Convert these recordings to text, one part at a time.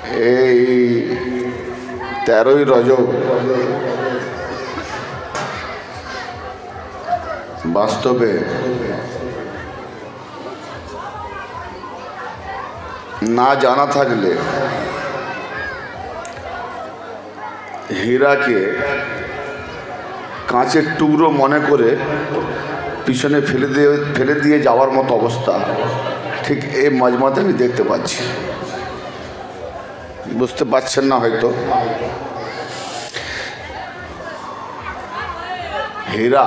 এই 13ই রজব বাস্তবে না জানা থাকলে হীরাকে কাঁচের টুকরো মনে করে পিছনে ফেলে দিয়ে যাওয়ার মতো অবস্থা ঠিক এই মজমাতে আমি দেখতে পাচ্ছি। বুঝতে পারছেন না হয়তো। হীরা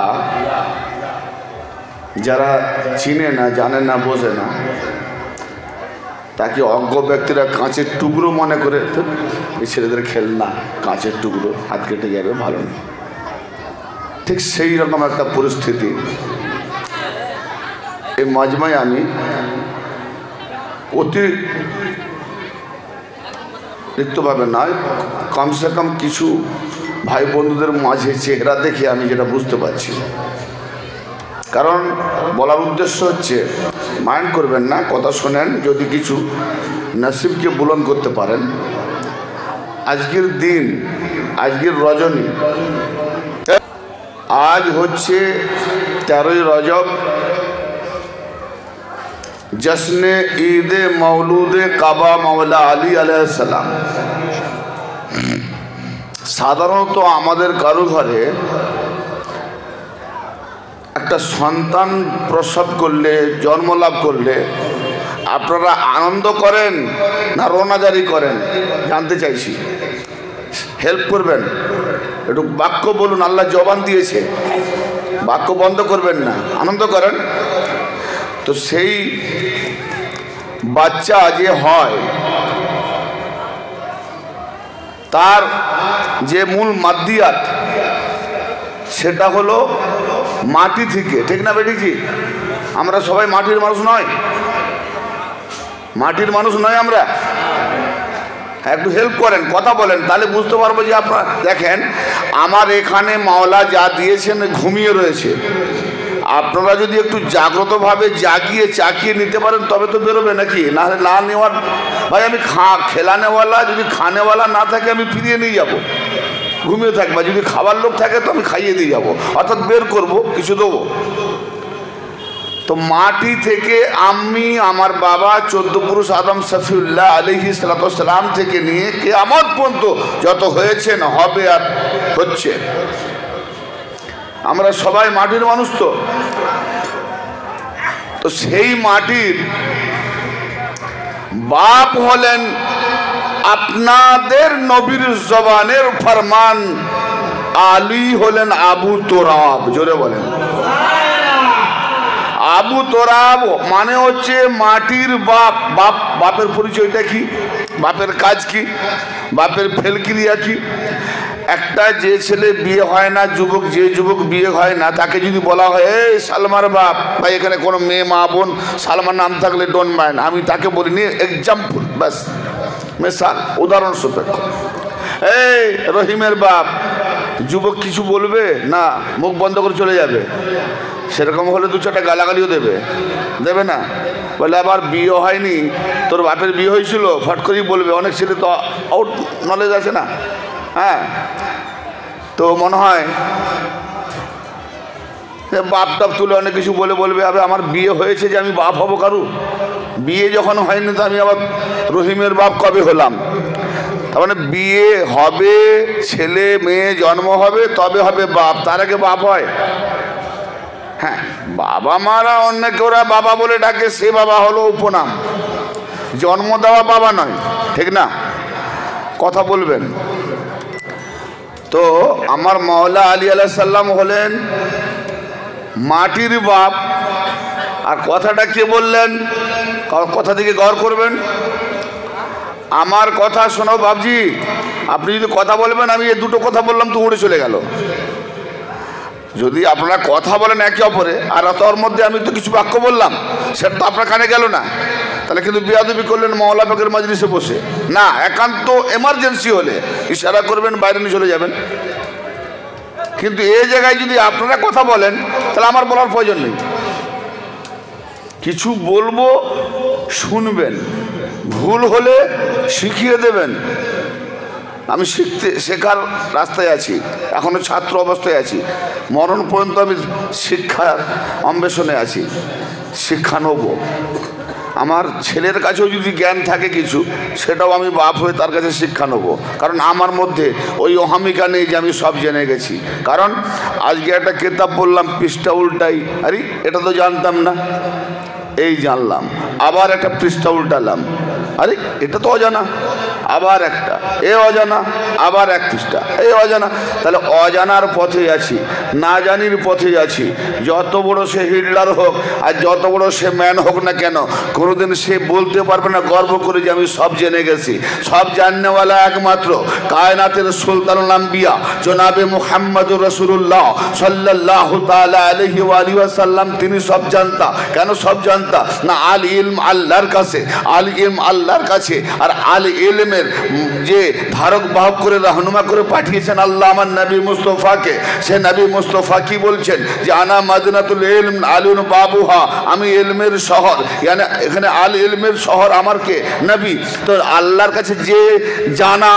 যারা চিনে না, জানে না, বোঝে না, তাকে অজ্ঞ ব্যক্তিরা কাঁচের টুকরো মনে করে, এই ছেলেদের খেলনা, কাঁচের টুকরো, হাত কেটে যাবে, ভালো না। ঠিক সেই রকম একটা পরিস্থিতি এই মজমায় আমি অতিরিক্তভাবে নয়, কমসে কম কিছু ভাই বন্ধুদের মাঝে চেহারা দেখে আমি যেটা বুঝতে পারছি। কারণ বলার উদ্দেশ্য হচ্ছে, মাইন্ড করবেন না, কথা শোনেন, যদি কিছু নসিবকে বুলন্দ করতে পারেন। আজকের দিন, আজকের রজনী, আজ হচ্ছে 13ই রজব, জশ্নে ঈদে মৌলুদে কাবা মাওলা আলী আলাইহিস সালাম। সাধারণত আমাদের কারো ঘরে একটা সন্তান প্রসব করলে, জন্ম লাভ করলে আপনারা আনন্দ করেন না রোনাজারি করেন? জানতে চাইছি, হেল্প করবেন, একটু বাক্য বলুন। আল্লাহ জবান দিয়েছে, বাক্য বন্ধ করবেন না, আনন্দ করেন। তো সেই বাচ্চা যে হয় তার যে মূল মাদ্দিয়াত সেটা হলো মাটি থেকে, ঠিক না বেটিজি? আমরা সবাই মাটির মানুষ নয়, মাটির মানুষ নয় আমরা। একটু হেল্প করেন, কথা বলেন, তাহলে বুঝতে পারবো যে আপনারা দেখেন আমার এখানে মাওলা যা দিয়েছেন ঘুমিয়ে রয়েছে। আপনারা যদি একটু জাগ্রতভাবে জাগিয়ে চাকিয়ে নিতে পারেন তবে তো বেরোবে, নাকি? না না নেওয়ার ভাই, আমি খেলানেওয়ালা, যদি খানেওয়ালা না থাকে আমি ফিরিয়ে নিয়ে যাব, ঘুমিয়ে থাকবা। যদি খাবার লোক থাকে তো আমি খাইয়ে দিয়ে যাব, অর্থাৎ বের করব, কিছু দেবো। তো মাটি থেকে আমি, আমার বাবা 14 পুরুষ আদম সফিউল্লাহ আলাইহিস সালাম থেকে নিয়ে কিয়ামত পর্যন্ত যত হয়েছেন, হবে আর হচ্ছে, আমরা সবাই মাটির মানুষ। তো সেই মাটির বাপ হলেন আপনাদের নবীর জবানের ফরমান, আলী হলেন আবু তোরাব। জোরে বলেন। আবু তোরাব মানে হচ্ছে মাটির বাপ। বাপের পরিচয়টা কি? বাপের কাজ কি? বাপের ফেলক্রিয়া কি? একটা যে ছেলে বিয়ে হয় না, যুবক, যে যুবক বিয়ে হয় না, তাকে যদি বলা হয় এই সালমার বাপ, ভাই এখানে কোনো মেয়ে, মা, বোন সালমার নাম থাকলে ডোন্ট মাইন্ড, আমি তাকে বলিনি, এক্সাম্পল, ব্যাস, মেসাল, উদাহরণ সাপেক্ষ। এই রহিমের বাপ, যুবক কিছু বলবে না, মুখ বন্ধ করে চলে যাবে। সেরকম হলে 2-4টা গালাগালিও দেবে না? বলে আবার বিয়ে হয়নি, তোর বাপের বিয়ে হয়েছিল, ফট করেই বলবে। অনেক ছেলে তো আউট নলেজ আছে না, হ্যাঁ, তো মনে হয় বাপ টাপ তুলে অনেক কিছু বলবে, আবে আমার বিয়ে হয়েছে যে আমি বাপ হব কারু? বিয়ে যখন হয়নি তো আমি আবার রহিমের বাপ কবে হলাম? তার মানে বিয়ে হবে, ছেলে মেয়ে জন্ম হবে, তবে হবে বাপ, তার আগে বাপ হয়? হ্যাঁ, বাবা মারা অনেকে ওরা বাবা বলে ডাকে, সে বাবা হলো উপনাম, জন্ম দেওয়া বাবা নয়, ঠিক না? কথা বলবেন। তো আমার মাওলা আলী আলাইহিস সালাম হলেন মাটির বাপ। আর কথাটা কে বললেন? কথা থেকে গৌর করবেন। আমার কথা শোনো বাবজি, আপনি যদি কথা বলবেন, আমি এই দুটো কথা বললাম তো উড়ে চলে গেল। যদি আপনারা কথা বলেন একে অপরে, আর তোর মধ্যে আমি তো কিছু বাক্য বললাম, সেটা তো আপনার কানে গেল না, তাহলে কিন্তু বেয়াদবি করলেন মাওলা পাকের মাজলিসে বসে। না, একান্ত এমার্জেন্সি হলে ইশারা করবেন, বাইরে নিয়ে চলে যাবেন। কিন্তু এই জায়গায় যদি আপনারা কথা বলেন, তাহলে আমার বলার প্রয়োজন নেই। কিছু বলবো, শুনবেন, ভুল হলে শিখিয়ে দেবেন। আমি শেখার রাস্তায় আছি, এখনো ছাত্র অবস্থায় আছি, মরণ পর্যন্ত আমি শিক্ষার অন্বেষণে আছি, শিক্ষা নেব। আমার ছেলের কাছেও যদি জ্ঞান থাকে কিছু, সেটাও আমি বাপ হয়ে তার কাছে শিক্ষা নেব। কারণ আমার মধ্যে ওই অহমিকা নেই যে আমি সব জেনে গেছি। কারণ আজকে একটা কিতাব বললাম, পৃষ্ঠা উল্টাই, আরে এটা তো জানতাম না, এই জানলাম। আবার একটা পৃষ্ঠা উল্টালাম, আরে এটা তো অজানা, আবার একটা, এ অজানা, আবার এক পৃষ্ঠা, এই অজানা। তাহলে অজানার পথে আছি, না জানির পথে আছি। যত বড় সে হিটলার হোক আর যত বড় সে ম্যান হোক না কেন, কোনোদিন সে বলতে পারবে না গর্ব করে যে আমি সব জেনে গেছি। সব জাননেওয়ালা একমাত্র কায়নাতের সুলতানুল আম্বিয়া জনাবে মুহাম্মদুর রাসূলুল্লাহ সাল্লাল্লাহু তাআলা আলাইহি ওয়া আলিহি ওয়াসাল্লাম। তিনি সব জানতা। কেন সব জানতা? না আল ইলম আল্লাহর কাছে, আল ইলম আল্লাহর কাছে। আর আল ইলমের যে ধারক বাহক করে রহনুমা করে পাঠিয়েছেন আল্লাহ আমার নবী মুস্তফাকে, সে নবী মুস্তফা কি বলছেন যে আনা মাদিনাতুল ইলম আলুন বাবুহা, আমি ইলমের শহর। মানে এখানে আল ইলমের শহর আমার কে? নবী। তো আল্লাহর কাছে যে জানা,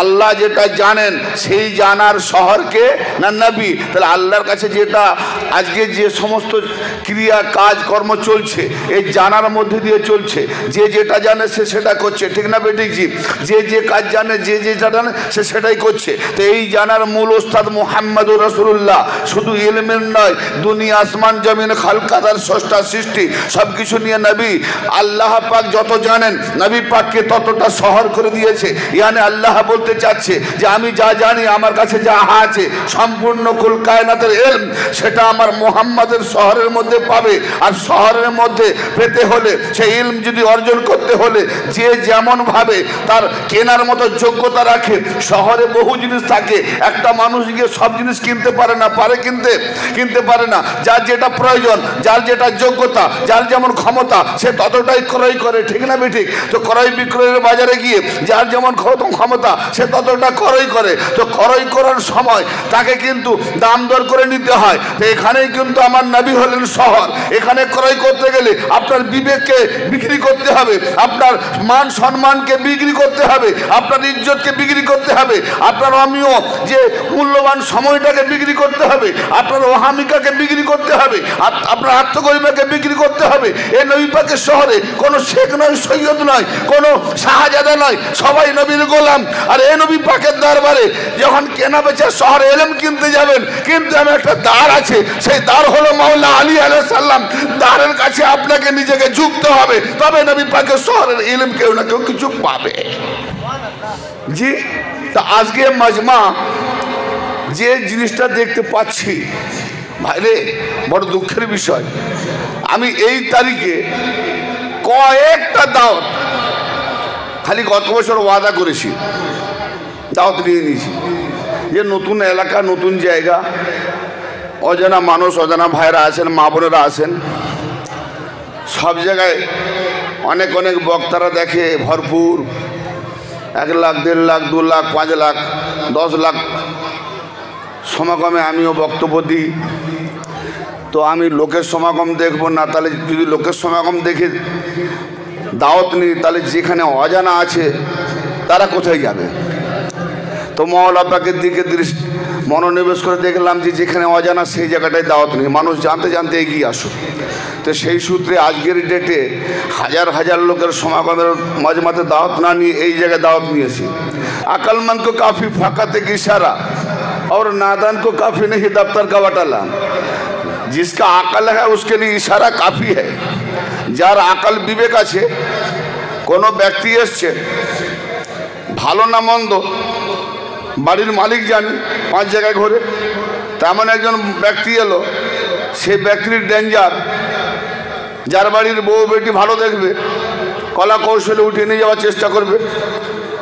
আল্লাহ যেটা জানেন সেই জানার শহরকে না নবী। তাহলে আল্লাহর কাছে যেটা আজকে যে সমস্ত ক্রিয়া কাজ কর্ম চলছে, এই জানার মধ্যে দিয়ে চলছে। যে যেটা জানে সে সেটা করছে, ঠিক না বেঠিক জি? যে যে কাজ জানে, যে যেটা জানে সে সেটাই করছে। তো এই জানার মূল ওস্তাদ মুহাম্মদুর রাসূলুল্লাহ। শুধু ইলমের নয়, দুনিয়া আসমান জমিন খালকাতার স্রষ্টা সৃষ্টি সব কিছু নিয়ে নবী। আল্লাহ পাক যত জানেন নবী পাককে ততটা শহর করে দিয়েছে। ইয়ানি আল্লাহ বলতে চাচ্ছে যে আমি যা জানি, আমার কাছে যা আছে সম্পূর্ণ কুল কায়নাতের ইলম, সেটা আমার মুহাম্মাদের শহরের মধ্যে পাবে। আর শহরের মধ্যে পেতে হলে, সেই ইলম যদি অর্জন করতে হলে, যে যেমন ভাবে তার কেনার মতো যোগ্যতা রাখে। শহরে বহু জিনিস থাকে, একটা মানুষ গিয়ে সব জিনিস কিনতে পারে না, পারে কিনতে পারে না। যার যেটা প্রয়োজন, যার যেটা যোগ্যতা, যার যেমন ক্ষমতা, সে ততটাই ক্রয় করে, ঠিক না বেঠিক? তো ক্রয় বিক্রয়ের বাজারে গিয়ে যার যেমন ক্ষমতা সে ততটা ক্রয় করে। তো ক্রয় করার সময় তাকে কিন্তু দাম দর করে নিতে হয়। তো এখানেই কিন্তু আমার নবী হলেন শহর। এখানে ক্রয় করতে গেলে আপনার বিবেককে বিক্রি করতে হবে, আপনার মান সম্মানকে বিক্রি করতে হবে, আপনার ইজ্জতকে বিক্রি করতে হবে, আপনার অমীয় যে মূল্যবান সময়টাকে বিক্রি করতে হবে, আপনার ওহামিকাকে বিক্রি করতে হবে, আপনার আত্মগরিমাকে বিক্রি করতে হবে। এই নবী পাকের শহরে কোনো শেখ নয়, সৈয়দ নয়, কোনো শাহজাদা নয়, সবাই নবীর গোলাম। আর এই নবী পাকের দরবারে যখন কেনা বেচা শহরে এলেম কিনতে যাবেন, কিন্তু আমার একটা দ্বার আছে, সেই দ্বার হলো মাওলা আলী আলাইহিস সালাম। দ্বারের কাছে আপনাকে নিজেকে ঝুঁকতে হবে, তবে নবী পাকের শহরের ইলম কেউ না কেউ কিছু পাবে। জি, তা আজকে মাজমা যে জিনিসটা দেখতে পাচ্ছি, ভাইরে বড় দুঃখের বিষয়। আমি এই তারিখে কয়েকটা দাওয়াত, খালি গত বছর ওয়াদা করেছি, দাওয়াত নিয়ে নিয়েছি যে নতুন এলাকা, নতুন জায়গা, অজানা মানুষ, অজানা ভাইরা আছেন, মা বোনেরা আছেন, সব জায়গায় অনেক অনেক বক্তারা দেখে ভরপুর, 1 লাখ, 1.5 লাখ, 2 লাখ, 5 লাখ, 10 লাখ সমাগমে আমিও বক্তব্য দিই। তো আমি লোকের সমাগম দেখব না, তাহলে যদি লোকের সমাগম দেখে দাওয়াত নিই, তাহলে যেখানে অজানা আছে তারা কোথায় যাবে? তো মওলা পাকের দিকে মনোনিবেশ করে দেখলাম যে যেখানে অজানা সেই জায়গাটায় দাওয়াত নেই, মানুষ জানতে জানতে এগিয়ে আসুক। তো সেই সূত্রে আজকের ডেটে হাজার হাজার লোকের সমাগমের মাজমাতে দাওয়াত না নিয়ে এই জায়গায় দাওয়াত নিয়েছি। আকলমন্দ কো কাফি ফাকাত এক ইশারা और नादान को काफ़ी नहीं दफ्तर का बटाला। जिसका আকল है उसके लिए इशारा काफ़ी है। যার আকল বিবেক আছে, কোনো ব্যক্তি এসছে ভালো না মন্দ বাড়ির মালিক জানে, 5 জায়গায় ঘোরে, তেমন একজন ব্যক্তি এলো, সেই ব্যক্তির ডেঞ্জার, যার বাড়ির বউ বেটি ভালো দেখবে, কলা কৌশলে উঠিয়ে নিয়ে যাওয়ার চেষ্টা করবে।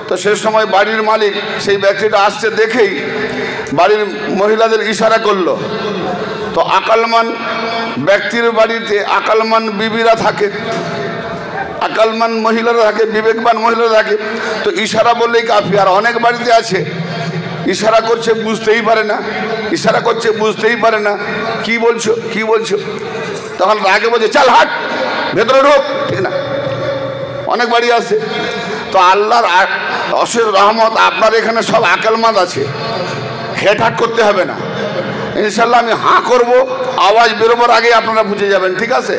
তো সে সময় বাড়ির মালিক সেই ব্যক্তিটা আসছে দেখেই বাড়ির মহিলাদের ইশারা করলো। তো আকলমান ব্যক্তির বাড়িতে আকলমান বিবিরা থাকে, আকলমান মহিলারা থাকে, বিবেকবান মহিলারা থাকে। তো ইশারা বললেই কাফি। আর অনেক বাড়িতে আছে ইশারা করছে বুঝতেই পারে না, ইশারা করছে বুঝতেই পারে না, কি বলছো কি বলছো, তখন রাগে বলছে চল হাট, ভেতরে ঢোক, ঠিক না? অনেক বাড়ি আছে। তো আল্লাহর অশেষ রহমত, আপনার এখানে সব আকেলমাদ আছে, হেটহাট করতে হবে না ইনশাল্লাহ। আমি হাঁ করব, আওয়াজ বেরোবার আগে আপনারা বুঝে যাবেন, ঠিক আছে?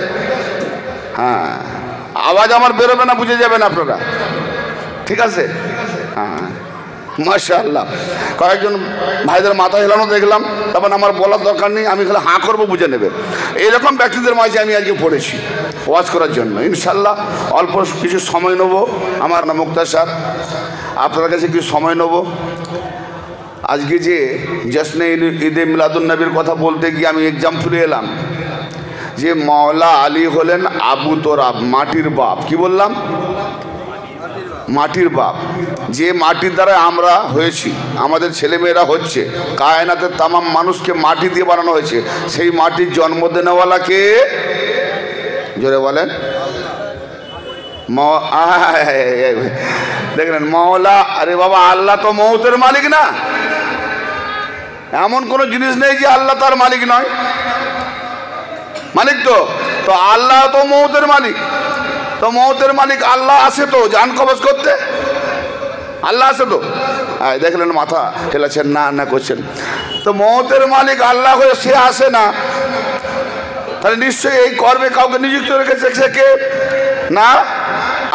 হ্যাঁ, আওয়াজ আমার বেরোবে না, বুঝে যাবেন আপনারা, ঠিক আছে? হ্যাঁ, মাশাআল্লাহ। কয়েকজন ভাইদের মাথা হেলানো দেখলাম, তখন আমার বলার দরকার নেই, আমি খালি হাঁ করবো, বুঝে নেবে। এইরকম ব্যক্তিদের মাঝে আমি আজকে পড়েছি ওয়াজ করার জন্য। ইনশাল্লাহ অল্প কিছু সময় নেব, আমার নাম মুক্তার, আপনার কাছে কিছু সময় নেব। আজকে যে জশ্নে ঈদে মিলাদুন্নবীর কথা বলতে গিয়ে আমি এক্সাম্পলে এলাম যে মাওলা আলী হলেন আবু তোরাব, মাটির বাপ। কি বললাম? মাটির বাপ। যে মাটির দ্বারা আমরা হয়েছি, আমাদের ছেলেমেয়েরা হচ্ছে, কায়নাতের তামাম মানুষকে মাটি দিয়ে বানানো হয়েছে। সেই মাটির জন্ম দেনেওয়ালাকে জোরে বলেন দেখলেন মাওলা। আরে বাবা, আল্লাহ তো মৌতের মালিক না, এমন কোনো জিনিস নেই যে আল্লাহ তার মালিক নয়, মালিক তো। তো আল্লাহ তো মৌতের মালিক, তো মৌতের মালিক আল্লাহ আছে তো জান কবজ করতে, আল্লাহ আছে তো। দেখলেন মাথা খেলাছেন, না না করছেন। তো মৌতের মালিক আল্লাহ হয়ে সে আসে না, তাহলে নিশ্চয়ই এই কর্মে কাউকে নিযুক্ত রেখেছে সে কে? না,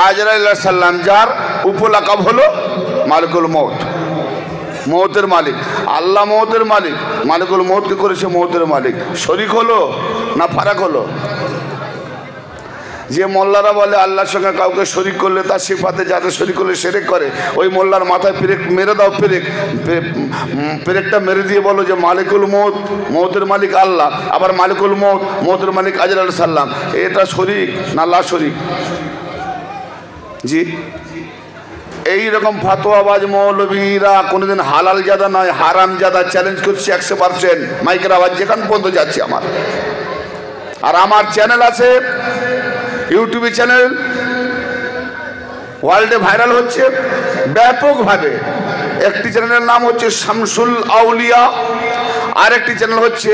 আজরাইল আলাইহিস সালাম, যার উপলাকাব হলো মালিকুল মৌত, মৌতের মালিক। আল্লাহ মৌতের মালিক, মালিকুল মৌতকে করেছে মৌতের মালিক। শরিক হলো না ফারাক হলো? যে মোল্লারা বলে আল্লাহর সঙ্গে কাউকে শরিক করলে তার সিফাতে যাতে শরিক করলে শিরক করে, ওই মোল্লার মাথায় পেরেক মেরে দাও, পেরেকটা মেরে দিয়ে বলো যে মালিকুল মৌত, মৌতের মালিক আল্লাহ, আবার মালিকুল মৌত, মৌতের মালিক আজরাইল আলাইহিস সালাম। এটা শরিক না লা শরিক? জি, এইরকম ফতোয়াবাজ মৌলবীরা কোনোদিন হালাল জাদা নয় হারাম জাদা চ্যালেঞ্জ করছে 100%। মাইকের আওয়াজ যেখান পর্যন্ত যাচ্ছে আমার, আর আমার চ্যানেল আছে, ইউটিউবে চ্যানেল ওয়ার্ল্ডে ভাইরাল হচ্ছে ব্যাপকভাবে। একটি চ্যানেলের নাম হচ্ছে শামসুল আউলিয়া, আর একটি চ্যানেল হচ্ছে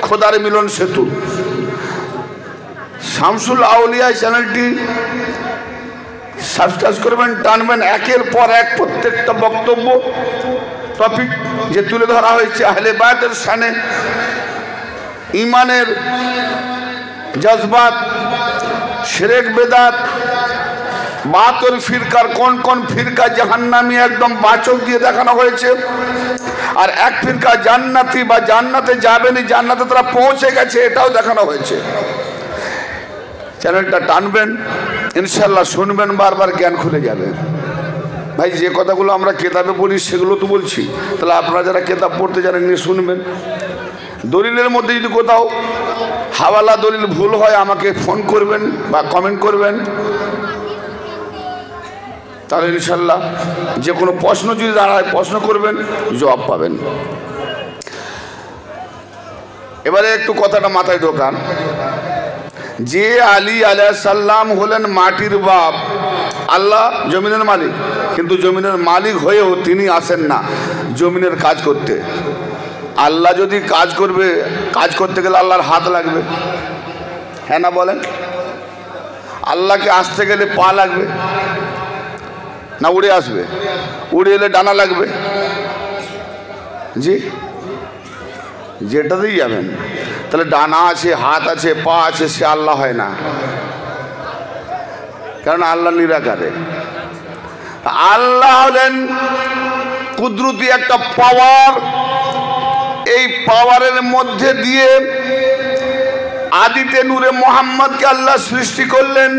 খোদার মিলন সেতু। শামসুল আউলিয়া চ্যানেলটি সাবস্ক্রাইব করবেন, টানবেন, একের পর এক প্রত্যেকটা বক্তব্য টপিক যে তুলে ধরা হয়েছে আহলে বায়তের শানে, ইমানের জজবাত, শিরক বেদাত, 72 ফিরকার কোন কোন ফিরকা জাহান্নামী একদম বাচক দিয়ে দেখানো হয়েছে, আর এক ফিরকা জান্নাতি বা জান্নাতে যাবেনি, জান্নাতে তারা পৌঁছে গেছে, এটাও দেখানো হয়েছে। চ্যানেলটা টানবেন, ইনশাল্লাহ শুনবেন, বারবার জ্ঞান খুলে যাবে। ভাই, যে কথাগুলো আমরা কেতাবে পড়ি সেগুলো তো বলছি, তাহলে আপনারা যারা কেতাব পড়তে জানেন নিয়ে শুনবেন। দলিলের মধ্যে যদি কোথাও হাওয়ালা দলিল ভুল হয় আমাকে ফোন করবেন বা কমেন্ট করবেন, তাহলে ইনশাল্লাহ যে কোনো প্রশ্ন যদি দাঁড়ায় প্রশ্ন করবেন, জবাব পাবেন। এবারে একটু কথাটা মাথায় ঢোকান, যে আলী আলাইহিস সালাম হলেন মাটির বাপ, আল্লাহ জমিনের মালিক, কিন্তু জমিনের মালিক হয়েও তিনি আসেন না জমিনের কাজ করতে। আল্লাহ যদি কাজ করবে, কাজ করতে গেলে আল্লাহর হাত লাগবে, হ্যাঁ না বলেন? আল্লাহকে আসতে গেলে পা লাগবে না উড়ে আসবে? উড়ে এলে ডানা লাগবে। জি, যেটাতেই যাবেন, তাহলে ডানা আছে, হাত আছে, পা আছে, সে আল্লাহ হয় না, কারণ আল্লাহ নিরাকারে। আল্লাহ হলেন কুদরতি একটা পাওয়ার, এই পাওয়ারের মধ্যে দিয়ে আদিতে নূরে মোহাম্মদকে আল্লাহ সৃষ্টি করলেন।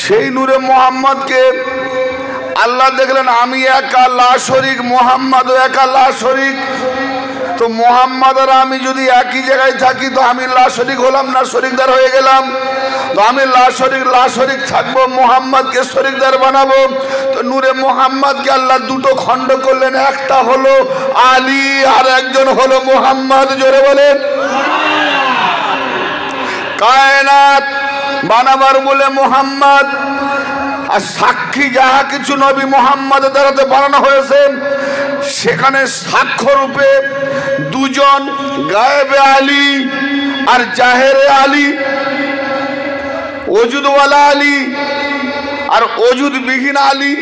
সেই নূরে মোহাম্মদকে আল্লাহ দেখলেন আমি একা লা শরীক, মোহাম্মদও একা লা শরীক। তো মোহাম্মদ আর আমি যদি একই জায়গায় থাকি তো আমি লা শরীক হলাম না, শরীকদার হয়ে গেলাম। তো আমি লা শরীক থাকবো, মোহাম্মদকে শরীকদার বানাবো। তো নূরে মোহাম্মদকে আল্লাহ দুটো খণ্ড করলেন, একটা হলো আলী আর একজন হলো মোহাম্মদ। জোরে বলেন। কায়নাত বানাবার বলে মোহাম্মদ, আর সাক্ষী যাহা কিছু নবী মোহাম্মদের দ্বারাতে বানানো হয়েছে, সেখানে সাক্ষ্য রূপে দুজন, গায়েবে আলী আর জাহেরে আলী, ওজুদওয়ালা আলী আর অজুদবিহীন আলী,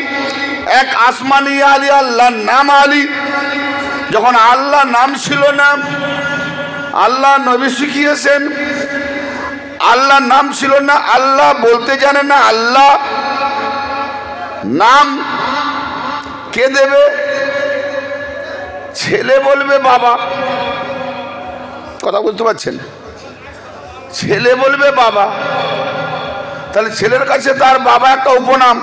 এক আসমানি আলী, আল্লাহর নাম আলী। যখন আল্লাহ নাম ছিল না, আল্লাহ নবী শিখিয়েছেন, আল্লাহ নাম ছিল না, আল্লাহ বলতে জানে না, আল্লাহ নাম কে দেবে? ছেলে বলবে বাবা। কথা বুঝতে পারছেন? ছেলে বলবে বাবা, তাহলে ছেলের কাছে তার বাবা একটা উপনাম,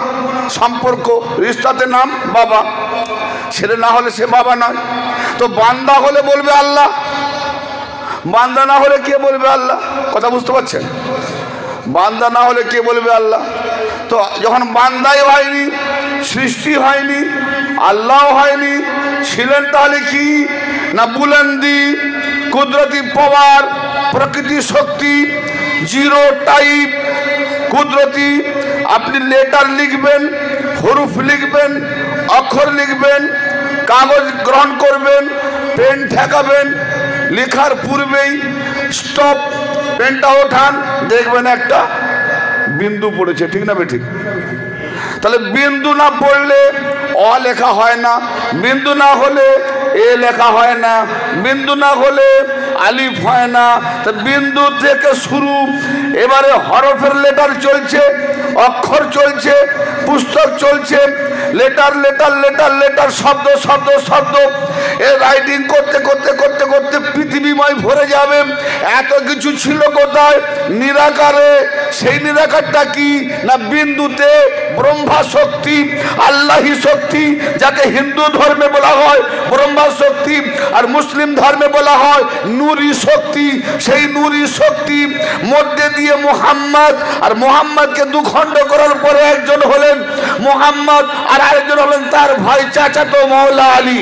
সম্পর্ক, রিশতাতে নাম বাবা। ছেলে না হলে সে বাবা নয়। তো বান্দা হলে বলবে আল্লাহ, বান্দা না হলে কে বলবে আল্লাহ? কথা বুঝতে পারছেন? বান্দা না হলে কে বলবে আল্লাহ? তো যখন বান্দাই হয়নি, সৃষ্টি হয়নি, আল্লাহ হয়নি, ছিলেন তাহলে কি না বুলন্দি, কুদরতি পাওয়ার, প্রকৃতি শক্তি, জিরো টাইপ কুদরতি। আপনি লেটার লিখবেন, হরুফ লিখবেন, অক্ষর লিখবেন, কাগজ গ্রহণ করবেন, পেন ঠেকাবেন, লেখার পূর্বেই স্টপ, পেনটা ওঠান, দেখবেন একটা বিন্দু পড়েছে। ঠিক না বেঠিক? তাহলে বিন্দু না পড়লে অ লেখা হয় না, বিন্দু না হলে এ লেখা হয় না, বিন্দু না হলে আলিফ হয় না। তো বিন্দু থেকে শুরু, এবারে হরফের লেটার চলছে, অক্ষর চলছে, পুস্তক চলছে, লেটার লেটার লেটার লেটার, শব্দ শব্দ শব্দ। এ রাইটিং করতে করতে করতে করতে পৃথিবীময় ভরে যাবে। এত কিছু ছিল কোথায়? নিরাকারে। সেই নিরাকারটা কি না বিন্দুতে ব্রহ্মা শক্তি, আল্লাহি শক্তি, যাকে হিন্দু ধর্মে বলা হয় ব্রহ্মা শক্তি, আর মুসলিম ধর্মে বলা হয় নূরি শক্তি। সেই নূরি শক্তি মধ্যে দিয়ে মুহাম্মদ, আর মুহাম্মদকে দুখণ্ড করার পরে একজন হলেন মুহাম্মদ, আর আরেকজন হলেন তার ভাই চাচাতো মাওলা আলী।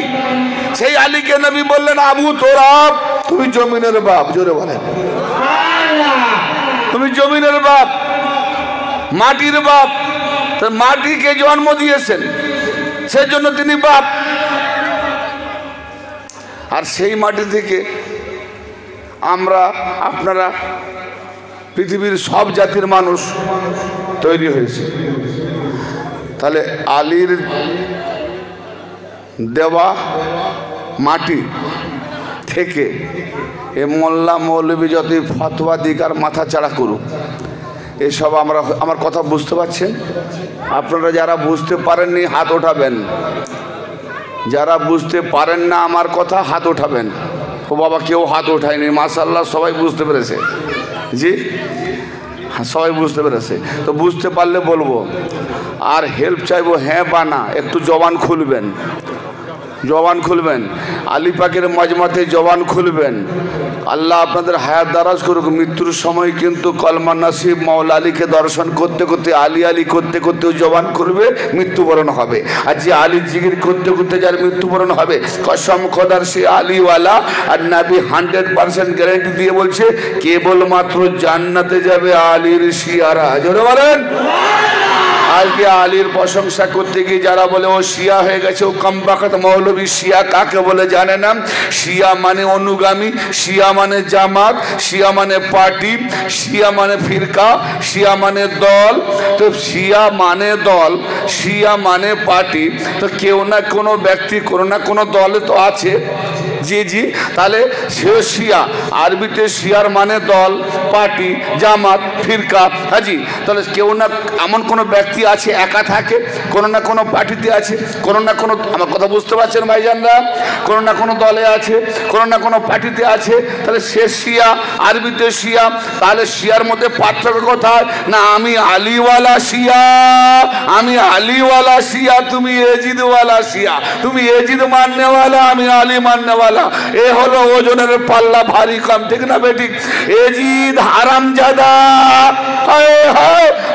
সেই আলীকে নবী বললেন, আবু তোরাব, তুমি জমিনের বাপ। জোরে বলেন, তুমি জমিনের বাপ, মাটির বাপ। মাটিকে জন্ম দিয়েছেন, সেজন্য তিনি বাপ। আর সেই মাটি থেকে আমরা, আপনারা, পৃথিবীর সব জাতির মানুষ তৈরি হয়েছে। তাহলে আলীর দেওয়া মাটি থেকে এ মোল্লা মৌলবী যতই ফতোয়া দিক আর মাথা চাড়া করুক, এসব আমরা, আমার কথা বুঝতে পারছেন? আপনারা যারা বুঝতে পারেননি হাত ওঠাবেন, যারা বুঝতে পারেন না আমার কথা হাত ওঠাবেন। ও বাবা, কেউ হাত ওঠায়নি, মাশাআল্লাহ, সবাই বুঝতে পেরেছে। জি হ্যাঁ, সবাই বুঝতে পেরেছে। তো বুঝতে পারলে বলবো, আর হেল্প চাইবো, হ্যাঁ বা না, একটু জবান খুলবেন, জবান খুলবেন। আলী পাকের মজমাতে জবান খুলবেন। আল্লাহ আপনাদের হায়াত দারাজ করুক। মৃত্যুর সময় কিন্তু কলমা নাসিব মাওলা আলীকে দর্শন করতে করতে, আলী আলী করতে করতেও জবান করবে, মৃত্যুবরণ হবে। আর যে আলী জিকির করতে করতে যার মৃত্যুবরণ হবে, কসম খোদার সে আলীওয়ালা। আর নবী 100% গ্যারান্টি দিয়ে বলছে, কেবলমাত্র জান্নাতে যাবে আলীর শিয়ারা। জোরে বলেন। আজকে আলীর প্রশংসা করতে গিয়ে যারা বলে ও শিয়া হয়ে গেছে, ও কমবাখত মৌলবী। শিয়া কাকে বলে জানে না? শিয়া মানে অনুগামী, শিয়া মানে জামাত, শিয়া মানে পার্টি, শিয়া মানে ফিরকা, শিয়া মানে দল। তো শিয়া মানে দল, শিয়া মানে পার্টি। তো কেউ না কোনো ব্যক্তি, কোনো না কোনো দলে তো আছে। জি জি, তাহলে সে শিয়া, আরবিতে শিয়ার মানে দল, পার্টি, জামাত, ফিরকা। হাজি, তাহলে কেউ না এমন কোনো ব্যক্তি আছে একা থাকে, কোনো না কোনো পার্টিতে আছে, কোনো না কোনো, আমার কথা বুঝতে পারছেন ভাইজানরা, কোনো না কোনো দলে আছে, কোনো না কোনো পার্টিতে আছে। তাহলে সে শিয়া, আরবিতে শিয়া। তাহলে শিয়ার মধ্যে পার্থক্য কোথায়? না আমি আলীওয়ালা শিয়া, আমি আলীওয়ালা শিয়া, তুমি এজিদওয়ালা শিয়া, তুমি এজিদ মাননেওয়ালা, আমি আলী মাননেওয়ালা। এ হলো ওজনের পাল্লা ভারী কম। ঠিক না বেঠিক? এজিদ হারামজাদা,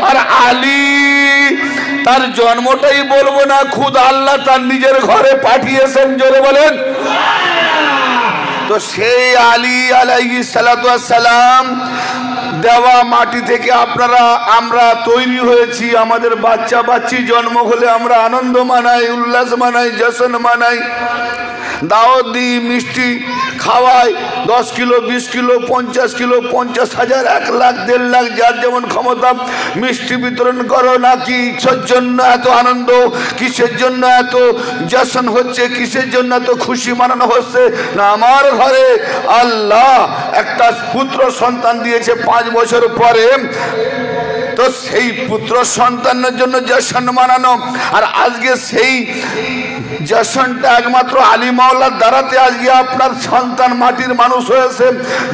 আর আলী তার জন্মটাই বলবো না, খুদ আল্লাহ তার নিজের ঘরে পাঠিয়েছেন। জোরে বলেন। তো সেই আলী আলাইহিস সালাতু ওয়াস সালাম দেওয়া মাটি থেকে আমরা তৈরি হয়েছি। আমাদের বাচ্চা বাচ্চি জন্ম হলে আমরা আনন্দ মানাই, উল্লাস মানাই, জশ্ন মানাই, দাওয়াত দিই, মিষ্টি খাওয়াই, 10 kilo, 20 kilo, 50 kilo, 50,000, 1 lakh, 1.5 lakh, যার যেমন ক্ষমতা মিষ্টি বিতরণ করো। নাকি কিসের জন্য এত আনন্দ, কিসের জন্য এত জশ্ন হচ্ছে, কিসের জন্য এত খুশি মানানো হচ্ছে? না, আমার ঘরে আল্লাহ একটা পুত্র সন্তান দিয়েছে 5 বছর পরে, তো সেই পুত্র সন্তানের জন্য জশ্ন মানানো। আর আজকে সেই জশ্নটা একমাত্র আলী মাওলার দ্বারাতে আজকে আপনার সন্তান মাটির মানুষ হয়েছে।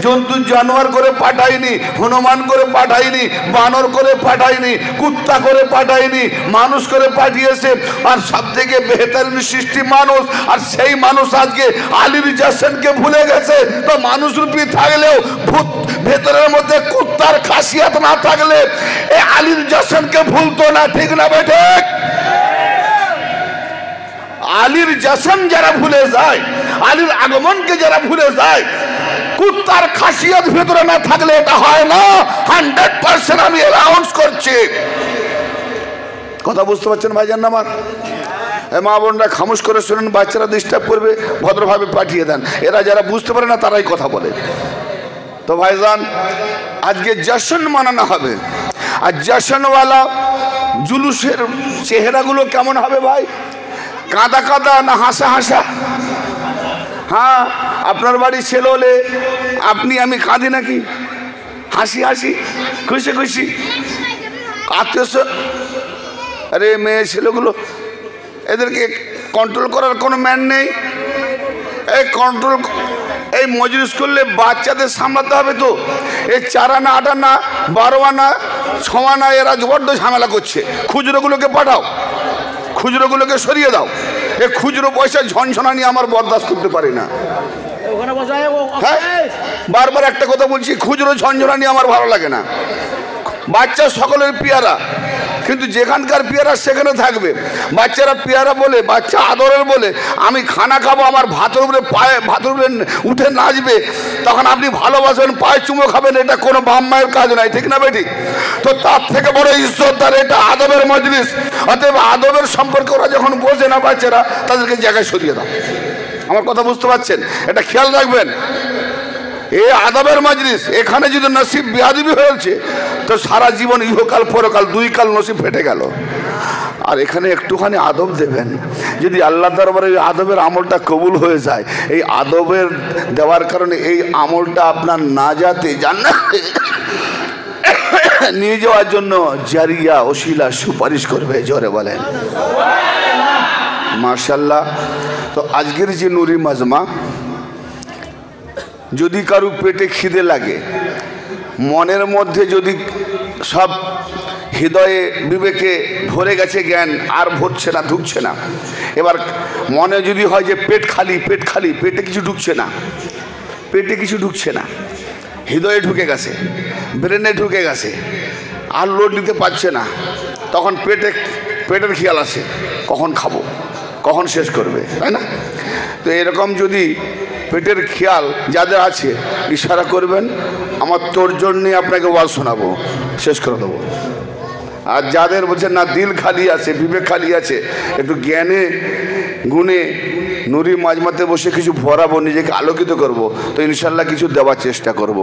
জন্তু জানোয়ার করে পাঠায়নি, হনুমান করে পাঠায়নি, বানর করে পাঠায়নি, কুত্তা করে পাঠায়নি, মানুষ করে পাঠিয়েছে। আর সব থেকে বেহতরিন সৃষ্টি মানুষ। আর সেই মানুষ আজকে আলীর জশ্নকে ভুলে গেছে। তো মানুষ রূপী থাকলেও ভূত ভেতরের মধ্যে কুত্তার খাসিয়াত না থাকলে এই আলীর জশ্নকে ভুলতো না, ঠিক না বেঠে? আলীর জশ্ন যারা ভুলে যায়, আলীর আগমনকে যারা ভুলে যায়, কুত্তার খাসিয়ত ভেতরে না থাকলে এটা হয় না। 100% আমি অ্যানাউন্স করছি। কথা বুঝতে পারছেন ভাইজান আমার? মা বোনরা খামোশ করে শুনেন, বাচ্চারা ডিস্টার্ব করবে, ভদ্রভাবে পাঠিয়ে দেন। এরা যারা বুঝতে পারে না তারাই কথা বলে। তো ভাইজান, আজকে জশ্ন মানানো হবে। আর জশ্নওয়ালা জুলুসের চেহারাগুলো কেমন হবে ভাই? কাঁদা কাঁদা না হাসা হাসা? হ্যাঁ, আপনার বাড়ি ছেলে হলে আপনি আমি কাঁদি নাকি? হাসি হাসি, খুশি খুশি, আত্মীয়। আরে মেয়ে ছেলেগুলো, এদেরকে কন্ট্রোল করার কোনো ম্যান নেই। এই কন্ট্রোল, এই মজলিস করলে বাচ্চাদের সামলাতে হবে। তো এই 4 আনা 8 আনা 12 আনা 6 আনা এরা বড্ড ঝামেলা করছে। খুচরোগুলোকে পাঠাও, খুচরোগুলোকে সরিয়ে দাও। এই খুচরো পয়সা ঝনঝনানি আমার বরদাস্ত করতে পারি না। হ্যাঁ, বারবার একটা কথা বলছি, খুচরো ঝনঝনানি আমার ভালো লাগে না। বাচ্চা সকলের পেয়ারা, কিন্তু যেখানকার পেয়ারা সেখানে থাকবে। বাচ্চারা পেয়ারা বলে, বাচ্চা আদরের বলে, আমি খানা খাবো, আমার ভাতের উপরে ভাতের উপরে উঠে নাচবে, তখন আপনি ভালোবাসবেন, পায়ে চুমো খাবেন। এটা কোনো বাপ মায়ের কাজ নাই, ঠিক না বেটি? তো তার থেকে বড় ইজ্জতদার এটা আদবের মজলিস। অতএব আদবের সম্পর্কে ওরা যখন বোঝে না বাচ্চারা, তাদেরকে জায়গায় সরিয়ে দাও। আমার কথা বুঝতে পারছেন? এটা খেয়াল রাখবেন। এই আদবের মজলিস, এখানে যদি নসিব বেয়াদবি হয়েছে তো সারা জীবন ইহকাল পরকাল 2 কাল নসিব ফেটে গেল। আর এখানে একটুখানি আদব দেবেন। যদি আল্লাহ দরবারে এই আদবের আমলটা কবুল হয়ে যায়, এই আদবের দেওয়ার কারণে এই আমলটা আপনার নাজাতে জান্নাতে নিয়ে যাওয়ার জন্য জারিয়া ওসিলা সুপারিশ করবে। জোরে বলেন মাশাআল্লাহ। তো আজকের যে নুরি মাজমা, যদি কারো পেটে খিদে লাগে, মনের মধ্যে যদি সব হৃদয়ে বিবেকে ভরে গেছে জ্ঞান, আর ভরছে না, ঢুকছে না, এবার মনে যদি হয় যে পেট খালি, পেট খালি, পেটে কিছু ঢুকছে না, পেটে কিছু ঢুকছে না, হৃদয়ে ঢুকে গেছে, ব্রেনে ঢুকে গেছে, আর লোড নিতে পারছে না, তখন পেটের খেয়াল আসে, কখন খাবো, কখন শেষ করবে, তাই না? তো এরকম যদি পেটের খেয়াল যাদের আছে, ইশারা করবেন, আমার তোর জন্যে আপনাকে ওয়াজ শোনাবো, শেষ করে দেবো। আর যাদের বলছে না দিল খালি আছে, বিবেক খালি আছে, একটু জ্ঞানে গুণে নুরি মাজমাতে বসে কিছু ভরাবো, নিজেকে আলোকিত করব, তো ইনশাল্লাহ কিছু দেওয়ার চেষ্টা করব।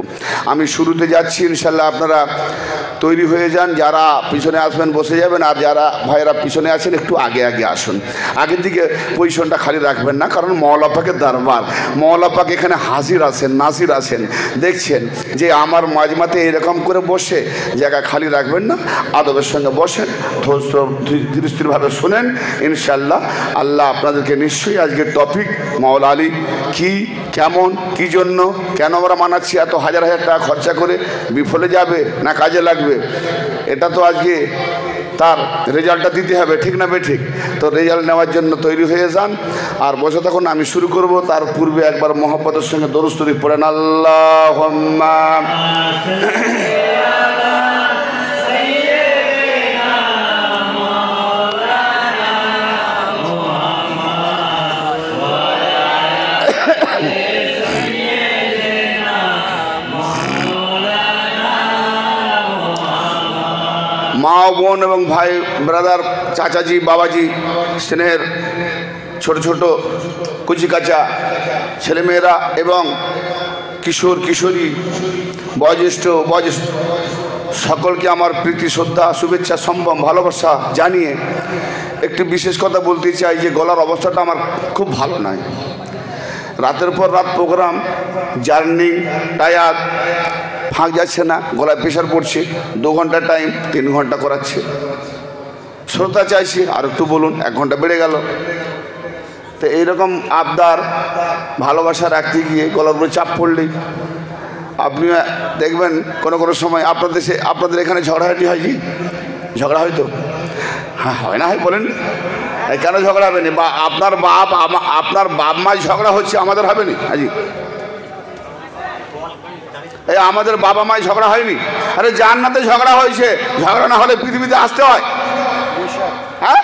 আমি শুরুতে যাচ্ছি, ইনশাল্লাহ আপনারা তৈরি হয়ে যান। যারা পিছনে আসবেন বসে যাবেন, আর যারা ভাইয়েরা পিছনে আছেন একটু আগে আগে আসুন। আগের দিকে পজিশনটা খালি রাখবেন না, কারণ মওলা পাকের দরবার, মওলা পাক এখানে হাজির আছেন, নাসির আছেন। দেখছেন যে আমার মাজমাতে এরকম করে বসে জায়গা খালি রাখবেন না, আদবের সঙ্গে বসেন, ধীরে স্থিরভাবে শোনেন। ইনশাল্লাহ আল্লাহ আপনাদেরকে নিশ্চয়ই আজকের টপিক মাওলা আলী কি, কেমন, কি জন্য, কেন আমরা মানাচ্ছি, এত হাজার হাজার টাকা খরচা করে বিফলে যাবে না কাজে লাগবে, এটা তো আজকে তার রেজাল্টটা দিতে হবে, ঠিক না ঠিক? তো রেজাল্ট নেওয়ার জন্য তৈরি হয়ে যান আর বসে থাকুন। আমি শুরু করব, তার পূর্বে একবার মহব্বতের সঙ্গে দরুদ শরীফ পড়েন। আল্লাহুম্মা বোন এবং ভাই ব্রাদার, চাচাজি, বাবাজি, স্নেহের ছোট ছোট কুচিকাচা ছেলেমেয়েরা এবং কিশোর কিশোরী, বয়োজ্যেষ্ঠ সকলকে আমার প্রীতি, শ্রদ্ধা, শুভেচ্ছা, সম্ভ্রম, ভালোবাসা জানিয়ে একটি বিশেষ কথা বলতে চাই যে গলার অবস্থাটা আমার খুব ভালো নয়। রাতের পর রাত প্রোগ্রাম, জার্নি, টায়ার, ফাঁক যাচ্ছে না, গলায় প্রেশার পড়ছে। 2 ঘন্টা টাইম 3 ঘন্টা করাচ্ছে। শ্রোতা চাইছি আর একটু বলুন, 1 ঘন্টা বেড়ে গেল। তো এইরকম আবদার ভালোবাসা রাখতে গিয়ে গলার উপরে চাপ পড়লেই আপনি দেখবেন কোনো কোনো সময় আপনাদের এখানে ঝগড়াঝাটি হয়। জি, ঝগড়া হয় তো? হ্যাঁ, হয় না হয় বলেন? কেন ঝগড়া হবে না? বা আপনার বাপ মায় ঝগড়া হচ্ছে, আমাদের হবে না? হাজি, এই আমাদের বাবা মায় ঝগড়া হয়নি? আরে জান্নাতে ঝগড়া হয়েছে। ঝগড়া না হলে পৃথিবীতে আসতে হয়? হ্যাঁ,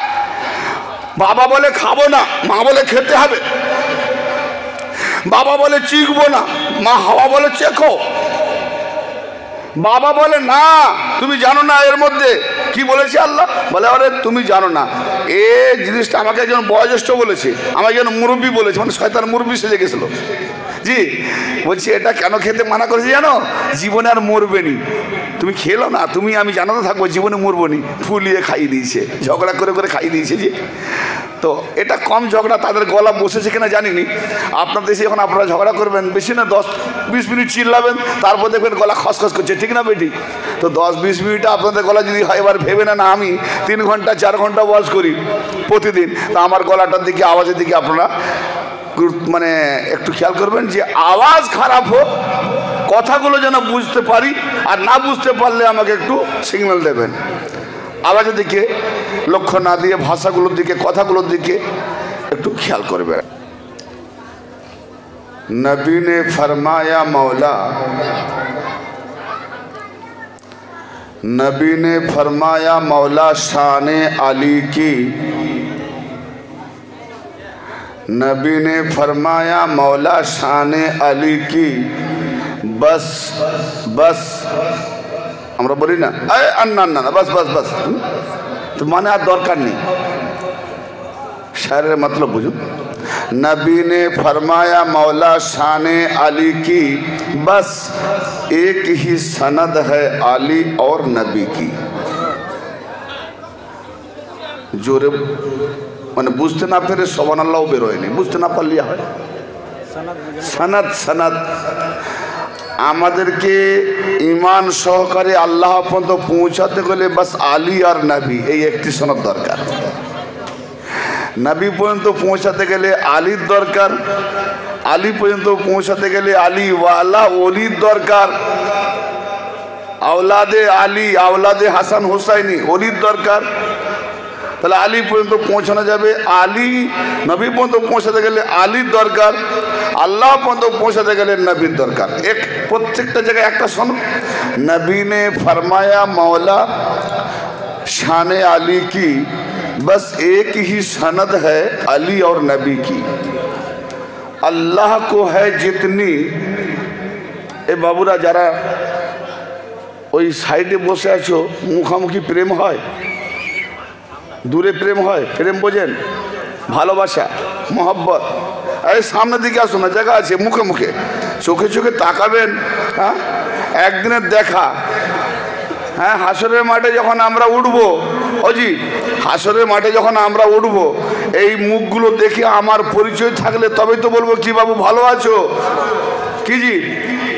বাবা বলে খাবো না, মা বলে খেতে হবে। বাবা বলে চিখবো না, মা হাওয়া বলে চেখো। বাবা বলে না, তুমি জানো না এর মধ্যে কি বলেছে আল্লাহ? বলে আরে তুমি জানো না, এ জিনিসটা আমাকে একজন বয়োজ্যেষ্ঠ বলেছে, আমাকে একজন মুরব্বী বলেছে, মানে শয়তান মুরব্বী সেজে গেছিল। জি, বলছি এটা কেন খেতে মানা করেছি জানো? জীবনে আর মরবে নি, তুমি খেলো না, আমি জানাতে থাকবো, জীবনে মরবো নি। ফুলিয়ে খাইয়ে দিয়েছে, ঝগড়া করে করে খাইয়ে দিয়েছে। জি, তো এটা কম ঝগড়া, তাদের গলা বসেছে কিনা জানিনি। আপনার দেশে যখন আপনারা ঝগড়া করবেন, বেশি না 10-20 মিনিট চিল্লাবেন, তারপর দেখবেন গলা খসখস করছে, ঠিক না বেটি? তো 10-20 মিনিটে আপনাদের গলা যদি হয়, এবার ভেবে না আমি 3 ঘন্টা 4 ঘন্টা ওয়াজ করি প্রতিদিন, তা আমার গলাটার দিকে, আওয়াজের দিকে আপনারা মানে একটু খেয়াল করবেন যে আওয়াজ খারাপ হোক, কথাগুলো যেন বুঝতে পারি, আর না বুঝতে পারলে আমাকে একটু সিগন্যাল দেবেন। আওয়াজের দিকে লক্ষ্য না দিয়ে ভাষাগুলোর দিকে, কথাগুলোর দিকে একটু খেয়াল করবেন। নবী ने फरमाया मौला, नबी ने फरमाया मौला शान अली की, नबी ने फरमाया मौला शान अली की बस बस, আমরা বলি না না না না, বাস বাস বাস, তো মানে আর দরকার নেই। শায়ের মতলব বুঝুন। नबी ने फरमाया मौला शान अली की बस एक ही सनद है अली और नबी की। জোরে মানে বুঝতে না পেরে সুবহানাল্লাহ বেরোয়নি, বুঝতে না পারলে হয় সনদ। সনদ আমাদেরকে ইমান সহকারে আল্লাহ পর্যন্ত পৌঁছাতে গেলে বাস আলী আর নবী, এই একটি সনদ দরকার। নবী পর্যন্ত পৌঁছাতে গেলে আলীর দরকার, আলী পর্যন্ত পৌঁছাতে গেলে আলী ওয়ালা ওলির দরকার, আওলাদে আলী, আওলাদে হাসান হুসাইনি ওলির দরকার। তাহলে আলী পর্যন্ত পৌঁছানো যাবে, আলী নবী পর্যন্ত পৌঁছাতে গেলে আলীর দরকার, আল্লাহ পর্যন্ত পৌঁছাতে গেলে নবীর দরকার। প্রত্যেকটা জায়গায় একটা শোনো, নবী নে ফরমায়া मौला शान अली की बस एक ही सनद है अली और नबी की। अल्लाह को है जितनी, এ বাবুরা যারা ওই সাইডে বসে আছো, মুখামুখি প্রেম হয়, দূরে প্রেম হয়, প্রেম বোঝেন, ভালোবাসা, মোহব্বত। এই সামনের দিকে আসো না, জায়গা আছে, মুখে মুখে চোখে চোখে তাকাবেন। হ্যাঁ, একদিনের দেখা। হ্যাঁ, হাসরের মাঠে যখন আমরা উঠবো, অজি হাসরের মাঠে যখন আমরা উঠবো, এই মুখগুলো দেখে আমার পরিচয় থাকলে তবেই তো বলবো কি বাবু ভালো আছো কি জি।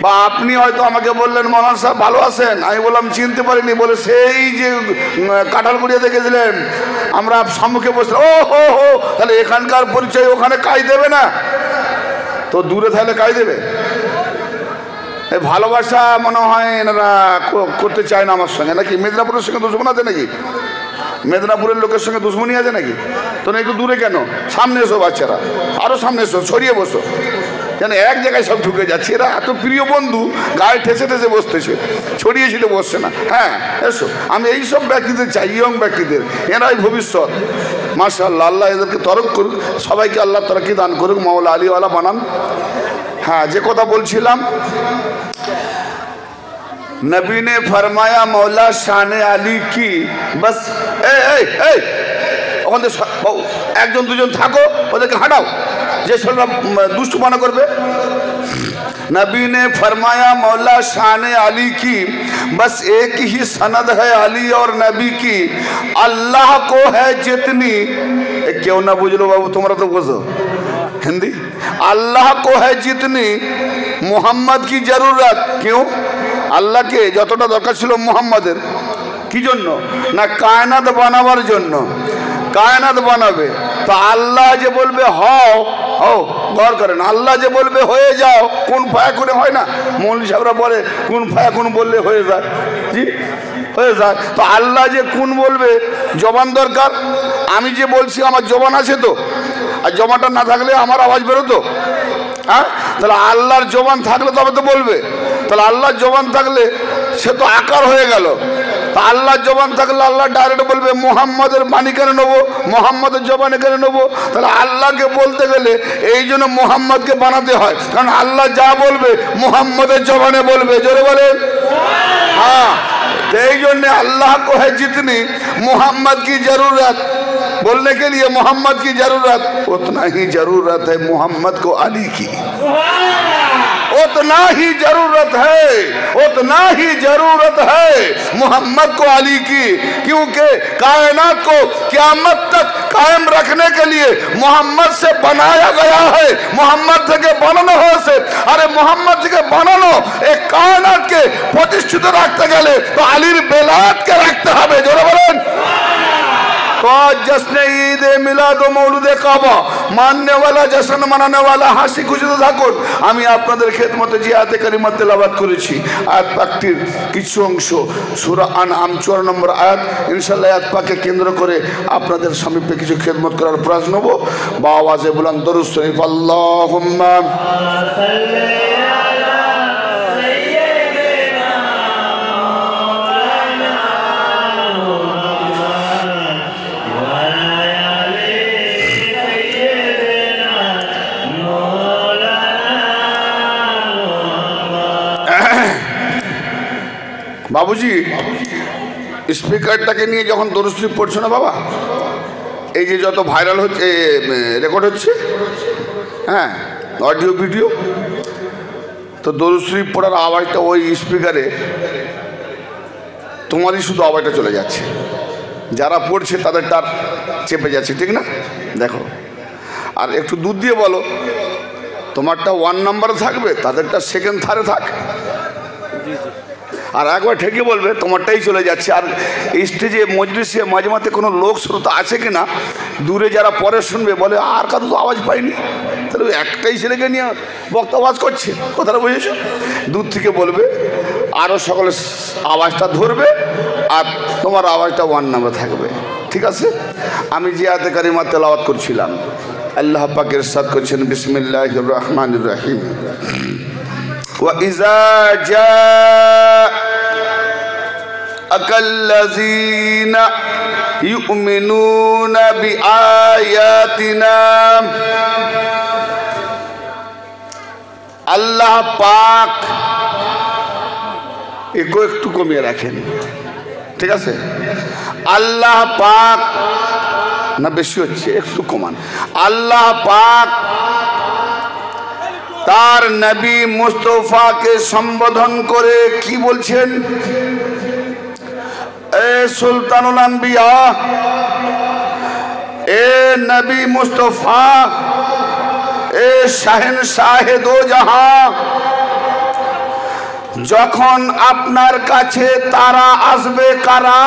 বা আপনি হয়তো আমাকে বললেন মৌলানা সাহেব ভালো আছেন, আমি বললাম চিনতে পারিনি, বলে সেই যে কাঁঠালগুড়িয়া দেখেছিলেন আমরা সম্মুখে বসে, ও হো হো, তাহলে এখানকার পরিচয় ওখানে কাজ দেবে না তো দূরে থাকলে কাজ দেবে। এই ভালোবাসা মনে হয় এনারা করতে চায় না আমার সঙ্গে, নাকি মেদিনীপুরের সঙ্গে দুশ্মন আছে নাকি? মেদিনীপুরের লোকের সঙ্গে দুশ্মনী আছে নাকি? তো না, একটু দূরে কেন? সামনে এসো বাচ্চারা, আরও সামনে এসো, ছড়িয়ে বসো, কেন এক জায়গায় সব ঢুকে যাচ্ছে। এরা এত প্রিয় বন্ধু, গায়ে ঠেসে ঠেসে বসতেছে, ছড়িয়ে ছিটে বসছে না। হ্যাঁ এসো, আমি এইসব ব্যক্তিদের চাই, ইয়ং ব্যক্তিদের, এরাই ভবিষ্যৎ। মাশাআল্লাহ, আল্লাহ এদেরকে তরক করুক, সবাইকে আল্লাহ তরক্কি দান করুক, মাওলা আলীওয়ালা বানান। হ্যাঁ, যে কথা বলছিলাম, नबी ने फरमाया मौला शान आली की बस ওখানে একজন দুজন থাকো, ওদেরকে হাঁটাও যে সবরা দুষ্টু মনে করবে। नबी ने फरमाया मौला शान अली की बस एक ही सनद है अली और नबी की, अल्लाह को है जितनी, क्यों ना बुझ लो बाबू, तुम्हारा तो बुझो हिंदी, अल्लाह को है जितनी मोहम्मद की जरूरत। क्यों? अल्लाह के যতটা দরকার ছিল মোহাম্মদের কি জন্য না কায়নাত বানাবার জন্য, কায়নাত বানাবে তো আল্লাহ যে বলবে হও হও, গৌর করেন, আল্লাহ যে বলবে হয়ে যাও, কোন ফায়া করে হয় না, মৌলভী সাহেবরা বলে কোন ফায়া কোন বললে হয়ে যায়, জি হয়ে যায়। তো আল্লাহ যে কোন বলবে জবান দরকার, আমি যে বলছি আমার জবান আছে তো, আর জবানটা না থাকলে আমার আওয়াজ বেরোতো, হ্যাঁ তাহলে আল্লাহর জবান থাকলে তবে তো বলবে, তাহলে আল্লাহর জবান থাকলে সে তো আকার হয়ে গেল। তা আল্লাহর জবান থাকলে আল্লাহ ডাইরেক্ট বলবে মোহাম্মদের বাণী কেন নেবো, মোহাম্মদের জবানে কেন নেবো, তাহলে আল্লাহকে বলতে গেলে এই জন্য মোহাম্মদকে বানাতে হয়, কারণ আল্লাহ যা বলবে মোহাম্মদের জবানে বলবে, জোরে বলেন हाँ। এই জন্য अल्लाह को है जितनी मोहम्मद की जरूरत, बोलने के लिए मोहम्मद की जरूरत उतना ही जरूरत है मोहम्मद को अली की, उतना ही जरूरत है, उतना ही जरूरत है मोहम्मद को अली की, क्योंकि कायनात को क़यामत तक कायम रखने के लिए मोहम्मद से बनाया गया है। मोहम्मद থেকে বানানো হয়েছে, আরে মোহাম্মদ থেকে বানানো এই কায়নাতকে প্রতিষ্ঠিত রাখতে গেলে তো আলীর বেলায়েতকে রাখতে হবে, জোরে বলেন। तो जश्न ईद मिलाद मौलूद काबा मानने वाला, जश्न मनाने वाला হাসি খুশিতে থাকুন। আমি আপনাদের খেদমতে যে আয়াতে কারিমা তেলাওয়াত করেছি, আয়াত পাকটির কিছু অংশ সূরা আনআম 54 নম্বর আয়াত, ইনশাআল্লাহ আয়াত পাককে কেন্দ্র করে আপনাদের সামনে কিছু খেদমত করার প্রয়াস নেব। বা আওয়াজে বলেন দরুদ শরীফ, আল্লাহুম্মা বাবুজি স্পিকারটাকে নিয়ে যখন দরুদ শরীফ পড়ছো না বাবা, এই যে যত ভাইরাল হচ্ছে রেকর্ড হচ্ছে, হ্যাঁ অডিও ভিডিও, তো দরুদ শরীফ পড়ার আওয়াজটা ওই স্পিকারে তোমারই শুধু আওয়াজটা চলে যাচ্ছে, যারা পড়ছে তাদের তার চেপে যাচ্ছে, ঠিক না? দেখো, আর একটু দূর দিয়ে বলো, তোমারটা 1 নম্বরে থাকবে, তাদেরটা 2nd 3rd থাক, আর একবার ঠেকে বলবে তোমারটাই চলে যাচ্ছে। আর স্টেজে মজলিসে মাঝে মাঝে কোনো লোক শ্রোতা আছে কিনা, দূরে যারা পরে শুনবে বলে আর কারো তো আওয়াজ পাইনি, তাহলে একটাই ছেলেকে নিয়ে বক্তা আওয়াজ করছে, কথাটা বুঝেছো? দূর থেকে বলবে, আরও সকলে আওয়াজটা ধরবে, আর তোমার আওয়াজটা 1 নম্বরে থাকবে, ঠিক আছে? আমি যে আয়াতে কারিমা তেলাওয়াত করছিলাম, আল্লাহ পাক ইরশাদ করছেন বিসমিল্লাহির রহমানির রহিম, وَإِذَا جَاءَكَ الَّذِينَ يُؤْمِنُونَ بِآيَاتِنَا, আল্লাহ পাক একটু কমিয়ে রাখেন, ঠিক আছে? আল্লাহ পাক না বেশি হচ্ছে, একটু কমান। আল্লাহ পাক তার নবী মুস্তাফাকে সম্বোধন করে কি বলছেন? এ সুলতানুল আম্বিয়া, এ নবী মুস্তাফা, এ শাহেনশাহে দো জাহান, যখন আপনার কাছে তারা আসবে কারা?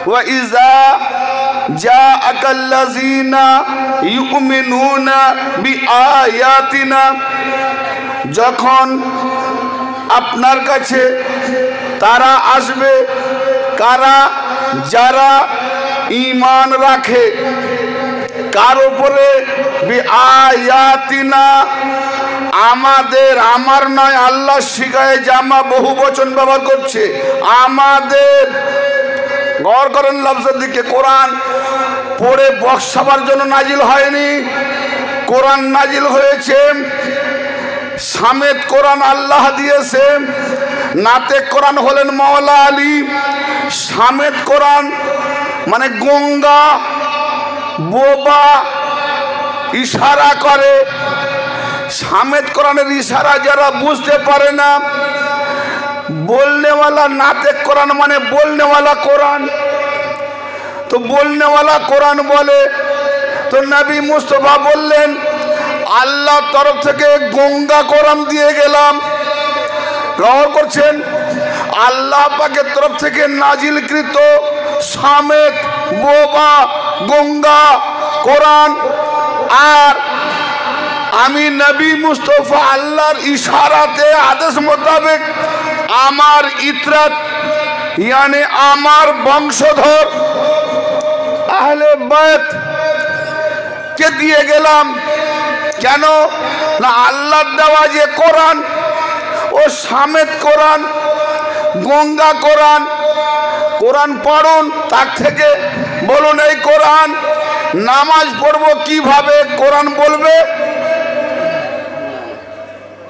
ওয়া ইজা জাআকাল্লাযীনা ইউমিনুনা বিআয়াতিনা, যখন আপনার কাছে তারা আসবে কারা? যারা ঈমান রাখে, কার উপরে? বিআয়াতিনা, আমাদের, আমার নয়, আল্লাহ শিখায় জামা বহু বচন ব্যবহার করছে, আমাদের। গৌর করেন লফজের দিকে। কোরআন পড়ে বক্সাবার জন্য নাজিল হয়নি, কোরআন নাজিল হয়েছে সামেত, কোরআন আল্লাহ দিয়েছে নাতে কোরআন হলেন মাওলা আলী, সামেত কোরআন মানে গঙ্গা বোবা ইশারা করে। সামেত কোরআনের ইশারা যারা বুঝতে পারে না, বলনেওয়ালা নাতে কোরআন মানে বলনেওয়ালা কোরআন। তো বলনেওয়ালা কোরআন বলে, তো নবী মুস্তফা বললেন আল্লাহ তরফ থেকে গঙ্গা কোরআন দিয়ে গেলাম। গ্রহণ করছেন? আল্লাহ পাকের তরফ থেকে নাজিলকৃত সামেত বোবা গঙ্গা কোরআন, আর আমি নবী মুস্তফা আল্লাহর ইশারাতে আদেশ মোতাবেক আমার ইতরাত ইয়ানি আমার বংশধর আহলে বাইত কে দিয়ে গেলাম। কেন না আল্লাহর দেওয়া যে কোরআন ও সামেত কোরআন গঙ্গা কোরআন, কোরআন পড়ুন তার থেকে বলুন এই কোরআন নামাজ পড়বো কিভাবে, কোরআন বলবে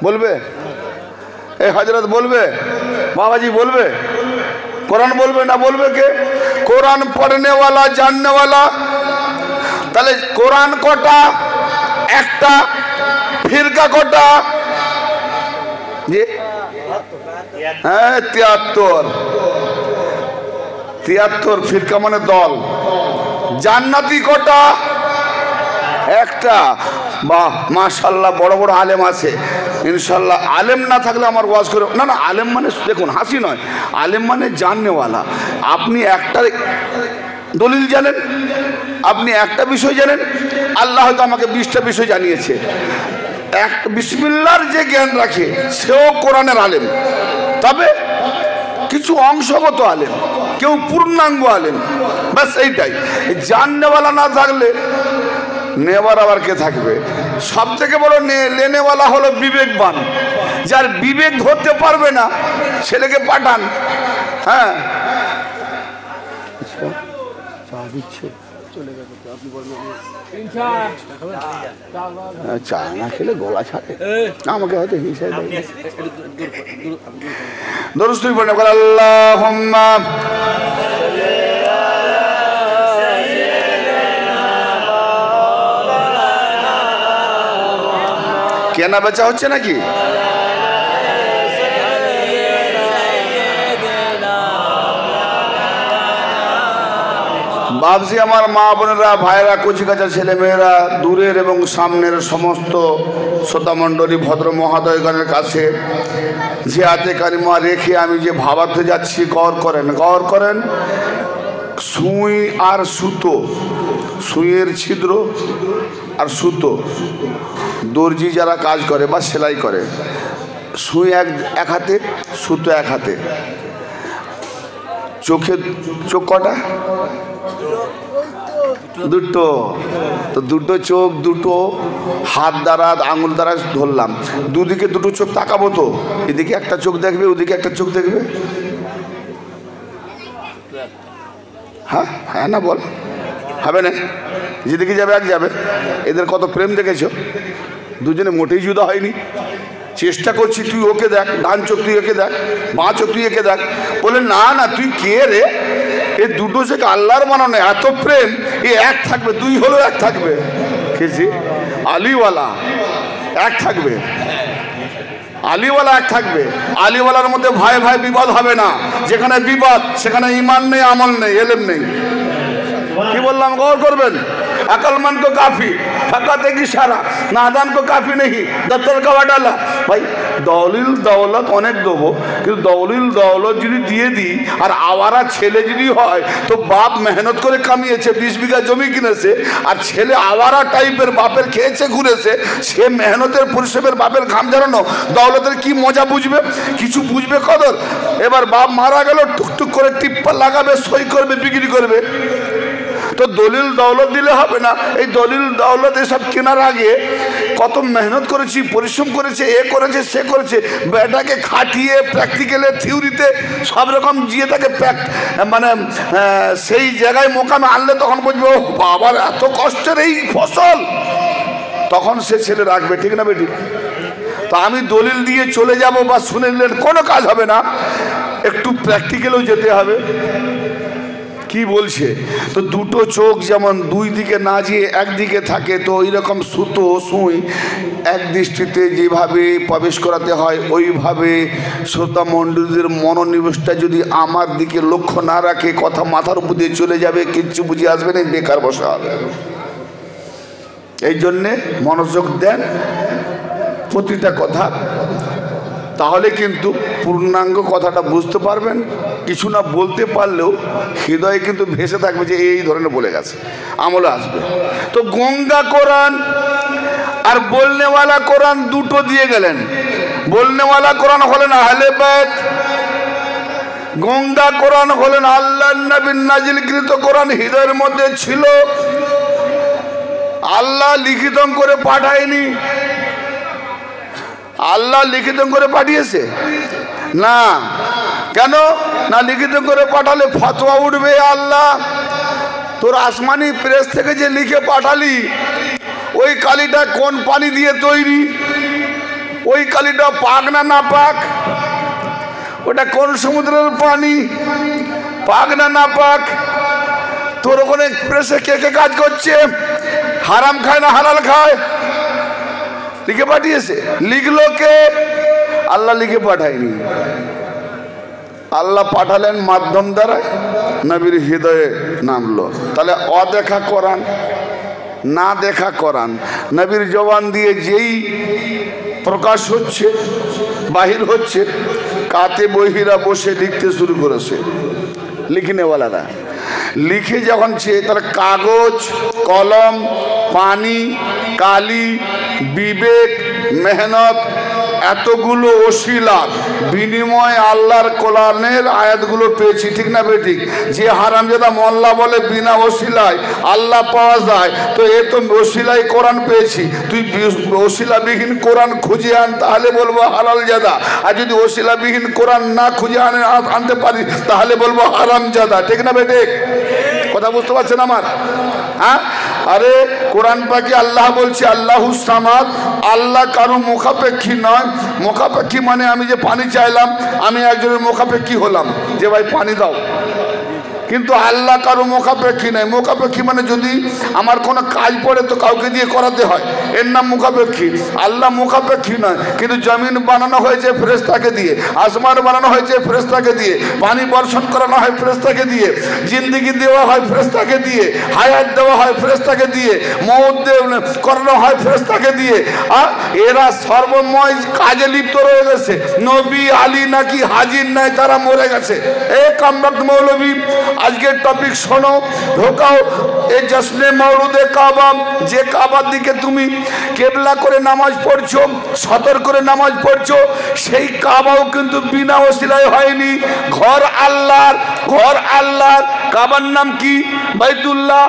বলবে এই হযরত বলবে, বাবাজি বলবে, কোরআন বলবে না বলবে কে? কোরআন পড়নেওয়ালা জাননেওয়ালা। তাহলে কোরআন কটা? একটা। ফিরকা কটা? জি হ্যাঁ ৭৩। ৭৩ ফিরকা মানে দল। জান্নাতি কটা? একটা। বাহ মাশাআল্লাহ, বড় বড় আলেম আছে ইনশাল্লাহ। আলেম না থাকলে আমার ওয়াজ করে না। না আলেম মানে দেখুন হাসি নয়, আলেম মানে জাননেওয়ালা। আপনি একটা দলিল জানেন, আপনি একটা বিষয় জানেন, আল্লাহ হয়তো আমাকে 20টা বিষয় জানিয়েছে। এক বিসমিল্লাহর যে জ্ঞান রাখে সেও কোরআনের আলেম, তবে কিছু অংশগত আলেম, কেউ পূর্ণাঙ্গ আলেম। ব্যাস এইটাই। জাননেওয়ালা না থাকলে নেওয়ার আবার কে থাকবে? সব থেকে বড় লেনেওয়ালা হলো বিবেকবান। যার বিবেক ধরতে পারবে না ছেলেকে পাঠান। হ্যাঁ চা না খেলে গলা ছাড়ে আমাকে হয়তো হিসাব দরুদ পড়ে বলে আল্লাহুম্মা কেনা বেচা হচ্ছে নাকি? বাবজি আমার মা বোনেরা ভাইরা কচি কাঁচা ছেলে মেয়েরা দূরের এবং সামনের সমস্ত শ্রোতামণ্ডলী ভদ্র মহাদয়গণের কাছে যে হাতে কারিমা রেখে আমি যে ভাবাতে যাচ্ছি গৌর করেন, গৌর করেন। সুই আর সুতো, সুইয়ের ছিদ্র আর সুতো, দর্জি যারা কাজ করে বা সেলাই করে, সুই এক হাতে সুতো এক হাতে। চোখে চোখ কটা? দুটো। তো দুটো চোখ দুটো হাত দ্বারা আঙুল দ্বারা ধরলাম, দুদিকে দুটো চোখ তাকাবো তো, এদিকে একটা চোখ দেখবে ওদিকে একটা চোখ দেখবে। হ্যাঁ হ্যাঁ না বল, হবে না? যেদিকে যাবে এক যাবে। এদের কত প্রেম দেখেছো, দুজনে মোটেই জুদা হয়নি। চেষ্টা করছি তুই ওকে দেখ, ডান চোখ তুই একে দেখ, বাঁ চোখ তুই একে দেখ। বলে না না তুই কে রে, এ দুটো চোখ আল্লাহর বানানো, এত প্রেম, এ এক থাকবে, দুই হলেও এক থাকবে। খেয়েছি আলিওয়ালা এক থাকবে, আলিওয়ালা এক থাকবে। আলিওয়ালার মধ্যে ভাই ভাই বিবাদ হবে না। যেখানে বিবাদ সেখানে ইমান নেই, আমল নেই, এলেম নেই। কি বললাম গৌর করবেন? अकलमंद को काफी फकत एक इशारा, नादान को काफी नहीं दफ्तर का डाला। भाई दौलिल दौलत अनेक देबो, কিন্তু দৌলিল দৌলত যদি দিয়ে দিই আর আওয়ারা ছেলে যদি হয়, তো বাপ মেহনত করে কামিয়েছে 20 বিঘা জমি কিনেছে, আর ছেলে আওয়ারা টাইপের বাপের খেয়েছে ঘুরেছে, সে মেহনতের পরিশ্রমের বাপের ঘাম ঝরানো দৌলতের কি মজা বুঝবে? কিছু বুঝবে কদর? এবার বাপ মারা গেল, টুকটুক করে টিপ্পা লাগাবে, সই করবে, বিক্রি করবে। তো দলিল দৌলত দিলে হবে না। এই দলিল দৌলত এসব কেনার আগে কত মেহনত করেছি, পরিশ্রম করেছে, এ করেছে সে করেছে, বেটাকে খাটিয়ে প্র্যাকটিক্যালে থিওরিতে সব রকম গিয়ে তাকে মানে সেই জায়গায় মোকামে আনলে তখন বুঝবে ও বাবার এত কষ্টের এই ফসল, তখন সে ছেলে রাখবে। ঠিক না বেটি? তো আমি দলিল দিয়ে চলে যাব বা শুনে নিলেন কোনো কাজ হবে না, একটু প্র্যাকটিক্যালেও যেতে হবে। কি বলছে? তো দুটো চোখ যেমন দুই দিকে না যেয়ে একদিকে থাকে, তো ওই রকম সুতো সুই এক দৃষ্টিতে যেভাবে প্রবেশ করাতে হয় ওইভাবে শ্রোতা মণ্ডলীদের মনোনিবেশটা যদি আমার দিকে লক্ষ্য না রাখে, কথা মাথার উপর দিয়ে চলে যাবে, কিচ্ছু বুঝে আসবে না, বেকার বসা হবে। এই জন্যে মনোযোগ দেন প্রতিটা কথা, তাহলে কিন্তু পূর্ণাঙ্গ কথাটা বুঝতে পারবেন। কিছু না বলতে পারলেও হৃদয়ে কিন্তু ভেসে থাকবে যে এই ধরনের বলে গেছে, আমলে আসবে। তো গঙ্গা কোরআন আর বলনেওয়ালা কোরআন দুটো দিয়ে গেলেন। বলনেওয়ালা কোরআন হলেন আহলে বাইত, গঙ্গা কোরআন হলেন আল্লাহর নবীর নাজিলকৃত কোরআন, হৃদয়ের মধ্যে ছিল, আল্লাহ লিখিত করে পাঠায়নি। আল্লাহ লিখিত করে পাঠিয়েছে না? কেন না? লিখিত করে পাঠালে ফতোয়া উঠবে। আল্লাহ তোর আসমানি প্রেস থেকে যে লিখে পাঠালি, ওই কালিটা কোন পানি দিয়ে তৈরি, ওই কালিটা পাক না না পাক, ওটা কোন সমুদ্রের পানি, পাক না না পাক, তোর ওখানে প্রেসে কে কে কাজ করছে, হারাম খায় না হালাল খায়, লিখে পাঠিয়েছে। লিখলো কে? আল্লাহ লিখে পাঠায়নি। আল্লাহ পাঠালেন মাধ্যম দ্বারা, নবীর হৃদয়ে নামলো। তাহলে অদেখা কোরআন, না দেখা কোরআন, নবীর জবান দিয়ে যেই প্রকাশ হচ্ছে, বাহির হচ্ছে, কাতে বহিরা বসে লিখতে শুরু করেছে। লিখনেওয়ালারা লিখে যখন তাহলে কাগজ, কলম, পানি, কালি, বিবেক, মেহনত, এতগুলো ওসিলার বিনিময়ে আল্লাহর কোরআনের আয়াতগুলো পেয়েছি, ঠিক না বেঠিক? যে হারামজাদা মোল্লা বলে বিনা ওসিলায় আল্লাহ পাওয়া যায়, তো এ তো ওসিলায় কোরআন পেয়েছি, তুই ওসিলাবিহীন কোরআন খুঁজে আন, তাহলে বলবো হালালজাদা। আর যদি ওসিলাবিহীন কোরআন না খুঁজে আনতে পারি, তাহলে বলবো হারামজাদা, ঠিক না বেঠিক? কথা বুঝতে পারছেন আমার? হ্যাঁ, আরে কোরআন পাকে আল্লাহ বলছে আল্লাহু সামাদ, আল্লাহ কারো মুখাপেক্ষী নয়। মুখাপেক্ষী মানে আমি যে পানি চাইলাম, আমি একজনের মুখাপেক্ষী হলাম যে ভাই পানি দাও, কিন্তু আল্লাহ কারো মুখাপেক্ষী নাই। মুখাপেক্ষী মানে যদি আমার কোনো কাজ পড়ে তো কাউকে দিয়ে করাতে হয়, এর নাম মুখাপেক্ষী। আল্লাহ মুখাপেক্ষী নয়, কিন্তু জমিন বানানো হয়েছে ফেরেশতাকে দিয়ে, আসমান বানানো হয়েছে ফেরেশতাকে দিয়ে, পানি বর্ষণ করানো হয় ফেরেশতাকে দিয়ে, জিন্দেগি দেওয়া হয় ফেরেশতাকে দিয়ে, হায়াত দেওয়া হয় ফেরেশতাকে দিয়ে, মওত করানো হয় ফেরেশতাকে দিয়ে। আর এরা সর্বময় কাজে লিপ্ত রয়ে গেছে। নবী আলী নাকি হাজির নাই, তারা মরে গেছে। এ কামরাত মৌলবী, আজকের টপিক শোনো, ঢোকাও এই জশ্নে মওলুদে কাবা। যে কাবার দিকে তুমি কেবলা করে নামাজ পড়ছো, সতর্ক করে নামাজ পড়ছো, সেই কাবাও কিন্তু বিনা ওসিলায় হয়নি। ঘর আল্লাহর, ঘর আল্লাহর। কাবার নাম কি? বাইতুল্লাহ,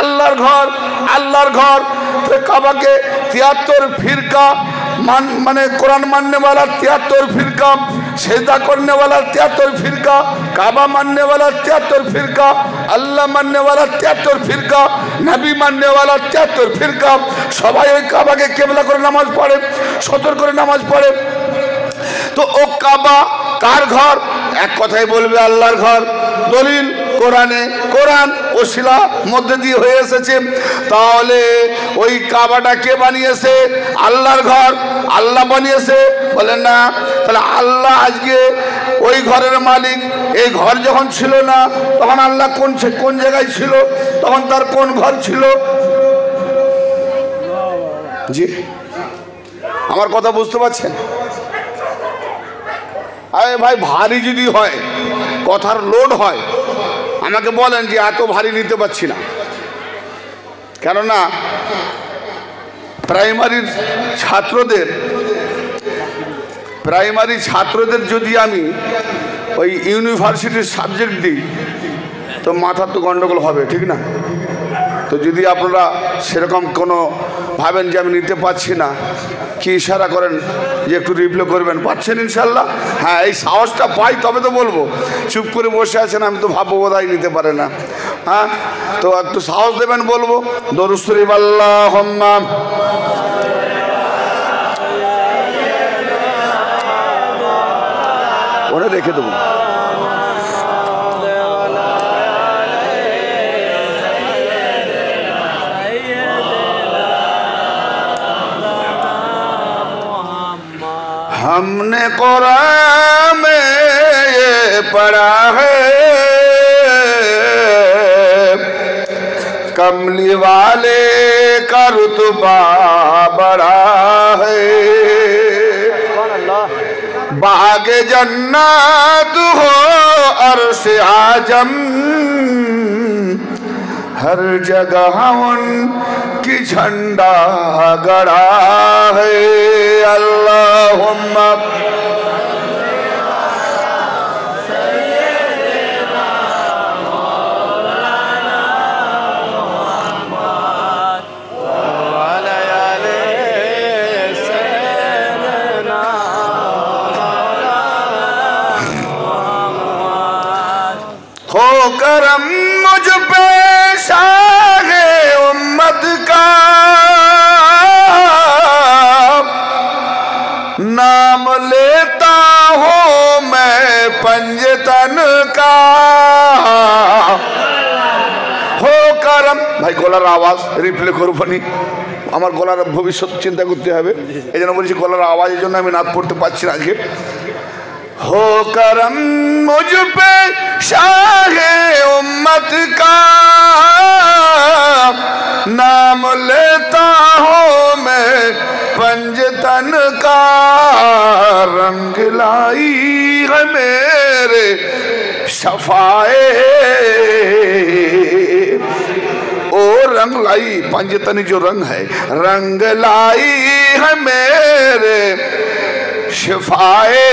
আল্লাহর ঘর, আল্লাহর ঘর। কাবাকে 73 ফিরকা মানে কোরআন मानने वाला 73 फिरका, सेजदा करने वाला 73 फिरका, काबा मानने वाला 73 फिरका, अल्लाह मानने वाला 73 फिरका, नबी मानने वाला 73 फिरका। सबाई ওই কাবাকে কিবলা করে নামাজ পড়ে, সতর্ক করে নামাজ পড়ে। তো ও কাবা কার ঘর? এক কথাই বলবে আল্লাহর ঘর। দলিল কোরআনে, কোরআন ওসিলা মধ্যে দিয়ে হয়ে এসেছে। তাহলে ওই কাবাটা কে বানিয়েছে? আল্লাহর ঘর, আল্লাহ বানিয়েছে। বলেন না? তাহলে আল্লাহ আজকে ওই ঘরের মালিক। এই ঘর যখন ছিল না, তখন আল্লাহ কোন জায়গায় ছিল? তখন তার কোন ঘর ছিল? জি, আমার কথা বুঝতে পারছেন? আরে ভাই, ভারী যদি হয়, কথার লোড হয়, আমাকে বলেন যে এত ভারী নিতে পারছি না। কেননা প্রাইমারি ছাত্রদের যদি আমি ওই ইউনিভার্সিটির সাবজেক্ট দিই, তো মাথার তো গন্ডগোল হবে, ঠিক না? তো যদি আপনারা সেরকম কোনো ভাবেন যে আমি নিতে পারছি না, কি ইশারা করেন যে একটু রিপ্লাই করবেন। পাচ্ছেন ইনশাল্লাহ? হ্যাঁ, এই সাহসটা পাই তবে তো বলবো। চুপ করে বসে আছেন, আমি তো ভাববো বোধহয় নিতে পারে না। হ্যাঁ, তো একটু সাহস দেবেন, বলবো। দরুদ শরীফ আল্লাহুম্মা ওরা রেখে দেবো। हमने कुरान में ये पढ़ा है कमली वाले का रुतबा बड़ा है। बाग जन्नत हो अर्श आजम हर जगह उनकी झंडा गड़ा है। अल्लाहुम्मा हो करम मुझ पे शाहे उम्मत का नाम लेता हूँ मैं पंजतन का। हो करम भाई গলার আওয়াজ রিপ্লে করবো নি, আমার গলার ভবিষ্যৎ চিন্তা করতে হবে, এই জন্য বলছি গলার আওয়াজের জন্য আমি নাচ পড়তে পারছি না আজকে। हो करम मुझ पे शाहे उम्मत का नाम लेता हूँ मैं पंजतन का। रंग लाई है मेरे शफाए ओ रंग लाई पंजतनी जो रंग है, रंग लाई है मेरे शिफाए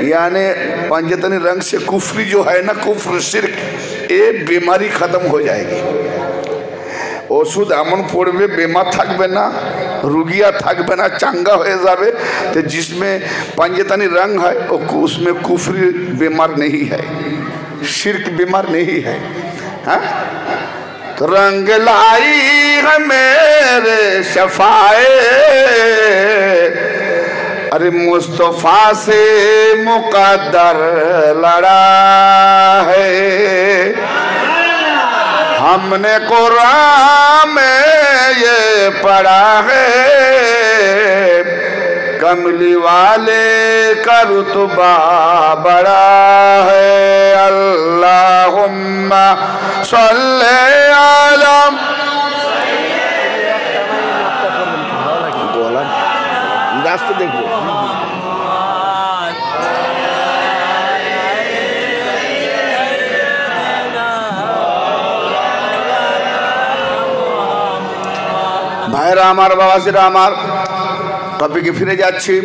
यानी पंजतनी रंग से कुफरी जो है ना, कुफ्र शिर्क, ये बीमारी खत्म हो जाएगी। ওষুধ এমন পড়বে বেমার থাকবে না, রুগিয়া থাকবে না, চাঙ্গা হয়ে যাবে। तो जिसमें पंजतनी रंग है उसमें कुफरी बीमार नहीं है, शिर्क बीमार नहीं है। हाँ? तो रंग लाई है मेरे शफाए अरे मुस्तफा से मुकद्दर लड़ा है। हमने कुरान में ये पढ़ा है कमली वाले का रुतबा बड़ा है। अल्लाहुम्मा सल्ले अला रास्ते देखो ভাইরা আমার, বাবাজিরা আমার, টপিকে ফিরে যাচ্ছি।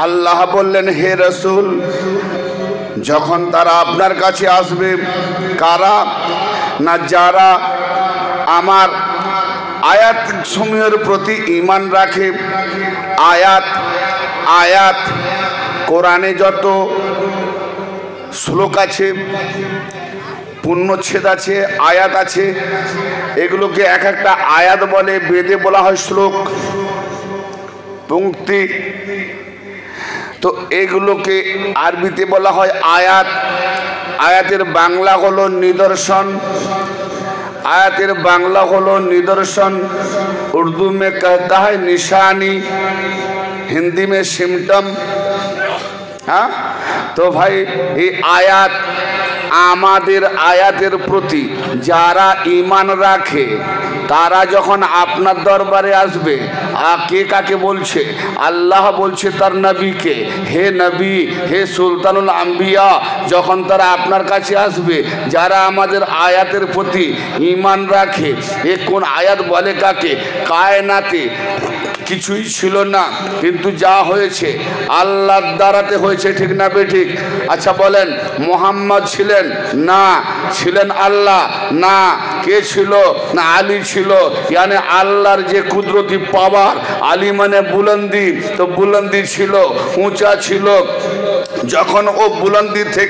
আল্লাহ বললেন হে রাসূল, যখন তারা আপনার কাছে আসবে, কারা না যারা আমার আয়াত সমূহের প্রতি ঈমান রাখে। আয়াত আয়াত কোরআনে যত শ্লোক আছে, পূর্ণচ্ছেদ আছে, আয়াত আছে, এগুলোকে এক একটা আয়াত বলে। বেদে বলা হয় শ্লোক, পংক্তি। তো এগুলোকে আরবিতে বলা হয় আয়াত। আয়াতের বাংলা হলো নিদর্শন। आयतेर बांगला हलो निदर्शन, उर्दू में कहता है निशानी, हिंदी में सिम्टम। हाँ तो भाई ये आयात आमादेर आयातेर प्रति जारा ईमान राखे तारा जखन आपनार दरबारे आसबे, के काके बोलछे? आल्लाह बोलछे तार नबी के, हे नबी हे सुल्तानुल आम्बिया, जखन तारा आपनार काछे आसबे जारा आमादेर आयातेर प्रति ईमान राखे। ए कोन आयात बोले काके? कायनाते কিছুই ছিল না, কিন্তু যা হয়েছে আল্লাহর দ্বারাতে হয়েছে, ঠিক না বেঠিক? আচ্ছা বলেন, মোহাম্মদ ছিলেন না, ছিলেন আল্লাহ না, কে ছিল না? আলী ছিল। यानी আল্লাহর যে কুদরতি পাওয়ার, আলী মানে বুলন্দি, তো বুলন্দি ছিল, উঁচা ছিল। जखन वो बुलंदी थे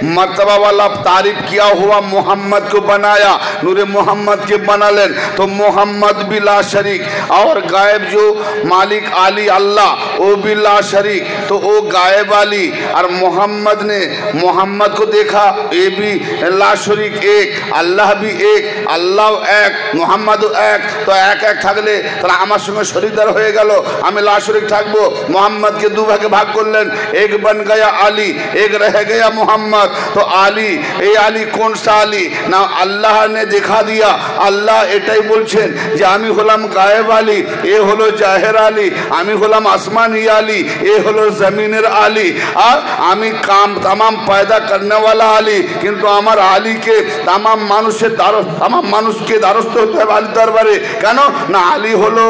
मर्तबा वाला तारीफ किया हुआ मोहम्मद को बनाया, नूरे मोहम्मद के बना लें तो मोहम्मद भी ला शरीक, और गायब जो मालिक आली अल्लाह वो भी ला शरीक, तो वो गायब आली और मोहम्मद ने मोहम्मद को देखा ये भी ला शरीक एक, अल्लाह भी एक, अल्लाह एक मोहम्मद एक, तो एक एक থাকলে তাহলে আমার সঙ্গে শরীকদার হয়ে গেল, আমি লা শরীক থাকবো। মোহাম্মদকে দু ভাগে ভাগ করলেন, एक बन गया आली, एक रह गया मोहम्मद। तो आली ये आली कौन सा आली ना अल्लाह ने दिखा दिया, अल्लाह এটাই বলছেন যে আমি হলাম গায়েব আলী, এ হলো জাহের আলী, আমি হলাম আসমানি আলী, এ হলো জমিনের আলী, আর আমি কাম तमाम पैदा करने वाला आली, কিন্তু আমার আলীকে तमाम মানুষের तमाम মানুষকে দ্বারস্থ হতে হবে আলী দরবারে। কেন না আলী হলো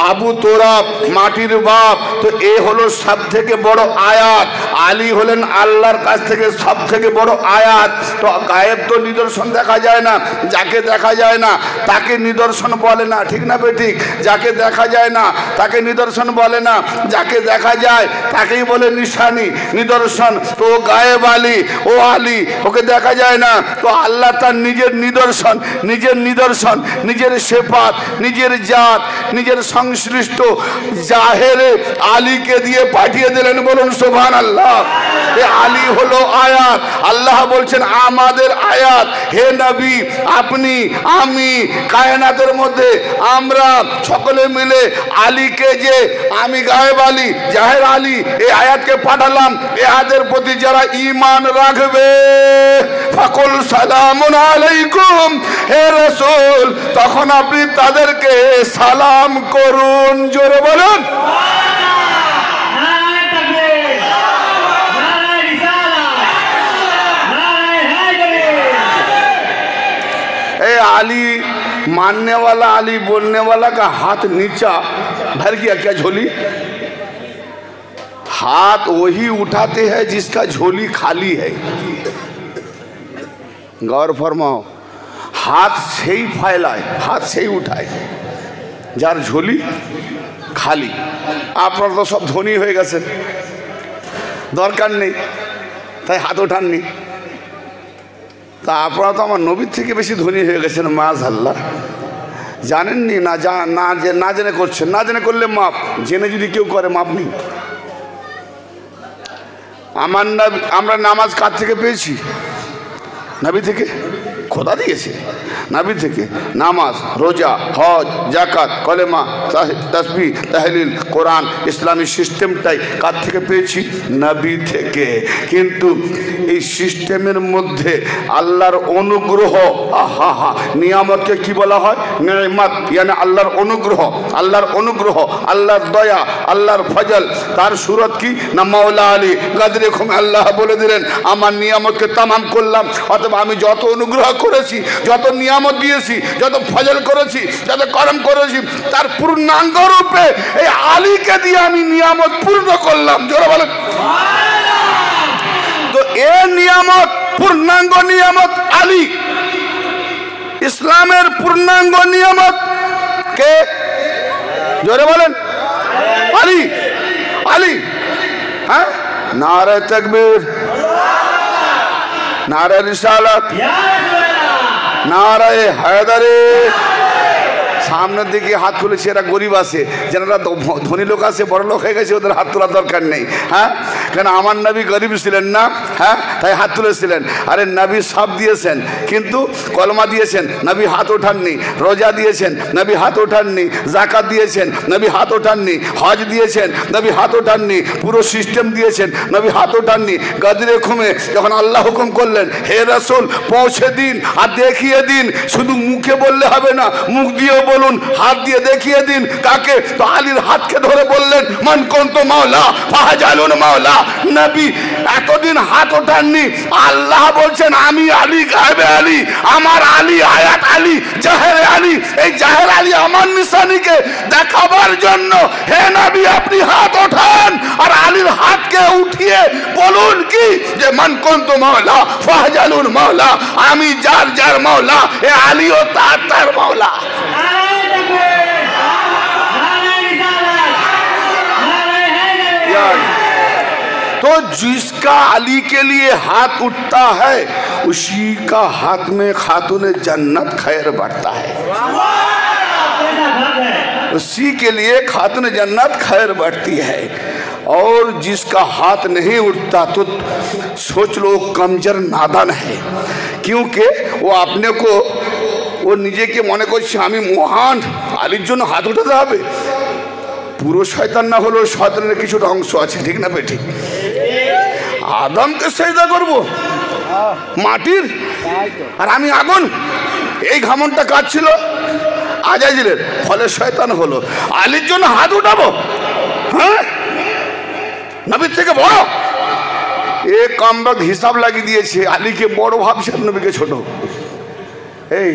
আবু তোরাব মাটির বাপ, তো এ হলো সব থেকে বড় আয়াত, আলী হলেন আল্লাহর কাছ থেকে সব থেকে বড় আয়াত। তো গায়েব তো নিদর্শন দেখা যায় না, যাকে দেখা যায় না তাকে নিদর্শন বলে না, ঠিক না বেঠিক? যাকে দেখা যায় না তাকে নিদর্শন বলে না, যাকে দেখা যায় তাকেই বলে নিশানি নিদর্শন। তো ও গায়েব আলী, ও আলী, ওকে দেখা যায় না, তো আল্লাহ তার নিজের নিদর্শন, নিজের সেফাত, নিজের জাত, নিজের সংশ্লিষ্ট জাহেরে আলীকে দিয়ে পাঠিয়ে দিলেন। বলুন সুবহানাল্লাহ। এই আলী হলো আয়াত, আল্লাহ বলছেন আমাদের আয়াত, হে নবী আপনি আমি কায়নাতের মধ্যে আমরা সকলে মিলে আলীকে যে আমি গায়েব আলী জাহের আলী এই আয়াতকে পাঠালাম, এই আয়াতের প্রতি যারা ঈমান রাখবে ফাকুল সালামুন আলাইকুম, হে রাসূল তখন আপনি তাদেরকে সালাম করুন। জোরে বলুন आली मानने वाला आली बोलने वाला का हाथ नीचा भर गया क्या झोली? हाथ वही उठाते हैं जिसका झोली खाली है। गौर फरमाओ, हाथ से ही फैलाए, हाथ से ही उठाए जार झोली खाली। আপনারা তো সব ধনী হয়ে গেছেন, দরকার নেই তাই হাত ওঠাননি। তা আপনারা তো আমার নবীর থেকে বেশি ধনী হয়ে গেছেন মাশাআল্লাহ। জানেননি না জেনে করছেন, না জেনে করলে মাপ, জেনে যদি কেউ করে মাপ নেই। আমার নবী, আমরা নামাজ কার থেকে পেয়েছি? নবী থেকে, খোদা দিয়েছে নবী থেকে। নামাজ, রোজা, হজ, জাকাত, কলেমা, তাসবিহ, তাহলিল, কোরআন, ইসলামী সিস্টেমটাই কার থেকে পেয়েছি? নবী থেকে। কিন্তু এই সিস্টেমের মধ্যে আল্লাহর অনুগ্রহ, আহা নিয়ামতকে কি বলা হয়? নেয়ামত, মানে আল্লাহর অনুগ্রহ, আল্লাহর অনুগ্রহ, আল্লাহর দয়া, আল্লাহর ফজল। তার সুরত কি না মাওলা আলী গাদরে খুমে আল্লাহ বলে দিলেন আমার নিয়ামতকে তামাম করলাম, অথবা আমি যত অনুগ্রহ করেছি, যত নিয়ামত দিয়েছি, যত ফজল করেছি, যত করম করেছি, তার পূর্ণাঙ্গ রূপে এই আলীকে দিয়ে আমি নিয়ামত পূর্ণ করলাম। জোরে বলেন তো এ নিয়ামত, পূর্ণাঙ্গ নিয়ামত আলী। ইসলামের পূর্ণাঙ্গ নিয়ামত কে? জোরে বলেন আলী, আলী। হ্যাঁ, নারে তাকবীর, নারে রিসালাত, নারে হায়দারে। সামনের দিকে হাত খুলেছে, এরা গরিব আছে, যারা ধনী লোক আছে, বড় লোক হয়ে গেছে, ওদের হাত তোলার দরকার নেই। হ্যাঁ, কেন আমার নবী গরিব ছিলেন না, হ্যাঁ তাই হাত তুলেছিলেন। আরে নবী সব দিয়েছেন, কিন্তু কলমা দিয়েছেন, নবী হাত ওঠাননি। রোজা দিয়েছেন, নবী হাত ওঠাননি। জাকাত দিয়েছেন, নবী হাত ওঠাননি। হজ দিয়েছেন, নবী হাত ওঠাননি। পুরো সিস্টেম দিয়েছেন, নবী হাত ওঠাননি। গদরে খুমে যখন আল্লাহ হুকুম করলেন হে রাসূল পৌঁছে দিন আর দেখিয়ে দিন, শুধু মুখে বললে হবে না, মুখ দিয়েও বলুন, হাত দিয়ে দেখিয়ে দিন। কাকে? তো আলীর হাতকে ধরে বললেন মান কুনতু মাওলা ফাহাজালুন মাওলা। নবী এতদিন হাত ওঠাননি, আল্লাহ বলছেন আমি আলী গায়েবে আলী, আমার আলী আয়াত আলী জাহের আলী। এই জাহের আলী আমার নিশানিকে দেখাবার জন্য হে নবী আপনি হাত ওঠান আর আলীর হাতকে উঠিয়ে বলুন কি যে মান কুনতু মাওলা ফাহাজালুন মাওলা, আমি যার যার মাওলা, এ আলীও তার তার মাওলা। तो जिसका अली के लिए हाथ उठता है उसी का हाथ में खातून जन्नत खैर बढ़ता है, उसी के लिए खातून जन्नत खैर बढ़ती है। और जिसका हाथ नहीं उठता तो सोच लो कमजोर नादान है, क्योंकि वो अपने को वो নিজেকে মনে করছে আমি মহান, আলীর জন্য হাত উঠাতে হবে। পুরো শয়তান না হলেও শয়তানের কিছুটা অংশ আছে, ঠিক না বেঠিক? আদমকে সেজদা করব মাটির, আর আমি আগুন। এই ঘামনটা কাজ ছিল আজাজিলের, ফলে শয়তান হলো। আলীর জন্য হাত উঠাবো? হ্যাঁ, নবীর থেকে বড়। এ কামবাগ হিসাব লাগিয়ে দিয়েছে, আলীকে বড় ভাবছে, নবীকে ছোট। এই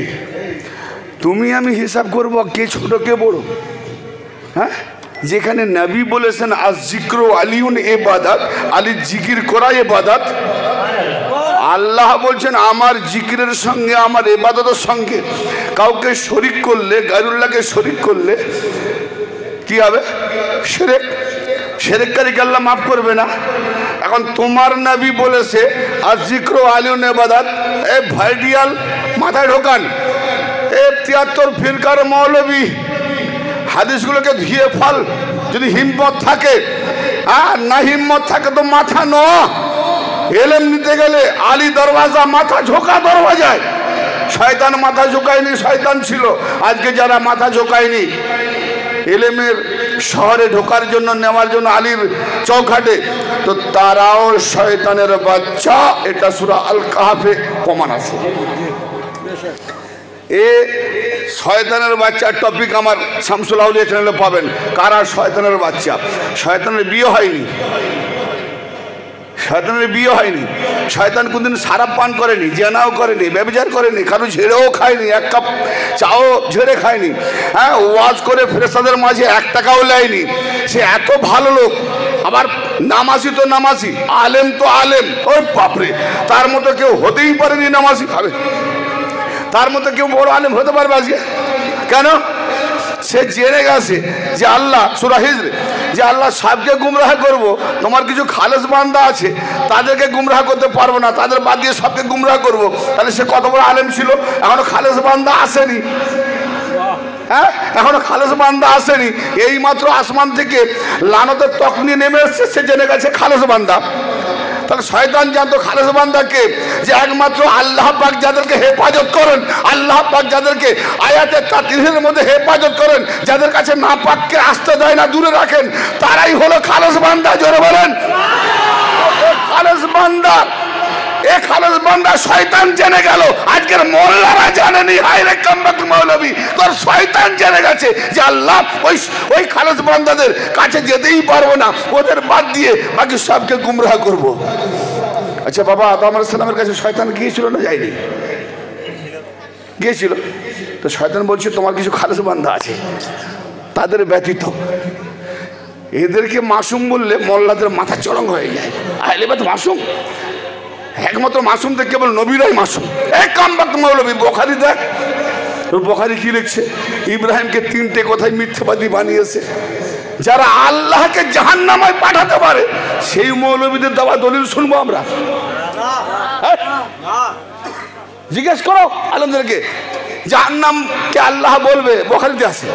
তুমি আমি হিসাব করবো কে ছোট কে বড়? হ্যাঁ, যেখানে নবী বলেছেন আজ জিক্র আলিউন ইবাদত, আলী জিকির করা ইবাদত। আল্লাহ বলছেন আমার জিকিরের সঙ্গে আমার ইবাদতের সঙ্গে কাউকে শরীক করলে, গায়রুল্লাহকে শরীক করলে কি হবে? শিরক। শিরককারীকে আল্লাহ মাফ করবে না। এখন তোমার নবী বলেছে আজ জিক্র আলিউন ইবাদত, এ ভাইডিয়াল মাথায় ঢোকান। এ ৭৩ ফিরকার মৌলবী হাদিসগুলোকে ধুয়ে ফল। যদি হিম্মত থাকে, আর না হিম্মত থাকে তো মাথা ন। এলেম নিতে গেলে আলী দরওয়াজা, মাথা ঝোঁকা দরওয়াজায়। শয়তান মাথা ঝোঁকায়নি, শয়তান ছিল। আজকে যারা মাথা ঝোঁকায়নি এলেমের শহরে ঢোকার জন্য, নেওয়ার জন্য আলীর চৌখাটে, তো তারাও শয়তানের বাচ্চা। এটা সূরা আল কাহফে প্রমাণ আছে। এ শয়তানের বাচ্চার টপিক আমার শামসুল আউলিয়া চ্যানেলে পাবেন। কারা শয়তানের বাচ্চা? শয়তানের বিয়ে হয়নি, শয়তানের বিয়ে হয়নি। শয়তান কোনদিন সারাপ পান করেনি, জেনাও করেনি, ব্যভিচার করেনি, কারো ঝেড়েও খায়নি, এক কাপ চাও ঝেড়ে খায়নি। হ্যাঁ, ওয়াজ করে ফেরেশতাদের মাঝে ১ টাকাও নেয়নি। সে এত ভালো লোক। আবার নামাজি তো নামাজি, আলেম তো আলেম। ওই বাপরে, তার মতো কেউ হতেই পারেনি নামাজি হবে, তার মতো কেউ বড় আলেম হতে পারবে আজকে? কেন? সে জেনে গেছে যে আল্লাহ, সূরা হিজর, যে আল্লাহ সবকে গুমরাহ করব। তোমার কিছু খালেস বান্দা আছে, তাদেরকে গুমরাহ করতে পারবো না, তাদের বাদ দিয়ে সবকে গুমরাহ করব। তাহলে সে কত বড় আলেম ছিল? এখনো খালেস বান্দা আসেনি। হ্যাঁ, এখনো খালেস বান্দা আসেনি। এই মাত্র আসমান থেকে লানতের তক নিয়ে নেমে এসছে, সে জেনে গেছে খালেস বান্দা। তাহলে শয়তান জানতো খালেস বান্দাকে, যে একমাত্র আল্লাহ পাক যাদেরকে হেফাজত করেন, আল্লাহ পাক যাদেরকে আয়াতে তাতিরের মধ্যে হেফাজত করেন, যাদের কাছে না পাককে আসতে দেয় না, দূরে রাখেন, তারাই হলো খালেস বান্দা। জোরে বলেন খালেস বান্দা। এ খালেস বান্দা শয়তান জেনে গেল, আজকের মোল্লারা জানেনি। হায় রে কামবাক মৌলবী, তোর শয়তান জেনে গেছে যে আল্লাহ ওই খালেস বান্দাদের কাছে যেতেই পারবো না, ওদের বাদ দিয়ে বাকি সবকে গুমরাহ করব। আচ্ছা বাবা, আদম আলাইহিস সালামের কাছে শয়তান গিয়েছিল না যায়নি? গিয়েছিল। তো শয়তান বলছে তোমার কিছু খালেস বান্দা আছে, তাদের ব্যতীত। এদেরকে মাসুম বললে মোল্লাদের মাথা চরম হয়ে যায়। আহলে বাইত মাসুম? একমাত্র মাসুম তো কেবল নবীরাই মাসুম। এক কামবাক মৌলবী বুখারী দেখ, বুখারী কি লিখছে? ইব্রাহিমকে 3টে কথায় মিথ্যাবাদী বানিয়েছে। যারা আল্লাহকে জাহান্নামে পাঠাতে পারে সেই মৌলবীদের দেওয়া দলিল শুনবো আমরা? জিজ্ঞেস করো আলমদেরকে, জাহান্নামকে আল্লাহ বলবে, বুখারীতে আছে,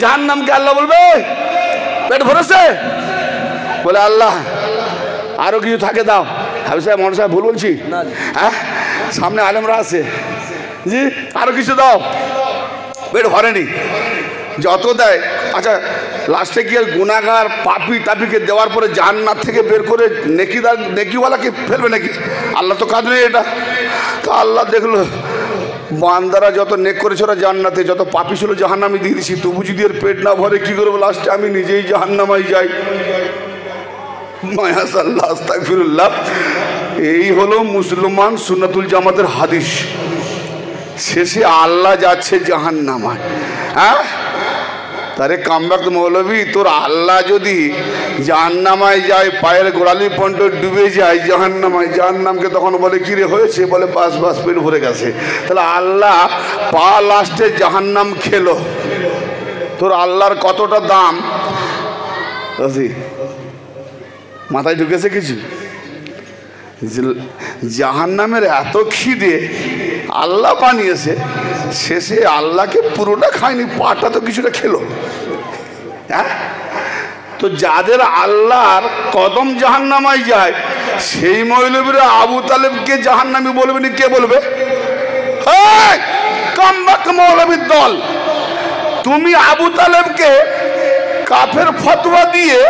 জাহান্নামকে আল্লাহ বলবে পেট ভরেছে? বলে আল্লাহ আরো কিছু থাকে দাও। হাবিব সাহেব, মন সাহেব ভুল বলছি? হ্যাঁ, সামনে আলেমরা আছে, জি আরো কিছু দাও। পেট ভরেনি, যত দেয়। আচ্ছা, লাস্টে গিয়ে গুনাহগার পাপী তাপিকে দেওয়ার পরে জান্নাত থেকে বের করে নেকিওয়ালাকে ফেলবে নাকি? আল্লাহ তো কাজ নেই এটা। তো আল্লাহ দেখলো বান্দারা যত নেক করেছে ওরা জান্নাতে, যত পাপী ছিল জাহান্নামে দিয়ে দিছি। তবু যদি এর পেট না ভরে কি করবো? লাস্টে আমি নিজেই জাহান্নামায় যাই। মায়াসাল্লাহ, আস্তাগফিরুল্লাহ। এই হলো মুসলমান সুন্নাতুল জামাতের হাদিস। শেষে আল্লাহ যাচ্ছে জাহান্নামায়। হ্যাঁ, তারে কামবাক মৌলবী, তোর আল্লাহ যদি জাহান্নামায় যায়, পায়ের গোড়ালি পর্যন্ত ডুবে যায় জাহান্নামায়, জাহান্নামকে তখন বলে কি রে হয়েছে? বলে বাস বাস, পেট ভরে গেছে। তাহলে আল্লাহ পা লাস্টে জাহান্নাম খেলো, তোর আল্লাহর কতটা দাম? মাথায় ঢুকেছে কিছু? জাহান্নামের এত খিদে আল্লাহ বানিয়েছে, শেষে আল্লাহকে পুরোটা খায়নি, পাটা তো কিছুটা খেলো। হ্যাঁ, তো যাদের আল্লাহর কদম জাহান্নামায় যায় সেই মৌলবীরা আবু তালেবকে জাহান্নামী বলবে না, কে বলবে? কামবাক মৌলবীর দল, তুমি আবু তালেবকে কাফের ফতোয়া দিয়ে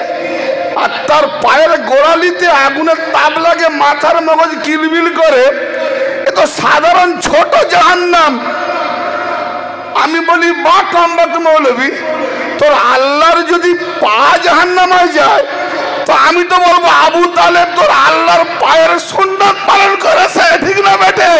আর তার পায়ের গোড়ালিতে আগুনের তাপ লাগে, মাথার মগজ কিলবিল করে, এ তো সাধারণ ছোট জাহান্নাম। আমি বলি বা কামবাক মৌলবী, তোর আল্লাহর যদি পা জাহান্নামায় যায় তো আমি তো বলবো আবু তালেব তোর আল্লাহর পায়ের সুন্নাত পালন করেছে, ঠিক না বেটে?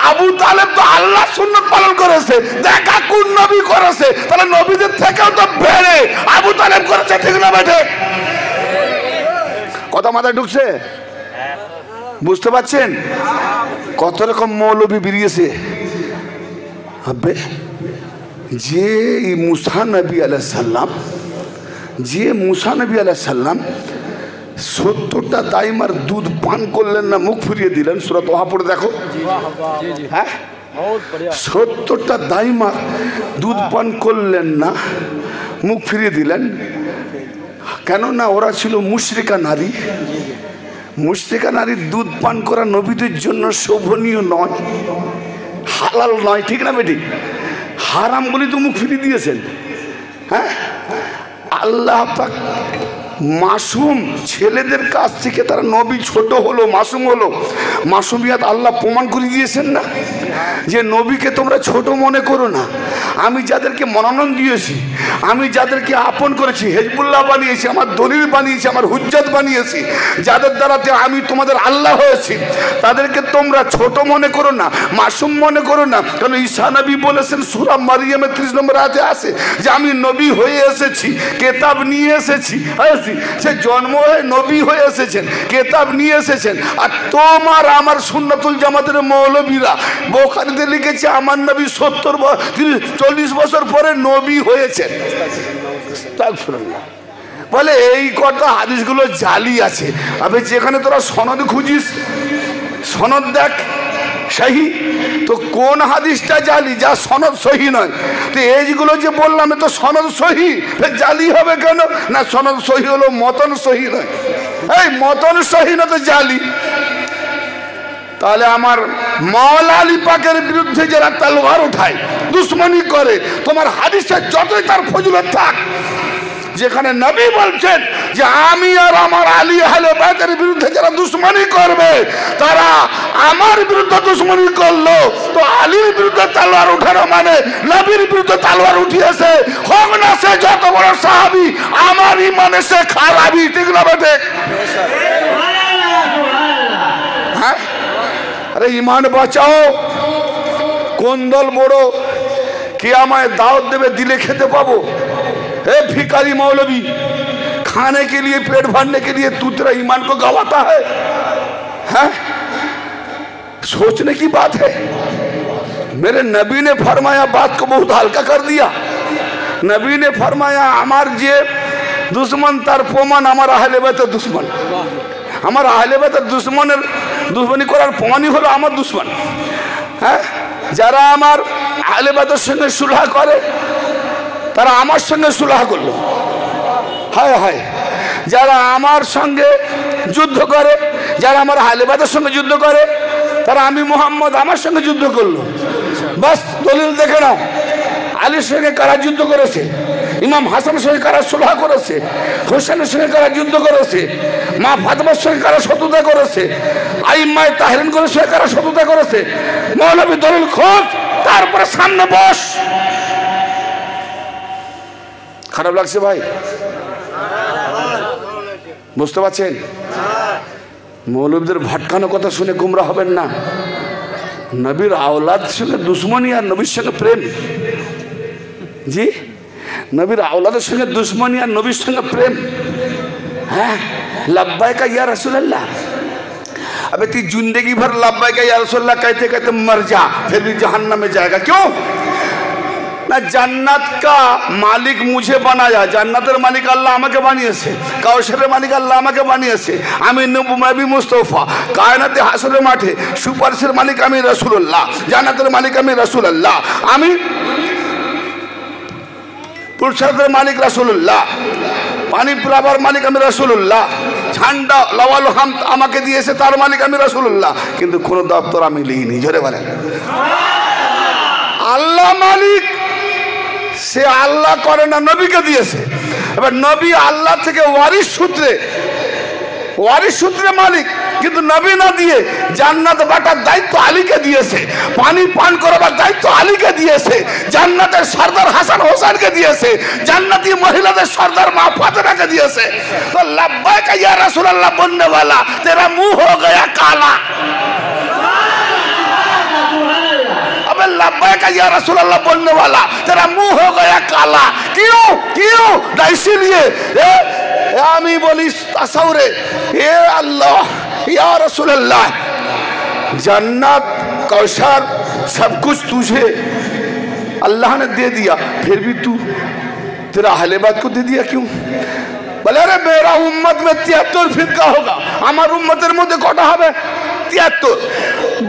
আবু তালেব তো আল্লাহ সুন্নাত পালন করেছে, দেখা কোন নবী করেছে, তাহলে নবীদের থেকেও তো বেড়ে আবু তালেব করেছে, ঠিক না বেটে? কথা মাথায় ঢুকছে? বুঝতে পারছেন কত রকম মৌলবী বেরিয়েছে? হবে যে মুসা নবী আলাইহিস সালাম, যে মুসা নবী আলাইহিস সালাম 70টা দাইমার দুধ পান করলেন না, মুখ ফিরিয়ে দিলেন। সূরা তোহা পড়ে দেখো। হ্যাঁ, 70টা দাইমার দুধ পান করলেন না, মুখ ফিরিয়ে দিলেন। কেননা ওরা ছিল মুশরিকা নারী। মুশরিকা নারীর দুধ পান করা নবীদের জন্য শোভনীয় নয়, হালাল নয়, ঠিক না বেটি? হারাম বলে তো মুখ ফিরিয়ে দিয়েছেন। হ্যাঁ, আল্লাহ পাক মাসুম ছেলেদের কাছ থেকে তারা নবী ছোট হলো, মাসুম হলো, মাসুমিয়াত আল্লাহ প্রমাণ করে দিয়েছেন না যে নবীকে তোমরা ছোট মনে করো না। আমি যাদেরকে মনোনয়ন দিয়েছি, আমি যাদেরকে আপন করেছি, হেজবুল্লাহ বানিয়েছি, আমার দলিল বানিয়েছি, আমার হুজ্জত বানিয়েছি, যাদের দ্বারাতে আমি তোমাদের আল্লাহ হয়েছি, তাদেরকে তোমরা ছোট মনে করো না, মাসুম মনে করো না। কারণ ঈসা নবী বলেছেন সূরা মারিয়ামের 30 নম্বর আয়াতে আছে যে আমি নবী হয়ে এসেছি, কেতাব নিয়ে এসেছি। সে জন্ম হয়ে নবী হয়ে এসেছেন, কেতাব নিয়ে এসেছেন। আর তোমার আমার সুন্নাতুল জামাতের মৌলবীরা বুখারীতে লিখেছে আমার নবী 40 বছর পরে নবী হয়েছেন। আস্তাগফিরুল্লাহ। বলে এই কথা হাদিসগুলো জালি আছে। আবে যেখানে তোরা সনদ খুঁজিস, সনদ দেখ সহি, তো কোন হাদিসটা জালি যা সনদ সহি নয়? তো এইগুলো যে বললাম তো সনদ সহি, জালি হবে কেন? না, সনদ সহি হলো, মতন সহি নয়। এই মতন সহি না তো জালি। তাহলে আমার মাওলা আলী পাকের বিরুদ্ধে যারা তলোয়ার উঠায়, দুশ্মনী করে, তোমার হাদিসে যতই তার ফজিলত থাক, যেখানে নবী বলছেন যে আমি আর আমার আলী আহলে বাইতের বিরুদ্ধে যারা দুশ্মনী করবে তারা আমার বিরুদ্ধে দুশ্মনী করলো, তো আলীর বিরুদ্ধে তলোয়ার উঠানো মানে নবীর বিরুদ্ধে তলোয়ার উঠিয়েছে, হোক না সে যত বড় সাহাবী, আমার ইমানে সে খারাপই, ঠিক না বেটে? হ্যাঁ, আরে ইমান বাঁচাও। কোন দল বড়, কে আমায় দাওয়াত দেবে, দিলে খেতে পাবো? ए भिखारी मौलवी, खाने के लिए, पेट भरने के लिए तू तेरा ईमान को गवाता है? हैं? सोचने की बात है। मेरे नबी ने फरमाया, बात को बहुत हल्का कर दिया। नबी ने फरमाया हमार जे दुश्मन तार प्रमाण আমার আহলে বাইতের দুশমন। আমার আহলে বাইতের দুশমনের দুশমনি করার প্রমাণই হলো আমার দুশমন। হ্যাঁ, যারা আমার আহলে বাইতের সঙ্গে সুলহ করে তারা আমার সঙ্গে সুলহ করলো। হায় হায়, যারা আমার সঙ্গে যুদ্ধ করে, যারা আমার আহলে বাইতের সঙ্গে যুদ্ধ করে, তারা আমি মুহাম্মদ আমার সঙ্গে যুদ্ধ করলো। বাস দলিল দেখে নাও, আলীর সঙ্গে কারা যুদ্ধ করেছে, ইমাম হাসানের সঙ্গে কারা সুলহ করেছে, হোসেনের সঙ্গে কারা যুদ্ধ করেছে, মা ফাতেমার সঙ্গে কারা শত্রুতা করেছে, আইম্মায়ে তাহরিন করে সঙ্গে কারা শত্রুতা করেছে। মৌলবী দলিল খোঁজ, তারপরে সামনে বস। খারাপ লাগছে ভাই? বুঝতে পারছেন? মৌলবীদের ভটকানো কথা শুনে গুমরা হবেন না। নবীর আওলাদ সঙ্গে দুশ্মনী আর নবীর সঙ্গে প্রেম। জি, নবীর আওলাদের সঙ্গে দুশ্মনী আর নবীর সঙ্গে প্রেম। হ্যাঁ, लब्बैका या रसूल अल्लाह। अबे तू जिंदगी भर लब्बैका या रसूल अल्लाह कहते कहते मर जा, फिर भी जहन्नम में जाएगा। क्यों? না জান্নাত কা মালিক মুঝে বানায়া, জান্নাতের মালিক আল্লাহ আমাকে বানিয়েছে, কাউসারের মালিক আল্লাহ আমাকে বানিয়েছে, আমি নবী মুস্তফা, কায়নাতে হাসরের মাঠে সুপারিশের মালিক আমি রাসূলুল্লাহ, জান্নাতের মালিক আমি রাসূলুল্লাহ, আমি পুরস্কারের মালিক রাসূলুল্লাহ, পানি প্লাবার মালিক আমি রাসূলুল্লাহ, ঠান্ডা লাওয়াল হামদ আমাকে দিয়েছে তার মালিক আমি রাসূলুল্লাহ, কিন্তু কোনো দপ্তর আমি লিখিনি। জোরে বলেন আল্লাহ মালিক, সে আল্লাহ করে না, নবীকে দিয়েছে। এবার নবী আল্লাহ থেকে ওয়ারিস সূত্রে মালিক, কিন্তু নবী না দিয়ে জান্নাত বাটার দায়িত্ব আলীকে দিয়েছে, পানি পান করাবার দায়িত্ব আলীকে দিয়েছে, জান্নাতের সর্দার হাসান হোসেনকে দিয়েছে, জান্নাতি মহিলাদের সর্দার মা ফাতেমাকে দিয়েছে। তো লব্বাইক ইয়া রাসূলুল্লাহ বলনে वाला तेरा मुंह हो गया काला, अबे लब्बैक या रसूल अल्लाह बोलने वाला तेरा मुंह हो गया काला, क्यों ना इसीलिए আমি বলি তাসাউরে, হে আল্লাহ या रसूल अल्लाह, जन्नत कौशर सब कुछ तुझे अल्लाह ने दे दिया, फिर भी तू तेरा अहले बैत को दे दिया क्यों? बोले अरे मेरा उम्मत में 73 फिरका होगा, हमार उम्मतेर मध्य कटा হবে 73,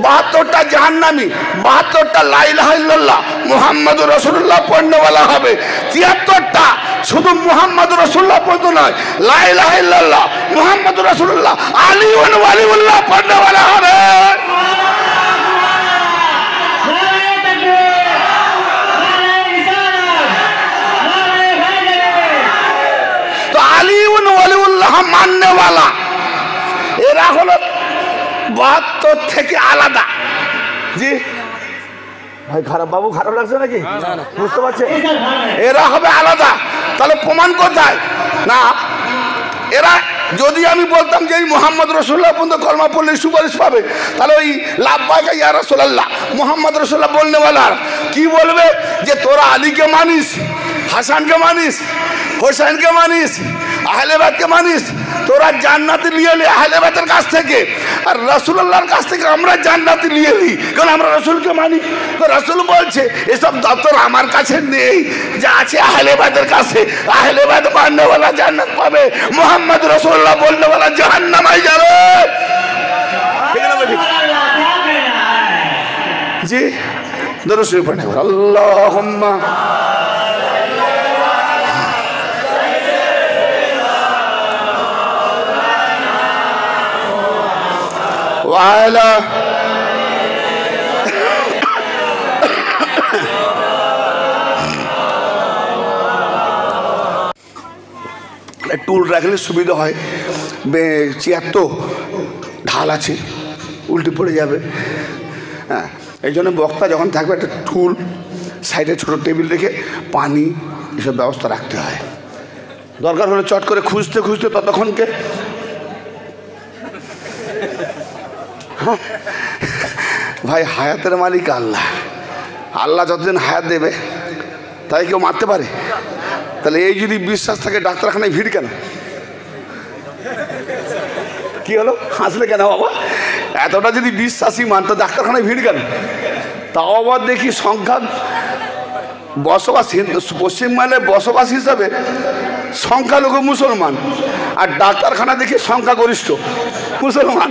72টা জাহান্নামী, 72টা লা ইলাহা ইল্লাল্লাহ মুহাম্মাদুর রাসূলুল্লাহ পড়নেওয়ালা হবে, 73টা শুধু মুহাম্মাদুর রাসূলুল্লাহ পড়তো নয়, লা ইলাহা ইল্লাল্লাহ মুহাম্মাদুর রাসূলুল্লাহ আলী ওয়া ওয়ালিউল্লাহ পড়নেওয়ালা হবে। তো আলী ওয়া ওয়ালিউল্লাহ মাননেওয়ালা এরা হলো 72 থেকে আলাদা। জি ভাই খারাপ, বাবু খারাপ লাগছে নাকি? বুঝতে পারছেন? এরা হবে আলাদা। তাহলে প্রমাণ কোথায়? না এরা যদি আমি বলতাম যে এই মুহাম্মদ রাসূলুল্লাহ পর্যন্ত কলমা পড়লে সুপারিশ পাবে, তাহলে ওই লাব্বাইক ইয়া রাসূলুল্লাহ মুহাম্মদ রাসূলুল্লাহ বলনে वाला কি বলবে যে তোরা আলীকে মানিস, হাসানকে মানিস, হোসেনকে মানিস, আহলে বাইতকে মানিস, তোরা জান্নাতে নিয়ে এলি আহলে বাইতের কাছ থেকে, আর রাসূলুল্লাহর কাছ থেকে আমরা জান্নাতে নিয়ে এলি, কারণ আমরা রাসূলকে মানি। তো রাসূল বলছে এসব দপ্তর আমার কাছে নেই, যা আছে আহলে বাইতের কাছে, আহলে বাইত মাননেওয়ালা জান্নাত পাবে, মুহাম্মদ রাসূলুল্লাহ বলনেওয়ালা জাহান্নামে যাবে। ঠিক না ভাই? জি দরুদ শরীফ পড়েন আল্লাহুম্মা ওয়ালা টুল রাখলে সুবিধা হয়, চেয়ার তো ঢাল আছে, উল্টে পড়ে যাবে। হ্যাঁ, এই জন্য বক্তা যখন থাকবে একটা টুল সাইডে ছোটো টেবিল রেখে পানি এসব ব্যবস্থা রাখতে হয়। দরকার হলে চট করে খুঁজতে খুঁজতে ততক্ষণকে ভাই হায়াতের মালিক আল্লাহ, আল্লাহ যতদিন হায়াত দেবে তাই কেউ মারতে পারে? তাহলে এই যদি বিশ্বাস থাকে ডাক্তারখানায় ভিড় কেন? কি হলো হাসলে কেন বাবা? এতটা যদি বিশ্বাসী মানতো ডাক্তারখানায় ভিড় কেন? তাও আবার দেখি সংখ্যা বসবাস পশ্চিমবাংলায় বসবাস হিসাবে সংখ্যালঘু মুসলমান, আর ডাক্তারখানা দেখি সংখ্যাগরিষ্ঠ মুসলমান।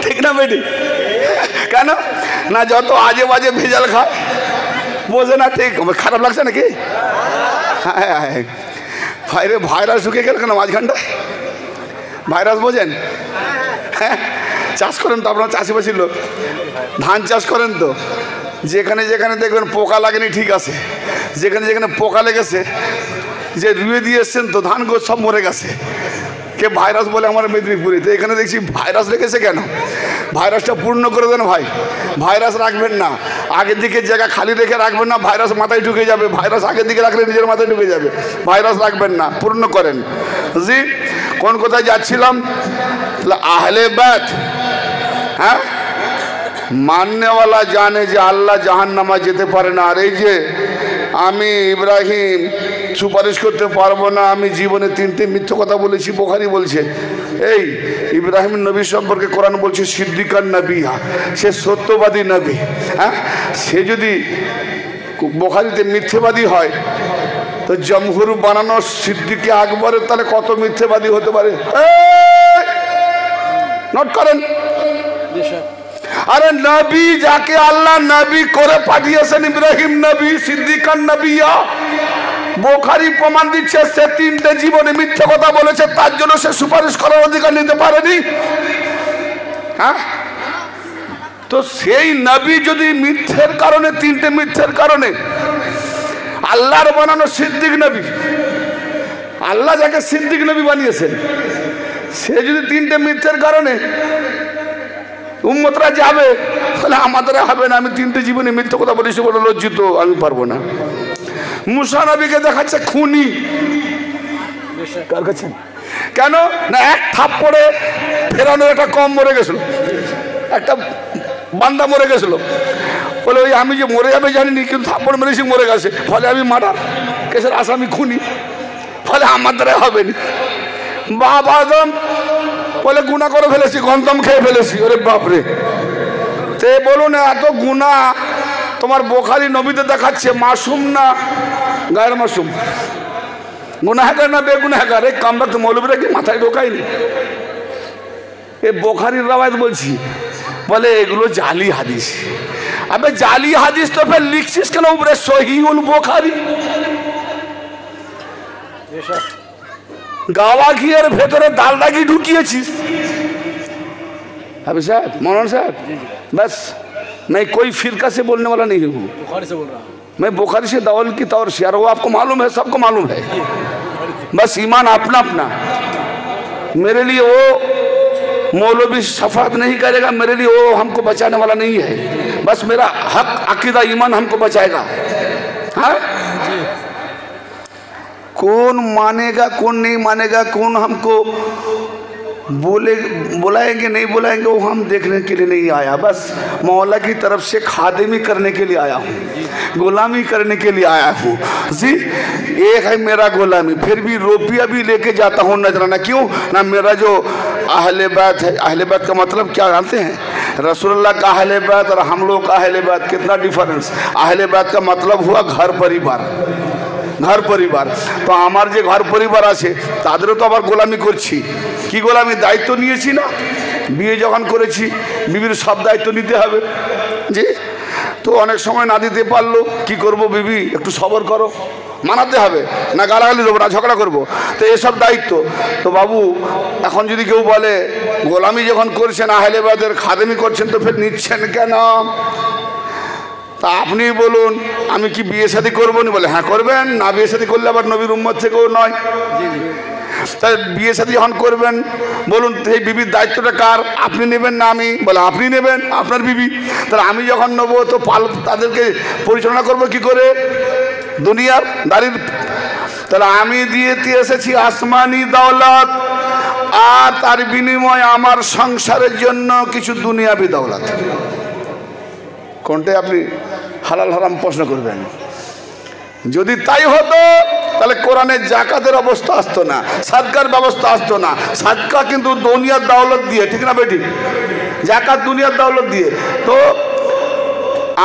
ঠিক না বেটি? কেন না যত আজে বাজে ভেজাল খায় বোঝে না। ঠিক খারাপ লাগছে নাকি? হ্যাঁ ভাইরে ভাইরাস ঢুকে গেল কেন মাঝখানটা? ভাইরাস বোঝেন? হ্যাঁ চাষ করেন তো আপনারা, চাষিবাসীর লোক, ধান চাষ করেন তো, যেখানে যেখানে দেখবেন পোকা লাগেনি ঠিক আছে, যেখানে যেখানে পোকা লেগেছে যে রুয়ে দিয়ে এসছেন তো ধান গোছ সব মরে গেছে। কে ভাইরাস বলে আমার মেদিনীপুরে, তো এখানে দেখছি ভাইরাস রেখেছে কেন? ভাইরাসটা পূর্ণ করে দেন ভাই, ভাইরাস রাখবেন না, আগের দিকে জায়গা খালি রেখে রাখবেন না, ভাইরাস মাথায় ঢুকে যাবে। ভাইরাস আগের দিকে রাখলে নিজের মাথায় ঢুকে যাবে। ভাইরাস রাখবেন না, পূর্ণ করেন। জি কোন কোথায় যাচ্ছিলাম? আহলে বাইত হ্যাঁ মাননেওয়ালা জানে যে আল্লাহ জাহান্নামে যেতে পারে না। আর এই যে আমি ইব্রাহিম সুপারিশ করতে পারবো না, আমি জীবনে 3টে মিথ্যে কথা বলেছি, বুখারী বলছে। এই ইব্রাহিম নবী সম্পর্কে কোরআন বলছে সিদ্দিকান নবী, সে সত্যবাদী নবী। হ্যাঁ সে যদি বুখারীতে মিথ্যেবাদী হয়, তো জমহুর বানানো সিদ্দিকে আকবরের তাহলে কত মিথ্যেবাদী হতে পারে? নোট করেন। আরে নবী যাকে আল্লাহ নবী করে পাঠিয়েছেন, ইব্রাহিম নবী, সিদ্দিকান নবিয়া, বুখারী প্রমাণ দিচ্ছে সে 3টে জীবনে মিথ্যে কথা বলেছে, তার জন্য সে সুপারিশ করার অধিকার নিতে পারেনি। হ্যাঁ, তো সেই নবী যদি মিথ্যের কারণে, 3টে মিথ্যের কারণে, আল্লাহর বানানো সিদ্দিক নবী, আল্লাহ যাকে সিদ্দিক নবী বানিয়েছেন, সে যদি 3টে মিথ্যের কারণে উম্মতরা যাবে, তাহলে আমাদের হবে না। আমি 3টে জীবনে মিথ্যে কথা বলেছি বলে লজ্জিত, আমি পারবো না। মুসা নবীকে দেখাচ্ছে খুনি, কার কাছে? কেন না, এক থাপ্পড়ে ফেরানোর একটা কম মরে গেছিল, একটা বান্দা মরে গেছিল, বলে ওই আমি যে মরে যাবে জানিনি, কিন্তু থাপ্পড় মেরেছি মরে গেছে, ফলে আমি মার্ডার কেসের আসামি, খুনি, ফলে আমার দ্বারা হবে না। বাপ আদম বলে গুনাহ করে ফেলেছি, গন্ধম খেয়ে ফেলেছি। ওরে বাপরে, তে বলুন এত গুনাহ তোমার বুখারী নবীতে দেখাচ্ছে, মাসুম না গায়ের মাসুম, গুনাহগার না বেগুনাহগার? এই কামরা তো মৌলবীরা কি মাথায় ঢোকায়নি? এ বুখারীর রাওয়ায়াত বলছি, বলে এগুলো জালি হাদিস। আবে জালি হাদিস তো ফের লিখছিস কেন উপরে সহিহুল বুখারী? গাওয়া ঘিয়ের ভেতরে ডালডাকি ঢুকিয়েছিস। अभी साहब, मौलाना साहब, बस मैं कोई फिरका से बोलने वाला नहीं हूँ, बुखारी से बोल रहा हूँ मैं, बुखारी से दावल की तौर से, वो आपको मालूम है, सबको मालूम है। बस ईमान अपना अपना, मेरे लिए वो मौलवी शफात नहीं करेगा, मेरे लिए वो हमको बचाने वाला नहीं है। बस मेरा हक अकीदा ईमान हमको बचाएगा। हाँ, कौन मानेगा कौन नहीं मानेगा, कौन हमको बुलाएंगे नहीं बुलाएंगे, वो हम देखने के लिए नहीं आया। बस मौला की तरफ से खादिमी करने के लिए आया हूँ, गुलामी करने के लिए आया हूँ जी। एक है मेरा गुलामी, फिर भी रुपया भी लेके जाता हूँ नजराना। क्यों ना, मेरा जो अहले बैत है, अहले बैत का मतलब क्या जानते हैं? रसूलुल्लाह का अहले बैत और हम लोग का अहले बैत कितना डिफरेंस। अहले बैत का मतलब हुआ घर परिवार, घर परिवार। तो আমার যে ঘর পরিবার আছে তাদেরও তো আবার গোলামি করছি। কি গোলামি? দায়িত্ব নিয়েছি না, বিয়ে যখন করেছি বিবির সব দায়িত্ব নিতে হবে জি। তো অনেক সময় না দিতে পারলো কি করব, বিবি একটু সবর করো, মানাতে হবে, না গালাগালি দেবো, না ঝগড়া করবো, তো এসব দায়িত্ব। তো বাবু এখন যদি কেউ বলে গোলামি যখন করছেন, আহলে বায়তের খাদেমি করছেন, তো ফের নিচ্ছেন কেন? তা আপনি বলুন, আমি কি বিয়ে শাদী করবো না? বলে হ্যাঁ করবেন, না বিয়ে শাদী করলে আবার নবীর উম্মত থেকেও নয়। তাই বিয়ে শাদী যখন করবেন বলুন এই বিবির দায়িত্বটা কার? আপনি নেবেন না আমি? বলে আপনি নেবেন, আপনার বিবি। তাহলে আমি যখন নেবো তো তাদেরকে পরিচালনা করবো কি করে? দুনিয়ার দাঁড়িয়ে। তাহলে আমি দিয়েতে এসেছি আসমানি দৌলত, আর তার বিনিময়ে আমার সংসারের জন্য কিছু দুনিয়াবি দৌলত। কোনটাই আপনি হালাল হারাম প্রশ্ন করবেন? যদি তাই হতো তাহলে কোরআনের জাকাতের অবস্থা আসতো না, সাদকার ব্যবস্থা আসতো না। সাদকা কিন্তু দুনিয়ার দৌলত দিয়ে, ঠিক না বেটি? জাকাত দুনিয়ার দৌলত দিয়ে। তো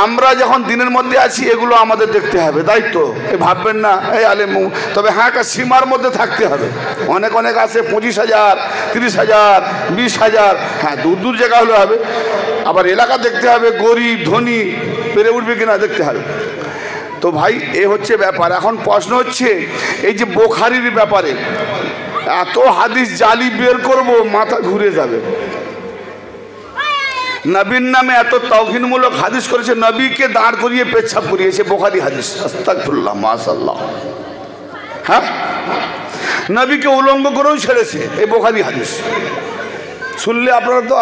আমরা যখন দিনের মধ্যে আছি এগুলো আমাদের দেখতে হবে, দায়িত্ব। এই ভাববেন না এই আলেম, তবে হ্যাঁ একটা সীমার মধ্যে থাকতে হবে। অনেক অনেক আছে 25,000, 30,000, 20,000, হ্যাঁ দূর দূর জায়গা হলে হবে। আবার এলাকা দেখতে হবে, গরিব ধনী পেরে উঠবে কিনা দেখতে হবে। তো ভাই এ হচ্ছে ব্যাপার। এখন প্রশ্ন হচ্ছে এই যে বুখারীর ব্যাপারে এত হাদিস জালি বের করব, মাথা ঘুরে যাবে। নবীর নামে এত তাওহীদমূলক হাদিস করেছে, নবীকে দাঁড় করিয়ে পেচ্ছাপ করিয়েছে বুখারী হাদিস। আস্তাগফিরুল্লাহ, মাশাআল্লাহ। হ্যাঁ, নবীকে উলঙ্গ করেও ছেড়েছে এই বুখারী হাদিস। শুনলে আপনারা তো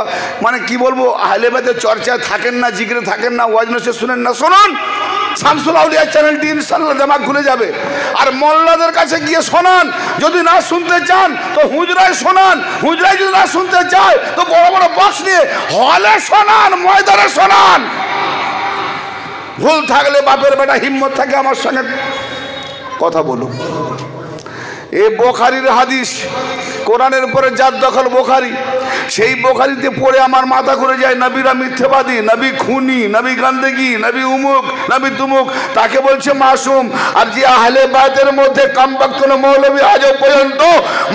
মানে কি বলবো, আহলে বায়তের চর্চায় থাকেন না, জিকিরে থাকেন না, ওয়াজ নসিহত শুনেন না। শুনুন, শামসুল আউলিয়া চ্যানেলটি ইনশাআল্লাহ দিমাগ খুলে যাবে। আর মোল্লাদের কাছে গিয়ে শোনান, যদি না শুনতে চান তো হুজরায় শোনান, হুজরায় যদি না শুনতে চায় তো বড় বড় বক্স নিয়ে হলে শোনান, ময়দানে শোনান। ভুল থাকলে বাপের বেটা হিম্মত থাকে আমার সঙ্গে কথা বলুন। এ বোখারির হাদিস, কোরআনের পরে যার দখল বোখারি, সেই বোখারিতে পড়ে আমার মাথা ঘুরে যায়। নবীরা মিথ্যাবাদী, নবী খুনি, নবী গান্দেগি, নবী উমুক, নবী তুমুক, তাকে বলছে মাসুম। আর যে আহলে বায়তের মধ্যে কামবাক কোন মৌলবী আজও পর্যন্ত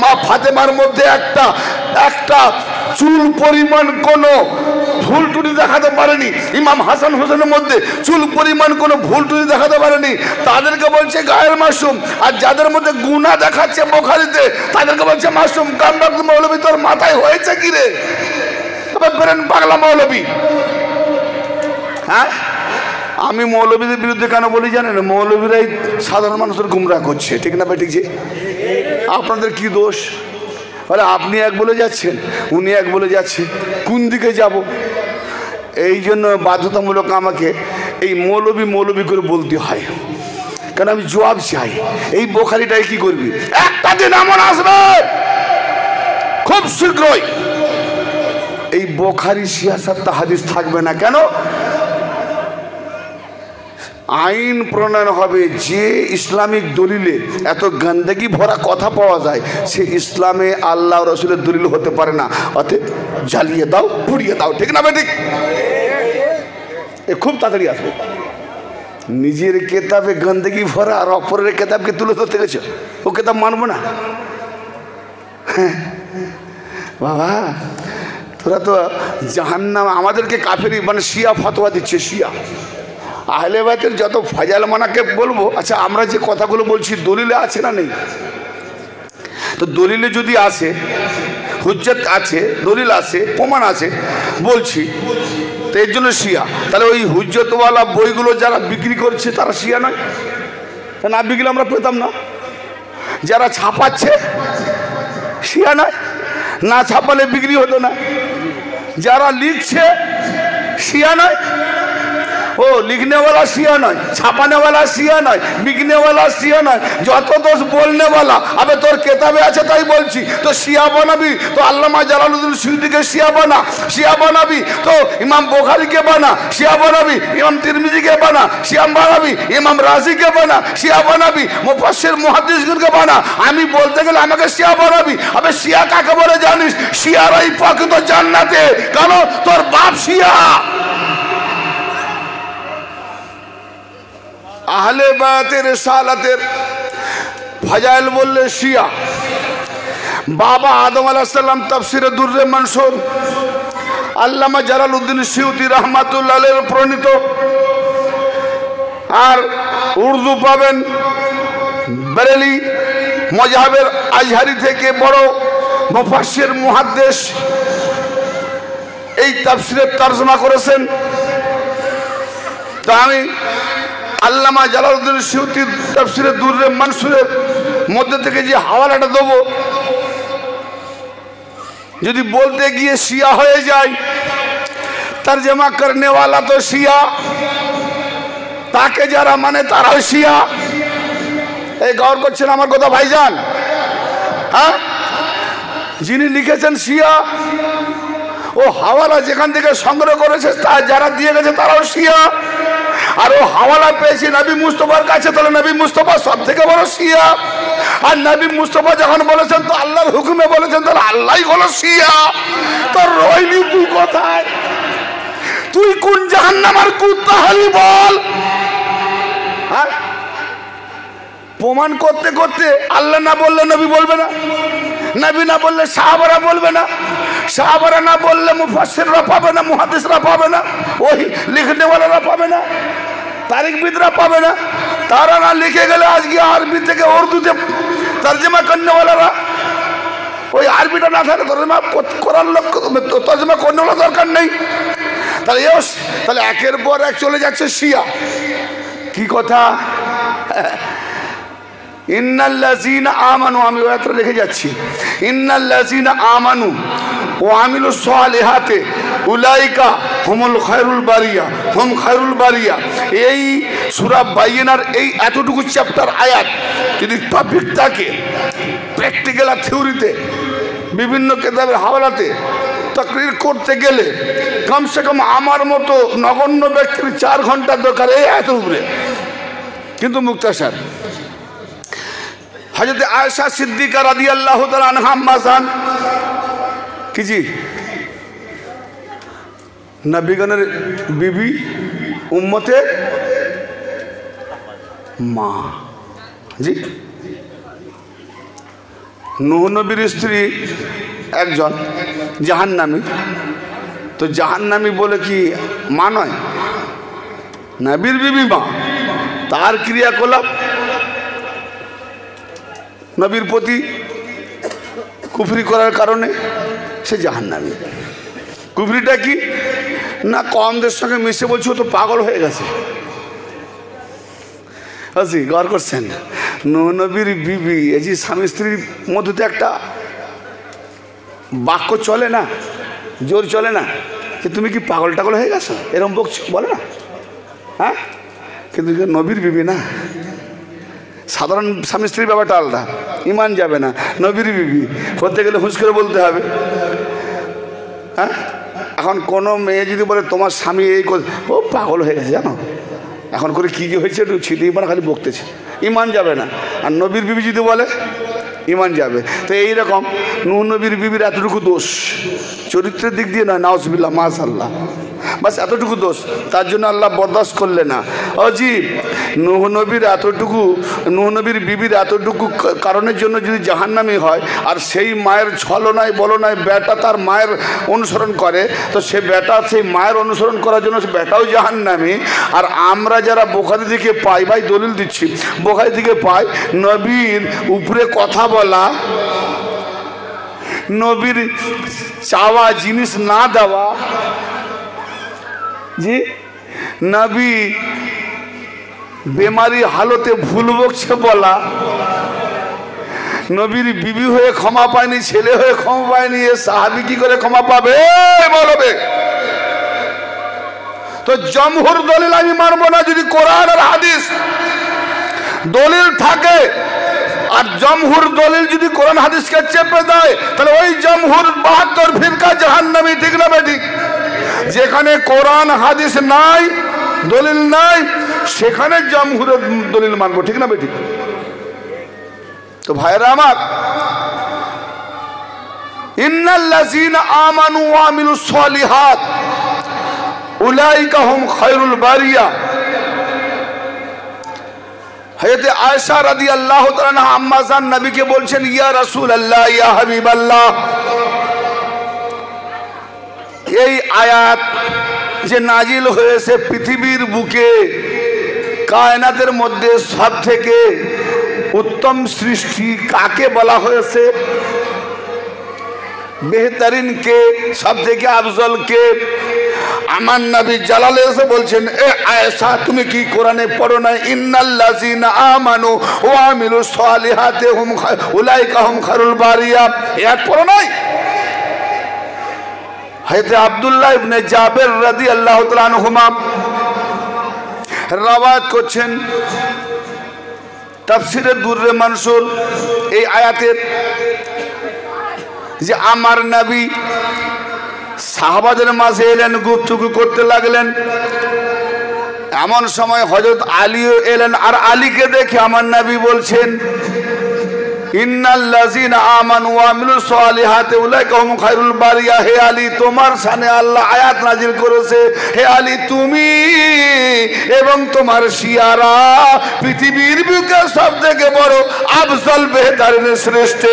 মা ফাতেমার মধ্যে একটা চুল পরিমাণ কোনো ভুল টুটি দেখাতে পারেনি, ইমাম হাসান হোসেনের মধ্যে চুল পরিমাণ কোনো ভুল টুটি দেখাতে পারেনি, তাদেরকে বলছে গায়ের মাসুম। আর যাদের মধ্যে গুনাহ দেখাচ্ছে বোখারিতে, তাদেরকে বলছে মাসুম। কামবাক মৌলবী তোর মাথায় হয়েছে কি রে? বেরেন পাগলা মৌলবী। হ্যাঁ, আমি মৌলবীদের বিরুদ্ধে কেন বলি জানেন? মৌলবীরাই সাধারণ মানুষের গুমরাহ করছে, ঠিক না ভাই? ঠিক যে আপনাদের কি দোষ? বলে আপনি এক বলে যাচ্ছেন, উনি এক বলে যাচ্ছে, কোন দিকে যাব? এই জন্য বাধ্যতামূলক আমাকে এই মৌলবী করে বলতে হয়, কারণ আমি জবাব চাই। এই বোখারিটাই কি করবি? একটা দিন এমন আসবে খুব শীঘ্রই এই বোখারি সিয়াসাত হাদিস থাকবে না। কেন? আইন প্রণয়ন হবে। যে ইসলামিক দলিলে এত গন্ডগি ভরা কথা পাওয়া যায়, সে ইসলামে আল্লাহ রসুলের দলিল হতে পারে না। অতএব জ্বালিয়ে দাও, পুড়িয়ে দাও, ঠিক না ভাই? ঠিক। এ খুব তাড়াতাড়ি আসবে। নিজের কেতাবে গন্ডগি ভরা আর অপরের কেতাবকে তুলে ধরতে গেছে, ও কেতাব মানবো না। বাবা, তোরা তো জাহান্নাম, আমাদেরকে কাফেরি মানে শিয়া ফতোয়া দিচ্ছে। শিয়া আহলে বায়তের যত ফাজাল মানাকে বলবো। আচ্ছা, আমরা যে কথাগুলো বলছি দলিলে আছে না নেই? তো দলিলে যদি আসে, হুজ্জত আছে, দলিল আছে, প্রমাণ আছে বলছি, তো এর জন্য শিয়া। তাহলে ওই হুজ্জতওয়ালা বইগুলো যারা বিক্রি করছে তারা শিয়া নয়? না বিক্রি আমরা পেতাম না। যারা ছাপাচ্ছে শিয়া নয়? না ছাপালে বিক্রি হতো না। যারা লিখছে শিয়া নয়? ও লিখনেওয়ালা শিয়া নয়, ছাপানেওয়ালা শিয়া নয়, বিকনেওয়ালা শিয়া নয়, যত দোষ বলনেওয়ালা। আবে তোর কেতাবে আছে তাই বলছি। তো শিয়া বানাবি তো আল্লামা জালালউদ্দিন সুয়ুতিকে শিয়া বানা, শিয়া বানাবি তো ইমাম বুখারীকে বানা, শিয়া বানাবি ইমাম তিরমিজিকে বানা, শিয়া বানাবি ইমাম রাজিকে বানা, শিয়া বানাবি মুফাসসির মুহাদ্দিসগুলোকে বানা। আমি বলতে গেলে আমাকে শিয়া বানাবি। আবে শিয়া কাকে বলে জানিস? শিয়ারাই প্রকৃত জান্নাতে, কারণ তোর বাপ শিয়া। আহলে বায়তের রিসালাতের ফাজাইল বললে শিয়া। বাবা আদম আলাইহিস সালাম তাফসিরে দুররে মনসুর আল্লামা জালালউদ্দিন সুয়ুতী রাহমাতুল্লাহ আলাইহি প্রণীত। আর উর্দু পাবেন বেরেলি মযহাবের আজহারি থেকে বড় মুফাসসির মুহাদ্দিস এই তাফসিরের তরজমা করেছেন। তো আমি আল্লামা জালালউদ্দিন সুয়ুতী তাফসিরে দুররে মনসুরের মধ্যে থেকে যে হাওয়ালাটা দেবো, যদি বলতে গিয়ে শিয়া হয়ে যায়, তরজমা করনে वाला তো শিয়া, তাকে যারা মানে তারাও শিয়া। এই গৌর করছেন আমার কথা ভাইজান? হ্যাঁ, যিনি লিখেছেন শিয়া, ও হাওয়ালা যেখান থেকে সংগ্রহ করেছে তা যারা দিয়ে গেছে তারাও শিয়া। আর ও হাওয়ালা পেয়েছে নবী মুস্তফার কাছে, তাহলে নবী মুস্তফা সব থেকে বড় শিয়া। আর নবী মুস্তফা যখন বলেছেন তো আল্লাহর হুকুমে বলেছেন, তাহলে আল্লাহই হলো শিয়া। তোর রইলি তুই কোথায়? তুই কোন জাহান্নামের কুত্তাহালি বল? হ্যাঁ, প্রমাণ করতে করতে আল্লাহ না বললে নবী বলবে না, নবী না বললে সাহাবারা বলবে না, সাহাবারা না বললে মুফাসসিররা পাবে না, মুহাদ্দিসরা পাবে না, ওই লিখনেওয়ালারা পাবে না, তারিখবিদরা পাবে না। তারা না লিখে গেলে আজকে আরবি থেকে উর্দুতে তরজমা করনেওয়ালারা, ওই আরবিটা না থাকলে তরজমা করার লোক, তরজমা করনেওয়ালা দরকার নেই। তাহলে একের পর এক চলে যাচ্ছে শিয়া। কি কথা? ইন্নাল্লাযীনা আমানু, আমি ওয়াতে লিখে যাচ্ছি, ইন্নাল্লাযীনা আমানু ওয়া আমিলুস সালিহাতি উলাইকা হুমুল খায়রুল বারিয়া, হুম খায়রুল বারিয়া। এই সূরা বাইয়িনার এই এতটুকু চ্যাপ্টার আয়াত যদি টপিক থাকে প্র্যাকটিক্যাল আর থিওরিতে বিভিন্ন কিতাবের হাওয়ালাতে তাকরীর করতে গেলে কমসে কম আমার মতো নগণ্য ব্যক্তির 4 ঘন্টা দরকার এই আয়াতের উপরে। কিন্তু মুক্তাসার হযরত আয়েশা সিদ্দিকা রাদিয়াল্লাহু তাআলা আনহা আম্মাজান কি জি নবীগণের বিবি উম্মতের মা জি। নূহ নবীর স্ত্রী একজন জাহান্নামী, তো জাহান্নামী বলে কি মা নয়? নবীর বিবি মা, তার ক্রিয়াকলাপ নবীর প্রতি কুফরি করার কারণে সে জাহান্নামী। কুফরিটা কি না, কমদের সঙ্গে মিশে বলছি ও তো পাগল হয়ে গেছে। আছি গড় করছেন, নূহ নবীর বিবি এই যে স্বামী স্ত্রীর মধ্যে তো একটা বাক্য চলে না, জোর চলে না যে তুমি কি পাগল টাগল হয়ে গেছো, এরকম বলে না, হ্যাঁ? কিন্তু নবীর বিবি না, সাধারণ স্বামী স্ত্রীর ব্যাপারটা আলাদা, ইমান যাবে না। নবীর বিবি করতে গেলে হুঁশ করে বলতে হবে, হ্যাঁ? এখন কোনো মেয়ে যদি বলে তোমার স্বামী এই ও পাগল হয়ে গেছে জানো, এখন করে কী কী হয়েছে একটু ছিটিয়ে পড়া খালি বকতেছে, ইমান যাবে না। আর নবীর বিবি যদি বলে ইমান যাবে। তো এইরকম নূহ নবীর বিবির এতটুকু দোষ, চরিত্রের দিক দিয়ে নয়, নাউজুবিল্লাহ মাশাআল্লাহ, বাস এতটুকু দোষ, তার জন্য আল্লাহ বরদাস্ত করলে না। অজীব, নূহ নবীর বিবির এতটুকু কারণের জন্য যদি জাহান্নামী হয়, আর সেই মায়ের ছলনায় বলনায় বেটা তার মায়ের অনুসরণ করে, তো সে বেটা সেই মায়ের অনুসরণ করার জন্য সে বেটাও জাহান্নামী। আর আমরা যারা বোখারি দিকে পাই, ভাই দলিল দিচ্ছি, বোখারি দিকে পাই নবীর উপরে কথা বলা, নবীর চাওয়া জিনিস না দেওয়া, জি নবী বেমারি হালতে ভুল বকছে বলা, নবীর বিবি হয়ে ক্ষমা পায়নি, ছেলে হয়ে ক্ষমা পায়নি, এ সাহাবী কি করে ক্ষমা পাবে বলবে? তো জমহুর দলিল আমি মানব না। যদি কোরআন আর হাদিস দলিল থাকে আর জমহুর দলিল যদি কোরআন হাদিসকে চেপে দেয়, তাহলে ওই জমহুর 72 ফিরকা জাহান্নামী, ঠিক না বেঠিক? যেখানে কোরআন হাদিস নাই, দলিল নাই, সেখানে জমহুরের দলিল মানবো, ঠিক না বেঠিক? তো ভাইরা আমার, ইন্নাল্লাযীনা আমানু ওয়া আমিলুস সালিহাত উলাইকা হুম খায়রুল বারিয়া। হযরত আয়েশা রাদিয়াল্লাহু তাআলা আনহা আম্মা জান নবীকে বলছেন, ইয়া রাসূলুল্লাহ, ইয়া হাবিবাল্লাহ, এই আয়াত যে নাজিল হয়েছে পৃথিবীর বুকে, কায়নাতের মধ্যে সব থেকে উত্তম সৃষ্টি কাকে বলা হয়েছে? বেহতরিন কে, সব থেকে আফজল কে? আমার নবী জালালে এসে বলছেন, এ আয়েশা, তুমি কি কোরআনে পড়ো না, ইন্নাল্লাযীনা আমানু ওয়া আমিলুস সালিহাতি হুম উলাইকা হুম খায়রুল বারিয়া? এটা পড়ো নাই? হযরত আব্দুল্লাহ ইবনে জাবের রাদিয়াল্লাহু তাআলা আনহুমা রওয়ায়াত করছেন তাফসীরে দুররে মানসুর এই আয়াতের, যে আমার নবী সাহাবাদের মাঝে এলেন, গুপ্তগু করতে লাগলেন। এমন সময় হযরত আলীও এলেন, আর আলীকে দেখে আমার নবী বলছেন, ইন্নাল্লাযীনা আমানু ওয়া আমিলুস সালিহাতি উলাইকা হুম খায়রুল বারিয়া। হে আলী, তোমার শানে আল্লাহ আয়াত নাজিল করেছে, হে আলী, তুমি এবং তোমার শিয়ারা পৃথিবীর বুকে সবথেকে বড় আফজল বেহতরিন শ্রেষ্ঠ।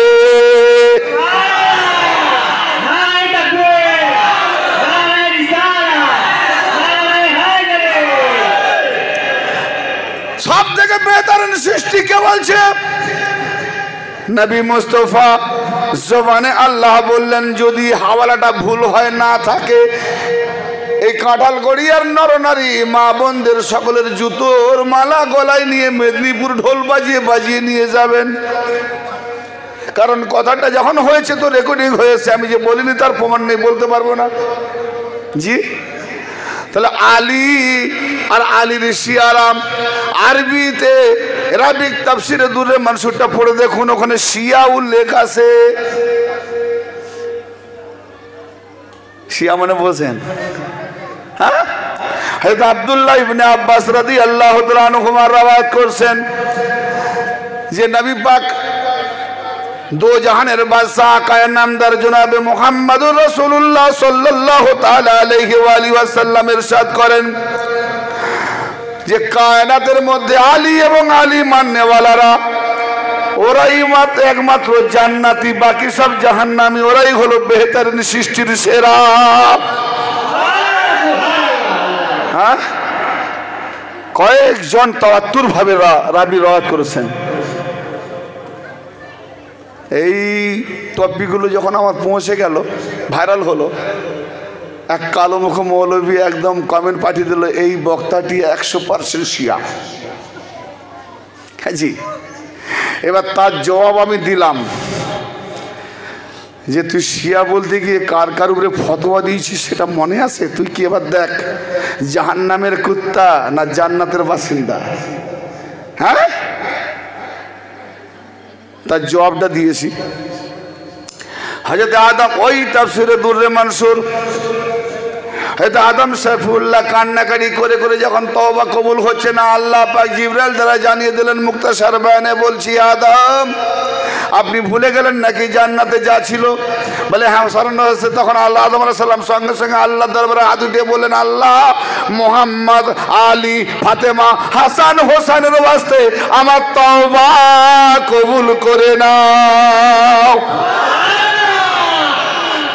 সব থেকে বেহতরিন সৃষ্টি কে বলছে? নবী মুস্তাফা জবানে আল্লাহ বললেন, যদি হাওয়ালাটা ভুল হয় না থাকে, এই কাঁঠাল গড়িয়ার নরনারী মা বোনদের সকলের জুতোর মালা গলায় নিয়ে মেদিনীপুর ঢোল বাজিয়ে বাজিয়ে নিয়ে যাবেন। কারণ কথাটা যখন হয়েছে তো রেকর্ডিং হয়েছে, আমি যে বলিনি তার প্রমাণ নেই, বলতে পারবো না। জি, তাহলে আলী আর আলীর শিয়ারাম, আরবিতে আরবিক তাফসীরে দুররে মানসুরটা পড়ে দেখুন, ওখানে শিয়া উল্লেখ আছে। শিয়া মানে বলছেন, হ্যাঁ? হযরত আব্দুল্লাহ ইবনে আব্বাস রাদিয়াল্লাহু তাআলা আনহুমা রওয়ায়াত করছেন যে নবী পাক दो जहानेर बादशाह काया नामदार जनाबे मुहम्मदुर रसूलुल्लाह सल्लल्लाहु ताआला अलैहि वसल्लम इरशाद करें যে কায়নাতের মধ্যে আলী এবং আলী মাননেওয়ালারা ওরাই মাত্র একমাত্র জান্নাতি, বাকি সব জাহান্নামী। ওরাই হলো বেহতরিন সৃষ্টির সেরা। হ্যাঁ, কয়েকজন তাওয়াত্তুর ভাবে রাবি রওয়ায়াত করেছেন। এই টপিকগুলো যখন আমার পৌঁছে গেল, ভাইরাল হলো, এক কালো মুখ মৌলবী একদম কমেন্ট পাঠিয়ে দিল, এই বক্তাটি 100% শিয়া। হ্যাঁ জি, এবার তার জবাব আমি দিলাম যে তুই শিয়া বলতে গিয়ে কার কার উপরে ফতোয়া দিয়েছিস সেটা মনে আছে? তুই কি এবার দেখ জাহান্নামের কুত্তা না জান্নাতের বাসিন্দা। হ্যাঁ, তার জবাবটা দিয়েছি। হযরত আদম, ওই তাফসীরে দুররে মানসুর, হযরত আদম সাইফুল্লাহ কান্নাকারি করে করে যখন তওবা কবুল হচ্ছে না, আল্লাহ পাক জিবরাইল দ্বারা জানিয়ে দিলেন মুক্তাসার বয়ানে, বলছি আদম আপনি ভুলে গেলেন নাকি জান্নাতে যা ছিল? বলে হ্যাঁ স্মরণ হয়েছে। তখন আল্লাহ আদম আলাইহিস সালাম সঙ্গে সঙ্গে আল্লাহ দরবারে হাত উঠিয়ে বললেন, আল্লাহ মুহাম্মদ, আলী, ফাতেমা, হাসান, হোসেনের ওয়াস্তে আমার তওবা কবুল করে নাও।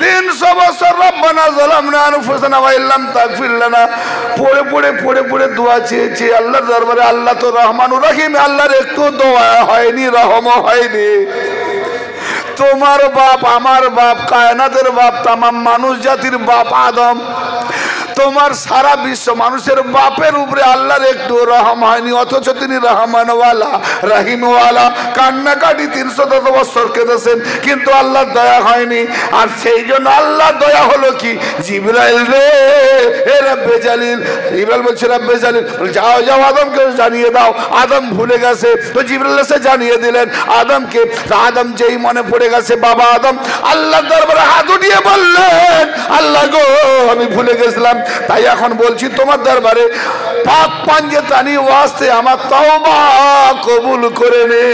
300 বছর রব্বানা যালামনা আনফুসানা ওয়া ইল্লাম তাগফির লানা পড়ে পড়ে পড়ে পড়ে দোয়া চেয়েছে আল্লাহর দরবারে। আল্লাহ তো রহমানুর রহিম, আল্লাহর একটু দোয়া হয়নি, রহমও হয়নি। তোমার বাপ, আমার বাপ, কায়নাতের বাপ, তামাম মানুষ জাতির বাপ আদম, তোমার সারা বিশ্ব মানুষের বাপের উপরে আল্লাহর একটু রহম হয়নি, অথচ তিনি রহমানওয়ালা, রহিমওয়ালা। কান্নাকাটি 310 বছর কেঁদেছেন, কিন্তু আল্লাহর দয়া হয়নি। আর সেই জন্য আল্লাহ দয়া হলো কি, জিবরাইল রে, এ রব্বে জালিল, জিবরাইল বলছে রব্বে জালিল, যাও যাও আদমকে জানিয়ে দাও। আদম ভুলে গেছে, তো জিবরাইল এসে জানিয়ে দিলেন আদমকে। আদম যেই মনে পড়ে গেছে বাবা আদম আল্লাহর দরবারে হাত উঠিয়ে বললেন, আল্লাহ গো আমি ভুলে গেছিলাম, তাই এখন বলছি তোমার দরবারে পাক পাঞ্জেতানি ওয়াস্তে আমার তওবা কবুল করে নে।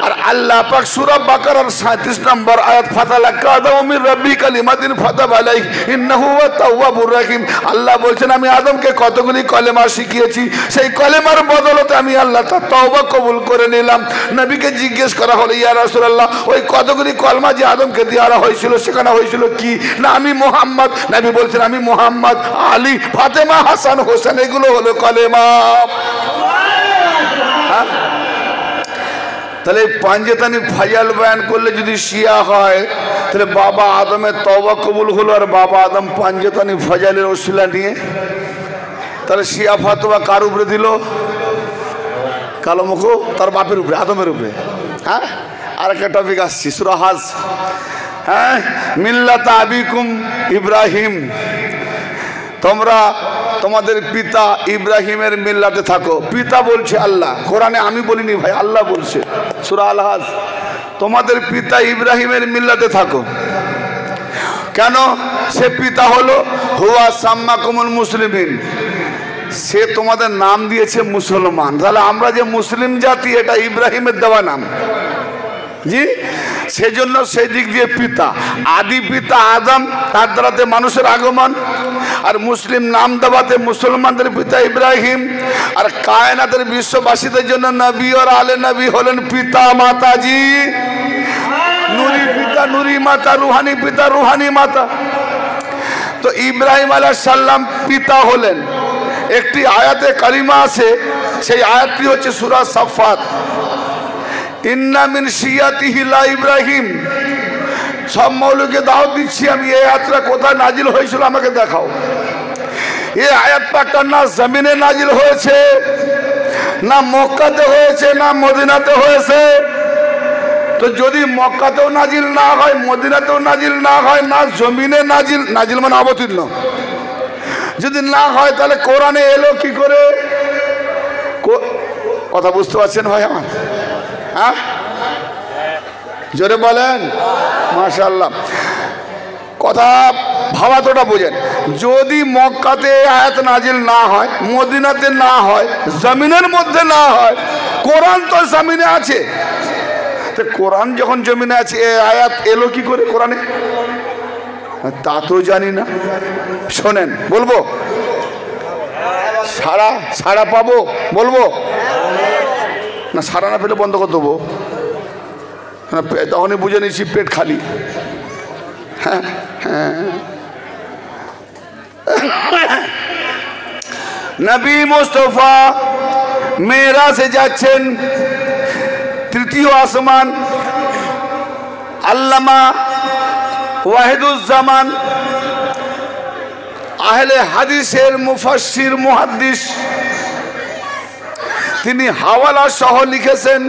আর আল্লাহ পাক সূরা বাকারার 37 নম্বর আয়াত, ফাতালাক্কা আদমু মির রাব্বি কালিমাতিন ফাতাবা আলাইহি ইন্নাহু হুয়াত তাওয়াবুর রহিম। আল্লাহ বলছেন আমি আদমকে কতগুলি কলেমা শিখিয়েছি, সেই কলেমার বদলতে আমি আল্লাহ তার তওবা কবুল করে নিলাম। নবীকে জিজ্ঞেস করা হলো, ইয়া রাসূলুল্লাহ ওই কতগুলি কলমা যে আদমকে দেওয়া হয়েছিল সেখানে হয়েছিল কি? না আমি মুহাম্মদ। নবী বলছেন আমি মুহাম্মদ, আলী, ফাতেমা, হাসান, হোসেন, এগুলো হলো কলেমা। হ্যাঁ, তাহলে পাঞ্জেতানি ফাজাল বয়ান করলে যদি শিয়া হয়, তাহলে বাবা আদমের তওবা কবুল হলো, আর বাবা আদম পাঞ্জেতানি ফাজালের ওসিলা নিয়ে তাহলে শিয়া ফতোয়া কার উপরে দিল? কালো মুখ তার বাপের উপরে, আদমের উপরে। হ্যাঁ, আর একটা টপিক আসছি, সূরা হাজ। হ্যাঁ, মিল্লাত আবিকুম ইব্রাহিম, তোমরা তোমাদের পিতা ইব্রাহিমের মিল্লাতে থাকো। পিতা বলছে আল্লাহ, কোরআনে আমি বলিনি ভাই, আল্লাহ বলছে সূরা আল হাজ, তোমাদের পিতা ইব্রাহিমের মিল্লাতে থাকো। কেন? সে পিতা হলো হুয়া সাম্মাকুমুল মুসলিমিন, সে তোমাদের নাম দিয়েছে মুসলমান। তাহলে আমরা যে মুসলিম জাতি, এটা ইব্রাহিমের দেওয়া নাম। জি, সেজন্য সেই দিক দিয়ে পিতা, আদি পিতা আদম, তার দ্বারাতে মানুষের আগমন। আর মুসলিম নাম দেওয়াতে মুসলমানদের পিতা ইব্রাহিম। আর কায়নাতের বিশ্ববাসীদের জন্য নবী আর আলে নবী হলেন পিতা মাতাজি, নুরি পিতা, নুরি মাতা, রুহানি পিতা, রুহানি মাতা। তো ইব্রাহিম আলাইহিস সালাম পিতা হলেন। একটি আয়াতে কারিমা আছে, সেই আয়াতটি হচ্ছে সূরা সাফফাত, ইন্না মিন শিয়াতিহি লা ইব্রাহিম। সব মৌলুকে দাওয়াত দিচ্ছি আমি, এই আয়াতটা কোথায় নাজিল হয়েছিল আমাকে দেখাও। এই আয়াত পাকটা না জমিনে নাজিল হয়েছে, না মক্কাতে হয়েছে, না মদিনাতে হয়েছে। তো যদি মক্কাতেও নাজিল না হয়, মদিনাতেও নাজিল না হয়, না জমিনে নাজিল, নাজিল মানে অবতীর্ণ যদি না হয়, তাহলে কোরআনে এলো কি করে? কথা বুঝতে পারছেন ভাই আমার? হ্যাঁ, জোরে বলেন মাশাআল্লাহ। কথা ভাবাতোটা বোঝেন। যদি মক্কাতে আয়াত নাজিল না হয়, মদিনাতে না হয়, জমিনের মধ্যে না হয়, কোরআন তো জমিনে আছে। তো কোরআন যখন জমিনে আছে এ আয়াত এলো কি করে কোরআনে তা তো জানি না। শোনেন বলবো, সাড়া পাবো বলবো না? সাড়া না পেলে বন্ধ করে দেবো, তখনই বুঝে নিচ্ছি পেট খালি। হ্যাঁ হ্যাঁ, নবী মুস্তাফা মেরাজে যাচ্ছেন, তৃতীয় আসমান। আল্লামা ওয়াহিদুজ্জামান আহলে হাদিসের মুফাসসির মুহাদ্দিস, তিনি হাওয়ালা সহ লিখেছেন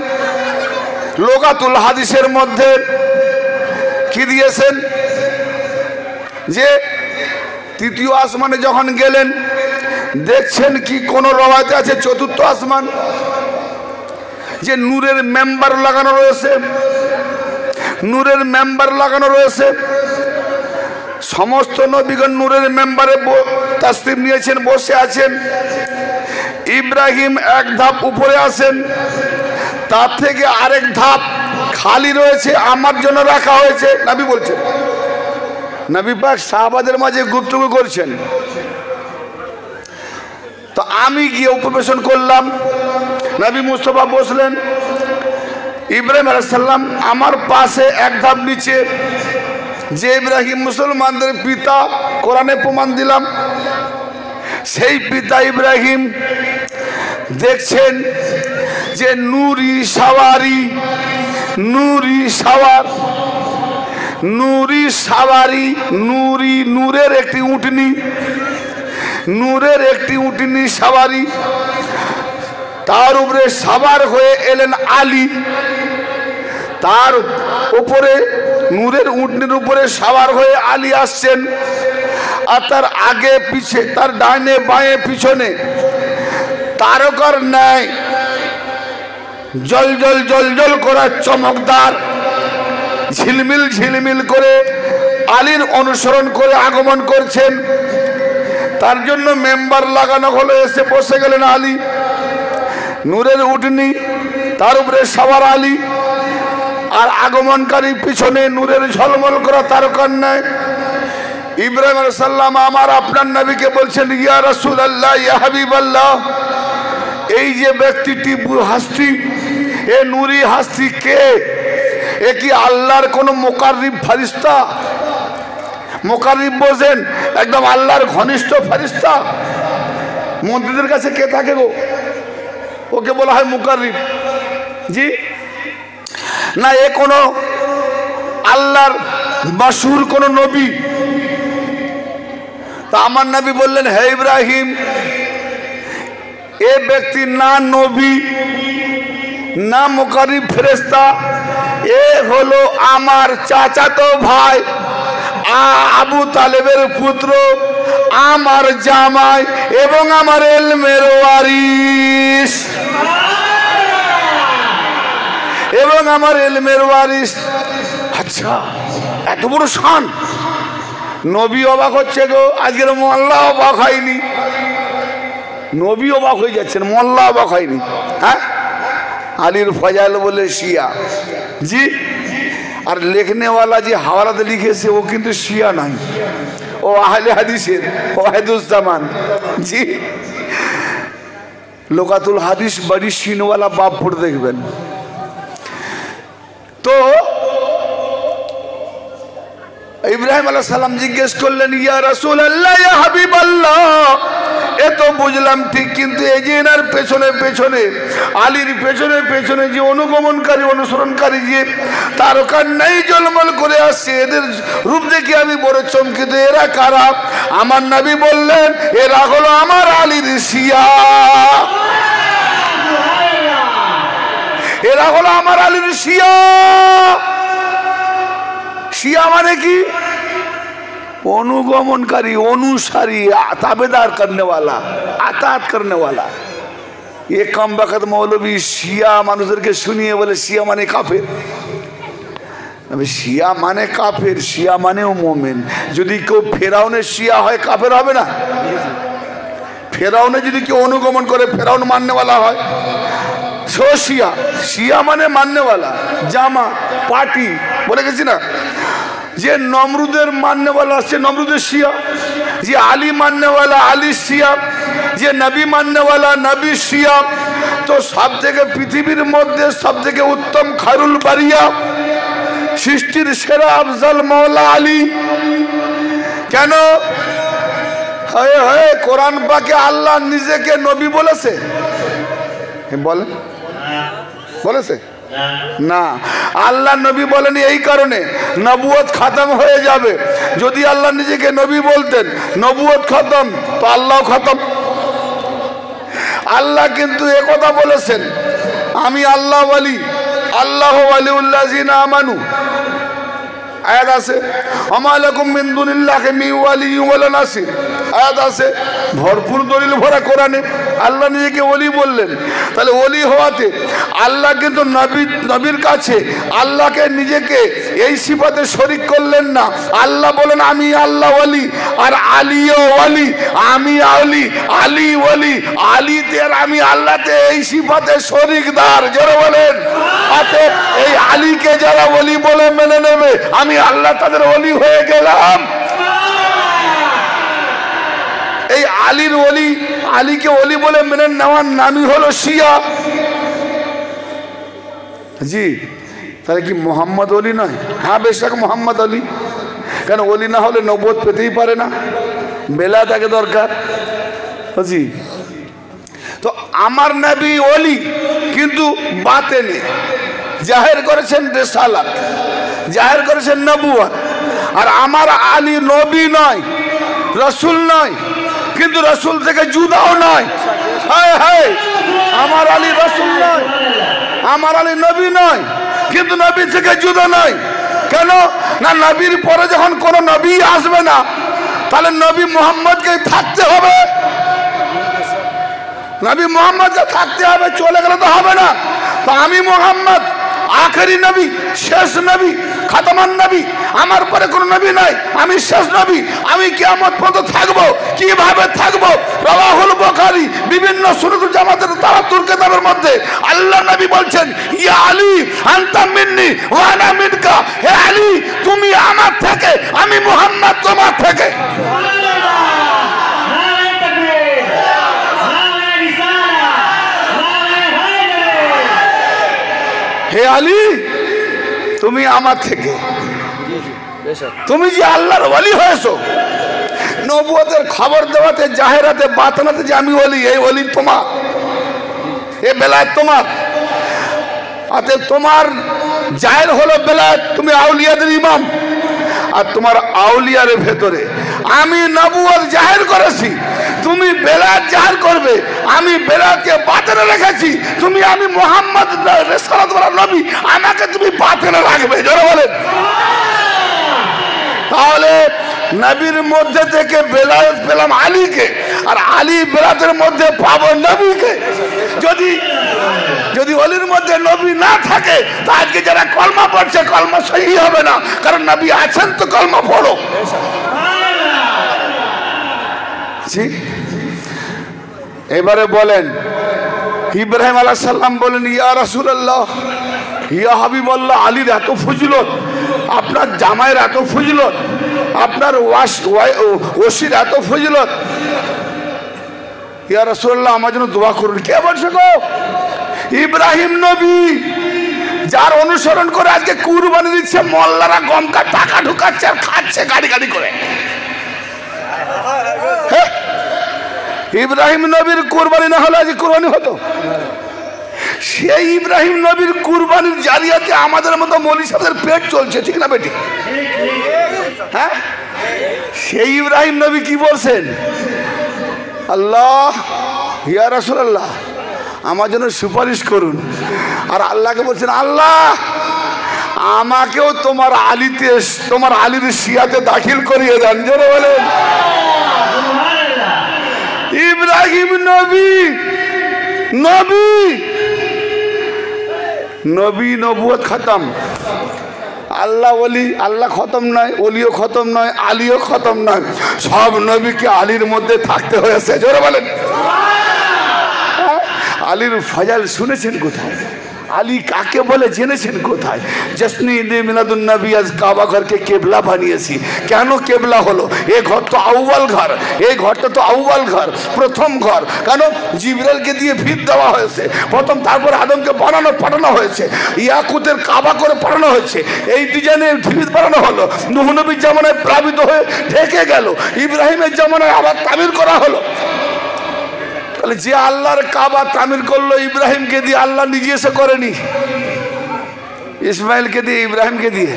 লোগাতুল হাদিসের মধ্যে কি দিয়েছেন যে তৃতীয় আসমানে যখন গেলেন দেখছেন কি কোন রওয়ায়াতে আছে চতুর্থ আসমান, যে নূরের মেম্বার লাগানো রয়েছে, নূরের মেম্বার লাগানো রয়েছে। সমস্ত নবীগণ নূরের মেম্বারে তাসরিফ নিয়েছেন, বসে আছেন। ইব্রাহিম এক ধাপ উপরে আছেন, তার থেকে আরেক ধাপ খালি রয়েছে, আমার জন্য রাখা হয়েছে। নবী বলছেন, নবী পাক সাহাবাদের মাঝে গুপ্তগু করছেন। তো আমি গিয়ে উপবেশন করলাম, নবী মুস্তাফা বসলেন, ইব্রাহিম আলাইহিস সালাম আমার পাশে এক ধাপ নিচে। যে ইব্রাহিম মুসলমানদের পিতা, কোরআনে প্রমাণ দিলাম, সেই পিতা ইব্রাহিম দেখছেন যে নূরি সাওয়ারি, নূরি সাওয়ার, নূরি সাওয়ারি, নূরি নূরের একটি উটনি, নূরের একটি উটনি সাওয়ারি, তার উপরে সাওয়ার হয়ে এলেন আলী, তার উপরে নূরের উটনির উপরে সাওয়ার হয়ে আলী আসছেন। আর তার আগে পিছে, তার ডাইনে বাঁয়ে পিছনে তারকার ন্যায় জল জল জল জল করা চমকদার ঝিলমিল ঝিলমিল করে আলীর অনুসরণ করে আগমন করছেন। তার জন্য মেম্বার লাগানো হলো, এসে বসে গেলেন আলী। নূরের উটনি, তার উপরে সাওয়ার আলী, আর আগমনকারী পিছনে নূরের ঝলমল করা তারকার ন্যায়। ইব্রাহিম আলাইহিস সালাম আমার আপনার নবীকে বলছেন, ইয়া রাসূলুল্লাহ, ইয়া হাবিবাল্লাহ, এই যে ব্যক্তিটি হাস্তি, এ নূরি হাস্তি কে? এ কি আল্লাহর কোন মুকাররিব ফেরেশতা? মুকাররিব বোঝেন, একদম আল্লাহর ঘনিষ্ঠ ফেরেশতা। মন্ত্রীদের কাছে কে থাকে গো? ওকে বলা হয় মুকাররিব। জি না, এ কোন আল্লাহর মাশহুর কোন নবী? তা আমার নবী বললেন, হে ইব্রাহিম, এ ব্যক্তি না নবী না মুকাররিব ফেরেশতা, এ হলো আমার চাচাতো ভাই আবু তালেবের পুত্র, আমার জামাই এবং আমার ইলমের ওয়ারিস, এবং আমার ইলমের ওয়ারিস। আচ্ছা, এত বড় শান! নবী অবাক হচ্ছে গো, আজকের মোল্লা অবাক হয়নি। নবী অবাক হয়ে যাচ্ছেন, মোল্লা অবাক হয়নি। হ্যাঁ, আলীর ফজাইল বলে শিয়া। জি, আর লেখনেওয়ালা যে হাওয়ালাতে লিখেছে ও কিন্তু শিয়া নাই, ও আহলে হাদিসের ওয়াহিদুজ্জামান। জি, লোকাতুল হাদিস বাড়ি শিনওয়ালা বাপ পড়ে দেখবেন। তো ইব্রাহিম আলাইহিস সালাম জিজ্ঞেস করলেন, ইয়া রাসূলুল্লাহ, ইয়া হাবিবাল্লাহ, এ তো বুঝলাম ঠিক, কিন্তু এই যে এনার পেছনে পেছনে, আলীর পেছনে পেছনে যে অনুগমনকারী অনুসরণকারী যে তারকার নেই জলমল করে আসছে, এদের রূপ দেখে আমি বড় চমকিত। এরা কারা? আমার নবী বললেন, এরা হলো আমার আলীর শিয়া, এরা হলো আমার আলীর শিয়া। শিয়া মানে কি? অনুগমনকারী, অনুসারী, তাবেদার করনেওয়ালা, আতাত করনেওয়ালা। এ কম বখত মৌলবী শিয়া মানুষদেরকে শুনিয়ে বলে শিয়া মানে কাফের। শিয়া মানে কাফের, শিয়া মানেও মোমেন। যদি কেউ ফেরাউনের শিয়া হয় কাফের হবে না? ফেরাউনে যদি কেউ অনুগমন করে ফেরাউন মাননেওয়ালা হয়, সো শিয়া। শিয়া মানে মাননেওয়ালা, জামা পার্টি বলে গেছি না। যে নমরুদের মাননেওয়ালা সে নমরুদের শিয়া, যে আলী মাননেওয়ালা আলী শিয়া, যে নবী মাননেওয়ালা নবী শিয়া। তো সব থেকে পৃথিবীর মধ্যে সব থেকে উত্তম খায়রুল বারিয়া, সৃষ্টির সেরা আফজাল মাওলা আলী। কেন? কোরআন পাকে আল্লাহ নিজেকে নবী বলেছে? বলেন, বলেছে না। আল্লাহ নবী বলেনি এই কারণে নবুয়ত খতম হয়ে যাবে। যদি আল্লাহ নিজেকে নবী বলতেন, নবুয়ত খতম তো আল্লাহ খতম। আল্লাহ কিন্তু একথা বলেছেন, আমি আল্লাহ ওয়ালি, আল্লাহ ওয়ালিউল্লাযিনা আমানু। আয়াত আছে, আমা লাকুম মিন দুনিল্লাহি মিন ওয়ালিয়্যিন ওয়ালা নাসির। আয়াত আছে, ভরপুর দলিল ভরা কোরআনে। আল্লাহ নিজেকে ওলি বললেন। তাহলে ওলি হওয়াতে আল্লাহ কিন্তু নবীর কাছে আল্লাহকে নিজেকে এই সিফাতে শরীক করলেন না। আল্লাহ বলেন আমি আল্লাহ ওলি, আর আলীও ওলি। আমি ওলি, আলী ওলি। আলীতে আর আমি আল্লাহতে এই সিফাতে শরীকদার। যারা বলেন অতএব এই আলীকে যারা ওলি বলে মেনে নেবে, আমি আল্লাহ তাদের ওলি হয়ে গেলাম। এই আলীর ওলি, আলীকে ওলি বলে মেনে নেওয়ার নামই হলো শিয়া। জি, তাহলে কি মোহাম্মদ ওলি নয়? হ্যাঁ বেশক মোহাম্মদ ওলি। কেন? ওলি না হলে নবুয়ত পেতেই পারে না, বেলা তাকে দরকার। জি, তো আমার নবী ওলি, কিন্তু বাতেনে জাহের করেছেন রিসালাত, জাহের করেছেন নবুয়ত। আর আমার আলী নবী নয়, রাসূল নয়, কিন্তু রাসূল থেকে জুদাও নয়। হায় হায়, আমার আলী রাসূল নয়, আমার আলী নবী নয়, কিন্তু নবী থেকে জুদা নয়। কেন না? নবীর পরে যখন কোনো নবী আসবে না, তাহলে নবী মুহাম্মদকে থাকতে হবে। নবী মুহাম্মদকে থাকতে হবে, চলে গেলে তো হবে না। তো আমি মুহাম্মদ আখেরি নবী, শেষ নবী, খাতামান নবী। আমার পরে কোনো নবী নাই, আমি শেষ নবী। আমি কিয়ামত পর্যন্ত থাকবো। কিভাবে থাকবো? রাওয়াহুল বুখারী বিভিন্ন সুন্নাতুল জামাতের তাওয়াতুর কিতাবের মধ্যে আল্লাহ নবী বলছেন, ইয়া আলী আনতা মিন্নি ওয়া আনা মিনকা। হে আলী, তুমি আমার থেকে, আমি মুহাম্মদ তোমার থেকে। হে আলী, তুমি আমার থেকে, তুমি যে আল্লাহর ওলি হয়েছো। নবুয়তের খবর দেওয়াতে, জাহেরাতে, বাতনাতে যে আমি ওলি, এই ওলি তোমার, এ বেলায়েত তোমার। অতএব তোমার জাহের হলো বেলায়েত, তুমি আউলিয়াদের ইমাম। আর তোমার আউলিয়ার ভেতরে আমি নবুয়ত জাহের করেছি, তুমি বেলায়েত জাহের করবে। আমি বেলায়েতকে বাতেনে রেখেছি, তুমি আমি মুহাম্মদ রিসালাত ওয়ালা নবী, আমাকে তুমি বাতেনে রাখবে। জোরে বলেন। তাহলে নবীর মধ্যে থেকে বেলায়েত পেলাম আলীকে, আর আলী বেলায়েতের মধ্যে পাবো নবীকে। যদি ওলির মধ্যে নবী না থাকে, তা আজকে যারা কলমা পড়ছে কলমা সহি হবে না, কারণ নবী আছেন তো কলমা পড়ো। এবারে বলেন, ইব্রাহিম আলাইহিস সালাম বলেন, ইয়া রাসূলুল্লাহ, ইয়া হাবিবাল্লাহ, আলীর এত ফজিলত, আপনার জামাইয়ের এত ফজিলত, আপনার ওসির এত ফজিলত, ইয়া রাসূলুল্লাহ আমার জন্য দোয়া করুন। কে বলছে গো? ইব্রাহিম নবী, যার অনুসরণ করে আজকে কুরবানি দিচ্ছে মোল্লারা, গমকা টাকা ঢুকাচ্ছে আর খাচ্ছে গাড়ি গাড়ি করে। ইব্রাহিম নবীর কুরবানি না হলে আজ কুরবানি হতো? সেই ইব্রাহিম নবীর কুরবানির জারিয়াতে আমাদের মতো মৌলভী সাহেবের পেট চলছে, ঠিক না বেটি? হ্যাঁ, সেই ইব্রাহিম নবী কি বলছেন? আল্লাহ, ইয়া রাসূলুল্লাহ আমার জন্য সুপারিশ করুন। আর আল্লাহকে বলছেন, আল্লাহ আমাকেও তোমার আলীতে, তোমার আলীর শিয়াতে দাখিল করিয়ে দেন। জোরে বলেন। ইব্রাহিম নবী, নবী নবী নবুয়ত খতম। আল্লাহ ওলি, আল্লাহ খতম নয়, ওলিও খতম নয়, আলীও খতম নয়। সব নবীকে আলীর মধ্যে থাকতে হয়েছে। জোরে বলেন। আলীর ফজল শুনেছেন কোথায়? আলী কাকে বলে জেনেছেন কোথায়? জশ্নে ঈদে মিলাদুন নবী আজ কাবা ঘরকে কেবলা বানিয়েছি। কেন কেবলা হলো? এই ঘর তো আউয়াল ঘর, এই ঘরটা তো আউয়াল ঘর, প্রথম ঘর। কেন? জিবরাইলকে দিয়ে ভিত দেওয়া হয়েছে প্রথম, তারপর আদমকে পাঠানো হয়েছে, ইয়াকুতের কাবা করে পাঠানো হয়েছে, এই ডিজাইনের ভিত বানানো হলো। নূহ নবীর জামানায় প্লাবিত হয়ে ঢেকে গেল, ইব্রাহিমের জামানায় আবার তামির করা হলো। তাহলে যে আল্লাহর কাবা তামির করলো ইব্রাহিমকে দিয়ে, আল্লাহ নিজে এসে করেনি, ইসমাইলকে দিয়ে, ইব্রাহিমকে দিয়ে।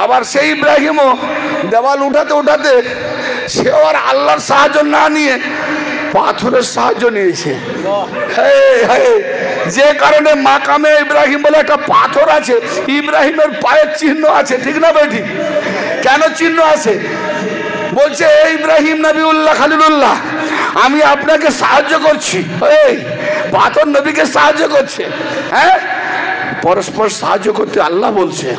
আবার সেই ইব্রাহিমও দেওয়াল উঠাতে উঠাতে সেও আর আল্লাহর সাহায্য না নিয়ে পাথরের সাহায্য নিয়েছে। যে কারণে মাকামে ইব্রাহিম বলে একটা পাথর আছে, ইব্রাহিমের পায়ের চিহ্ন আছে, ঠিক না ভাই? ঠিক। কেন চিহ্ন আছে? বলছে ইব্রাহিম নবিউল্লাহ খালিলুল্লাহ, আমি আপনাকে সাহায্য করছি। পাথর নবীকে সাহায্য করছে। হ্যাঁ, পরস্পর সাহায্য করতে আল্লাহ বলছে,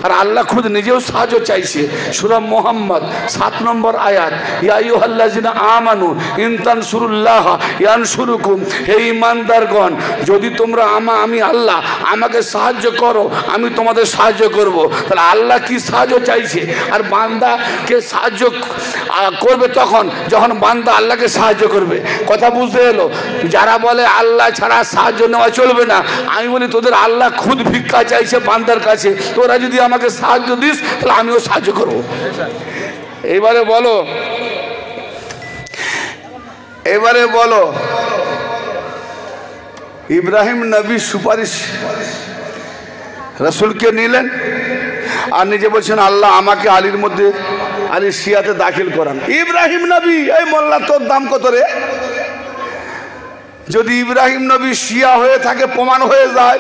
আর আল্লাহ খুদ নিজেও সাহায্য চাইছে। সূরা মুহাম্মদ 7 নম্বর আয়াত, ইয়া আইয়ুহাল্লাযিনা আমানু ইন তানসুরুল্লাহ ইয়ানসুরুকুম, হে ঈমানদারগণ, যদি তোমরা আমি আল্লাহ আমাকে সাহায্য করো, আমি তোমাদের সাহায্য করব। তাহলে আল্লাহ কি সাহায্য চাইছে? আর বান্দাকে সাহায্য করবে তখন যখন বান্দা আল্লাহকে সাহায্য করবে। কথা বুঝতে এলো? যারা বলে আল্লাহ ছাড়া সাহায্য নেওয়া চলবে না, আমি বলি তোদের আল্লাহ খুদ ভিক্ষা চাইছে বান্দার কাছে, তোরা যদি আমাকে সাহায্য দিস তাহলে আমিও সাহায্য করব। এবারে বলো ইব্রাহিম নবী সুপারিশ রাসূলকে নিলেন আর নিজে বলছেন আল্লাহ আমাকে আলীর মধ্যে, আলীর শিয়াতে দাখিল করান। ইব্রাহিম নবী, এই মোল্লা তোর দাম কত রে? যদি ইব্রাহিম নবী শিয়া হয়ে থাকে, প্রমাণ হয়ে যায়,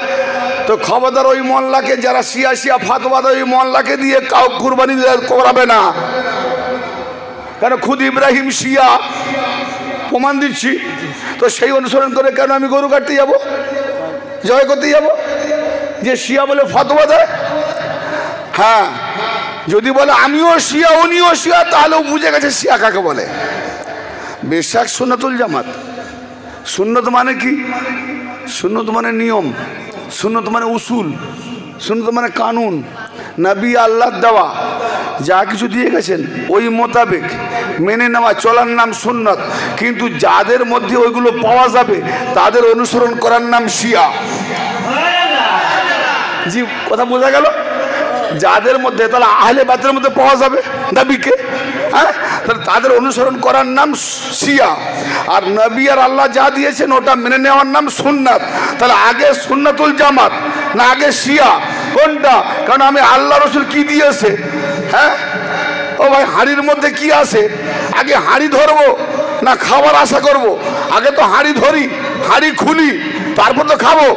তো খবরদার ওই মোল্লাকে, যারা শিয়া ফাতোয়া দেয়, ওই মোল্লাকে দিয়ে কাউ কুরবানি করাবে না। কেন? খুদ ইব্রাহিম শিয়া, প্রমাণ দিচ্ছি। তো সেই অনুসরণ করে কেন আমি গরু কাটতে যাব, জয় করতে যাব? যে শিয়া বলে ফতোয়া দেয়। হ্যাঁ, যদি বলে আমিও শিয়া উনিও শিয়া, তাহলেও বুঝে গেছে শিয়া কাকে বলে। বিশ্বাস সুন্নাতুল জামাত। সুন্নত মানে কি? সুন্নত মানে নিয়ম, সুন্নত মানে উসুল, সুন্নত মানে কানুন। নবী আল্লাহ দেওয়া যা কিছু দিয়ে গেছেন ওই মোতাবেক মেনে নেওয়া, চলার নাম সুন্নত। কিন্তু যাদের মধ্যে ওইগুলো পাওয়া যাবে তাদের অনুসরণ করার নাম শিয়া। জি, কথা বোঝা গেল? যাদের মধ্যে, তাহলে আহলে বাতের মধ্যে পাওয়া যাবে নবীকে, হ্যাঁ, তাহলে তাদের অনুসরণ করার নাম শিয়া। আর নবী আর আল্লাহ যা দিয়েছেন ওটা মেনে নেওয়ার নাম সুন্নাত। তাহলে আগে সুন্নাতুল জামাত না আগে শিয়া? কোনটা? কারণ আমি আল্লাহ রসুল কি দিয়েছে, হ্যাঁ, ও ভাই হাঁড়ির মধ্যে কি আছে? আগে হাঁড়ি ধরবো না খাবার আশা করব? আগে তো হাঁড়ি ধরি, হাঁড়ি খুলি, তারপর তো খাবো।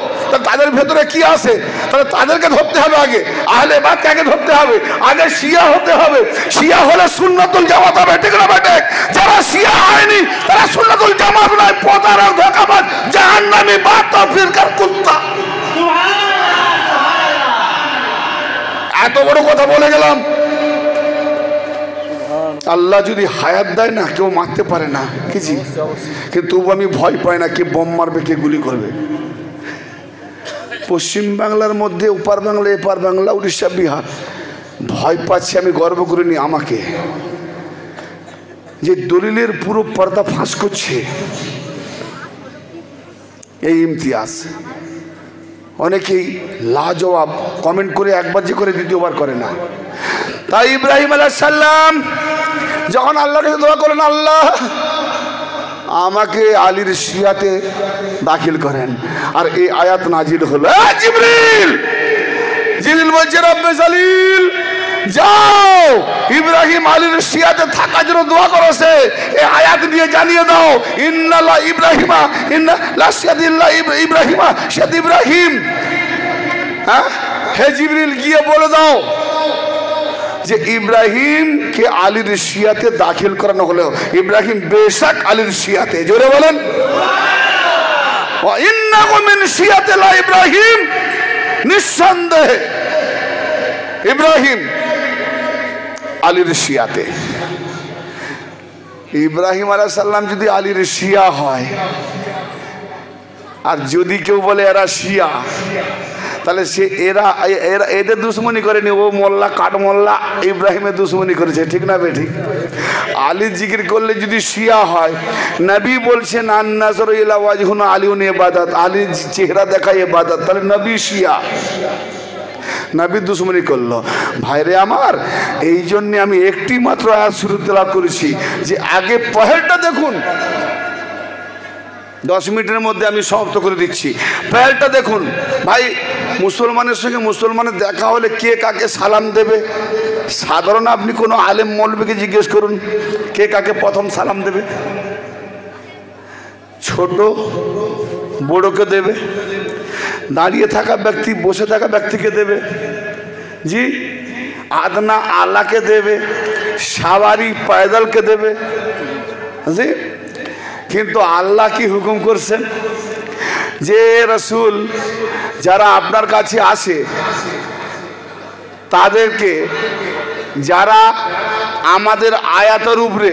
তাদের ভেতরে কি আছে? তাহলে তাদেরকে ধরতে হবে আগে, আহলে বাতকে আগে ধরতে হবে, আগে শিয়া হতে হবে। শিয়া হলে সুন্নাতুল জামাত হবে, ঠিক না বেটে? যারা শিয়া হয়নি তারা সুন্নাতুল জামাত নয়, প্রতারক, ধোঁকাবাজ, জাহান্নামী, বাত ফিরকার কুত্তা। এত বড় কথা বলে গেলাম। আল্লাহ যদি হায়াত দেয় না, কেউ মারতে পারে না কিছু, কিন্তু আমি ভয় পাই না কে বোম মারবে, কে গুলি করবে। পশ্চিম বাংলার মধ্যে ওপার বাংলা, এপার বাংলা, উড়িষ্যা, বিহার, ভয় পাচ্ছি আমি, গর্ব করিনি আমাকে, যে দলিলের পুরো পর্দা ফাঁস করছে এই ইমতিয়াজ। অনেকেই লাজবাব কমেন্ট করে একবার যে করে দ্বিতীয়বার করে না। তাই ইব্রাহিম আলাইহিস সালাম যখন আল্লাহর কাছে দোয়া করেন, আল্লাহ আমাকে আলীর শিয়াতে দাখিল করেন, আর এই আয়াত নাজিল হলো। জিবরিল বলছে রব্বে জালিল, যাও ইব্রাহিম আলীর শিয়াতে থাকার জন্য দোয়া করেছে, এই আয়াত দিয়ে জানিয়ে দাও ইন্নাল্লাহ ইব্রাহিমা ইন্না লাশিয়াদিল্লাহ ইব্রাহিমা শাদ ইব্রাহিম। হ্যাঁ, হে জিবরিল গিয়ে বলে দাও যে ইব্রাহিমকে আলীর শিয়াতে দাখিল করানো হলো। ইব্রাহিম বেশক আলীর শিয়াতে, জোরে বলেন ওয়া ইন্নাহু মিন শিয়াতিল ইব্রাহিম, নিঃসন্দেহে ইব্রাহিম আলীর শিয়াতে। ইব্রাহিম আলাইহিস সালাম যদি আলীর শিয়া হয়, আর যদি কেউ বলে এরা শিয়া, তাহলে সে এরা এদের দুশ্মনী করেনি, ও মোল্লা কাঠ মোল্লা ইব্রাহিমের দুশ্মনী করেছে, ঠিক না বেঠিক? আলী জিকির করলে যদি শিয়া হয়, নবী বলছেন আন-নাজর ইলা ওয়াজহুন আলিউন ইবাদত, আলীর চেহারা দেখা ইবাদত, তাহলে নবী শিয়া, নবীর দুশ্মনী করলো। ভাইরে আমার, এই জন্যে আমি একটি মাত্র আয়াত শুরু তেলাওয়াত করেছি যে আগে পহেলটা দেখুন। 10 মিনিটের মধ্যে আমি সমাপ্ত করে দিচ্ছি। পহেলটা দেখুন ভাই, মুসলমানের সঙ্গে মুসলমানের দেখা হলে কে কাকে সালাম দেবে? সাধারণ আপনি কোনো আলেম মৌলবীকে জিজ্ঞেস করুন, কে কাকে প্রথম সালাম দেবে? ছোট বড়কে দেবে, দাঁড়িয়ে থাকা ব্যক্তি বসে থাকা ব্যক্তিকে দেবে, জি আদনা আল্লাহকে দেবে, সাওয়ারি পায়দালকে দেবে, জি। কিন্তু আল্লাহ কি হুকুম করছেন যে রাসূল যারা আপনার কাছে আসে তাদেরকে, যারা আমাদের আয়াতের উপরে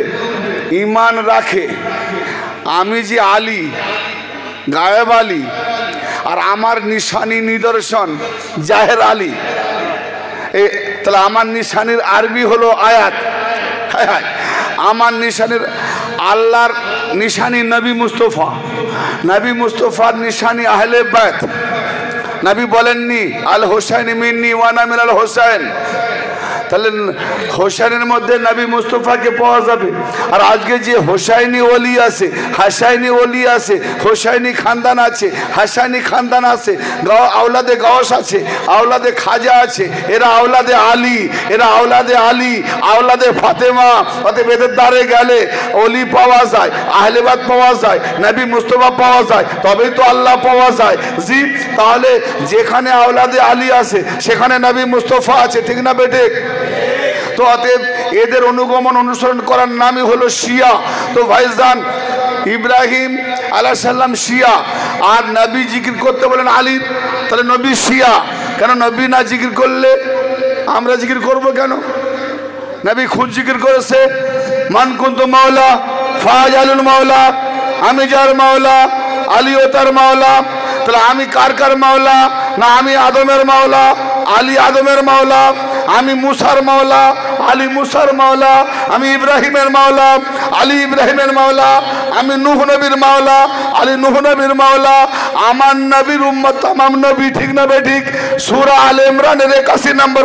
ঈমান রাখে, আমি যে আলী গায়েব আলী আর আমার নিশানি নিদর্শন জাহের আলী, তাহলে আমার নিশানির আরবি হলো আয়াত। আমার নিশানির আল্লাহর নিশানি নবী মুস্তফা, নবী মুস্তফার নিশানি আহলে বাইত। নবী বলেননি আল হোসাইন মিন্নি ওয়ানা মিনাল হোসাইন, তাহলে হোসাইনের মধ্যে নবী মুস্তফাকে পাওয়া যাবে। আর আজকে যে হোসাইনি ওলি আছে, হাসাইনি ওলি আছে, হোসাইনি খানদান আছে, হাসাইনি খানদান আছে, আওলাদে গাওস আছে, আওলাদে খাজা আছে, এরা আওলাদে আলী, এরা আওলাদে আলী, আওলাদে ফাতেমা। অতএব এদের দ্বারে গেলে ওলি পাওয়া যায়, আহলেবাদ পাওয়া যায়, নবী মুস্তফা পাওয়া যায়, তবেই তো আল্লাহ পাওয়া যায়, জি। তাহলে যেখানে আওলাদে আলী আছে সেখানে নবী মুস্তফা আছে, ঠিক না বেটে? তো অতএব এদের অনুগমন অনুসরণ করার নামই হলো শিয়া। তো ভাইজান, ইব্রাহিম আলাইহিস সালাম শিয়া, আর নবী জিকির করতে বলেন আলীর, তাহলে নবী শিয়া। কেন নবী না জিকির করলে আমরা জিকির করব কেন? নবী খুদ জিকির করেছে, মান কুনতু মাওলা ফাজালুল মাওলা, আমি যার মাওলা আলীও তার মাওলা। তাহলে আমি কার কার মাওলা? না আমি আদমের মাওলা, আলী আদমের মাওলা, আমি মুসার মাওলা, আলী মুসার মাওলা, আমি ইব্রাহিমের মাওলা, আলী ইব্রাহিমের মাওলা, আমি নূহ নবীর মাওলা, আলী নূহ নবীর মাওলা। আমার নবীর উম্মত তামাম নবী, ঠিক না বেঠিক? সূরা আলে ইমরানের 81 নম্বর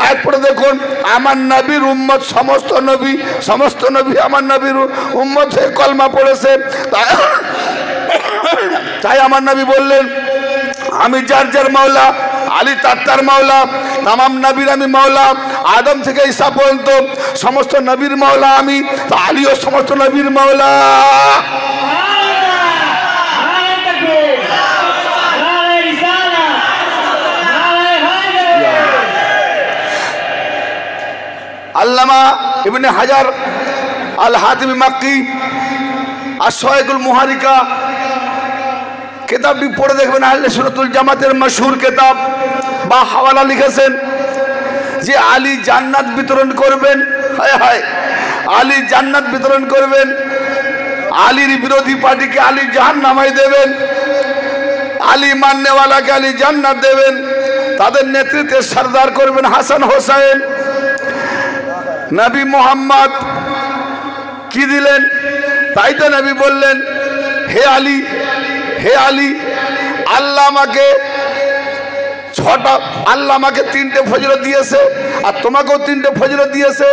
আয়াত পড়ে দেখুন, আমার নবীর উম্মত সমস্ত নবী, সমস্ত নবী আমার নবীর উম্মত হয়ে কলমা পড়েছে। তাই আমার নবী বললেন আমি যার যার মাওলা, আলী তার মাওলা, তামাম নবীর আমি মাওলা, আদম থেকে ঈসা পর্যন্ত সমস্ত নবীর মাওলা আমি, তো আলীও সমস্ত নবীর মাওলা। আল্লামা ইবনে হাজার আল হাতিমি মাক্কি আশ-শায়খুল মুহারিকা কিতাবটি পড়ে দেখবেন, আহলে সুন্নাতুল জামাতের মশহুর কিতাব বা হাওয়ালা লিখেছেন যে আলী জান্নাত বিতরণ করবেন। হায় হায়, আলী জান্নাত বিতরণ করবেন, আলীর বিরোধী পার্টিকে আলী জাহান্নামায় দেবেন, আলী মাননেওয়ালাকে আলী জান্নাত দেবেন, তাদের নেতৃত্বে সরদার করবেন হাসান হোসেন। নবী মুহাম্মদ কি দিলেন? তাই তো নবী বললেন, হে আলী, হে আলী, আল্লাহ আমাকে আল্লাহ আমাকে 3টে ফজিলত দিয়েছে, আর তোমাকেও 3টে ফজিলত দিয়েছে।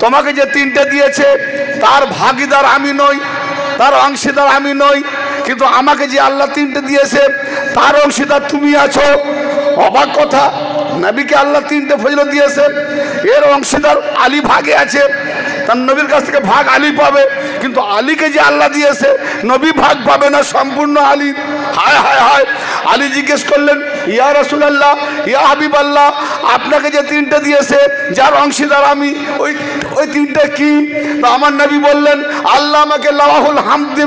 তোমাকে যে 3টে দিয়েছে তার ভাগীদার আমি নই, তার অংশীদার আমি নই, কিন্তু আমাকে যে আল্লাহ 3টে দিয়েছে তার অংশীদার তুমি আছো। অবাক কথা, নবীকে আল্লাহ 3টে ফজিলত দিয়েছে, এর অংশীদার আলী ভাগে আছে, তার নবীর কাছ থেকে ভাগ আলী পাবে, কিন্তু আলীকে যে আল্লাহ দিয়েছে নবী ভাগ পাবে না, সম্পূর্ণ আলী। হায় হায় হায়, আলী জিজ্ঞেস করলেন, ইয়া রাসূলুল্লাহ, ইয়া হাবিবাল্লাহ, আপনাকে যে 3টে দিয়েছে যার অংশীদার আমি, ওই 3টে কি? তো আমার নবী বললেন, আল্লাহ আমাকে লাওয়াহুল হামদ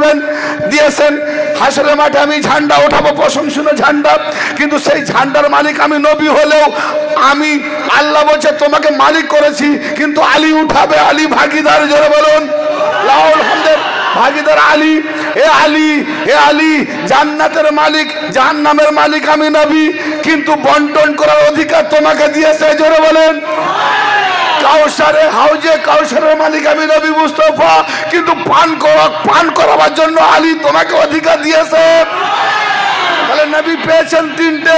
দিয়েছেন, হাসরের মাঠে আমি ঝান্ডা ওঠাবো, প্রশংসনীয় ঝান্ডা, কিন্তু সেই ঝান্ডার মালিক আমি নবী হলেও আমি, আল্লাহ বলছে তোমাকে মালিক করেছি, কিন্তু আলী উঠাবে, আলী ভাগীদার। জোরে বলুন লাওয়াহুল হামদ। ভাগিদার আলী। এ আলী, এ আলী, জান্নাতের মালিক জাহান্নামের মালিক আমি নবী, কিন্তু বন্টন করার অধিকার তোমাকে দিয়েছে। জোরে বলেন। কাউসারে হাউজে কাউসারের মালিক আমি নবী মুস্তাফা, কিন্তু পান করাবার জন্য আলী তোমাকে অধিকার দিয়েছে। তাহলে নবী পেয়েছেন তিনটে,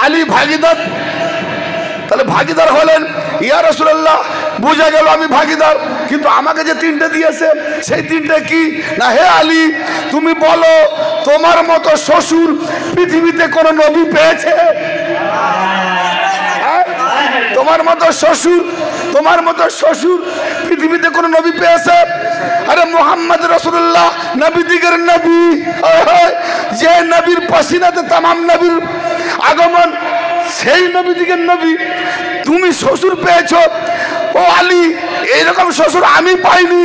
আলী ভাগিদার, তাহলে ভাগিদার হলেন। ইয়া রাসূলুল্লাহ, বুঝা গেল আমি ভাগিদার, কিন্তু আমাকে যে তিনটে দিয়েছে সেই তিনটে কি? না, হে আলী তুমি বলো তোমার মতো শ্বশুর পৃথিবীতে কোন নবী পেয়েছে? তোমার মতো শ্বশুর, তোমার মতো শ্বশুর পৃথিবীতে কোন নবী পেয়েছে? আরে মুহাম্মদ রাসূলুল্লাহ নবীদিগের নবী, যে নবীর পসিনাতে তামাম নবীর আগমন, সেই নবীদিগের নবী তুমি শ্বশুর পেয়েছো? ও আলী, এইরকম শ্বশুর আমি পাইনি।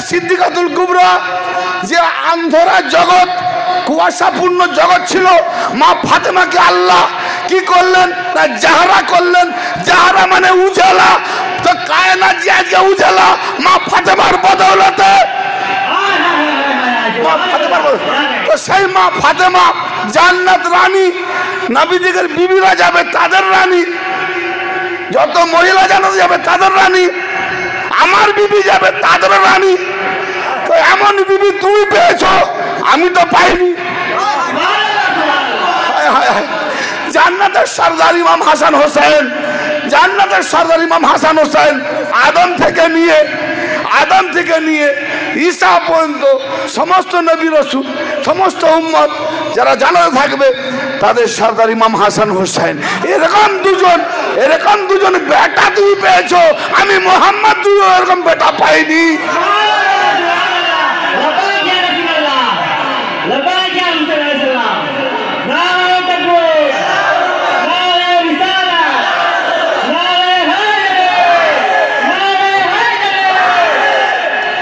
সিদ্দিকাতুল কুবরা, যে আন্ধরা জগৎ, কুয়াশাপূর্ণ জগৎ ছিল, মা ফাতেমাকে আল্লাহ কি করলেন? না জাহরা করলেন। জাহরা মানে উজালা। তো কায়নাত যে আজকে উজালা মা ফাতেমার বদৌলতে। তো সেই মা ফাতেমা জান্নাত রানী, নবীদিগের বিবিরা যাবে তাদের রানী, যত মহিলা জান্নাতে যাবে তাদের রানী, আমার বিবি যাবে তাদের রানী। তো এমন বিবি তুমি পেয়েছো, আমি তো পাইনি। জান্নাতের সরদার ইমাম হাসান হোসেন, জান্নাতের সরদার ইমাম হাসান হোসেন আদম থেকে নিয়ে ঈসা পর্যন্ত সমস্ত নবী রাসূল, সমস্ত উম্মত যারা জান্নাতে থাকবে তাদের সরদার ইমাম হাসান হোসেন। এরকম দুজন বেটা তুমি পেয়েছো, আমি মুহাম্মদ তুই এরকম বেটা পাইনি।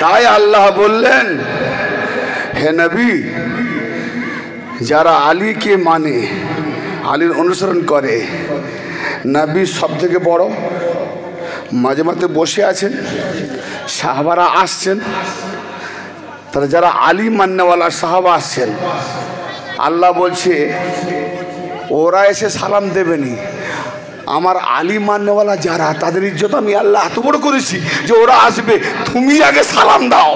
তাই আল্লাহ বললেন, হে নবী, যারা আলীকে মানে, আলীর অনুসরণ করে, নবী সব থেকে বড়, মাঝে মাঝে বসে আছেন, সাহাবারা আসছেন, তারা যারা আলী মান্যওয়ালা সাহাবা আসছেন, আল্লাহ বলছে ওরা এসে সালাম দেবেনি, আমার আলী মান্যওয়ালা যারা তাদের ইজ্জত আমি আল্লাহ এত বড় করেছি যে ওরা আসবে, তুমি আগে সালাম দাও,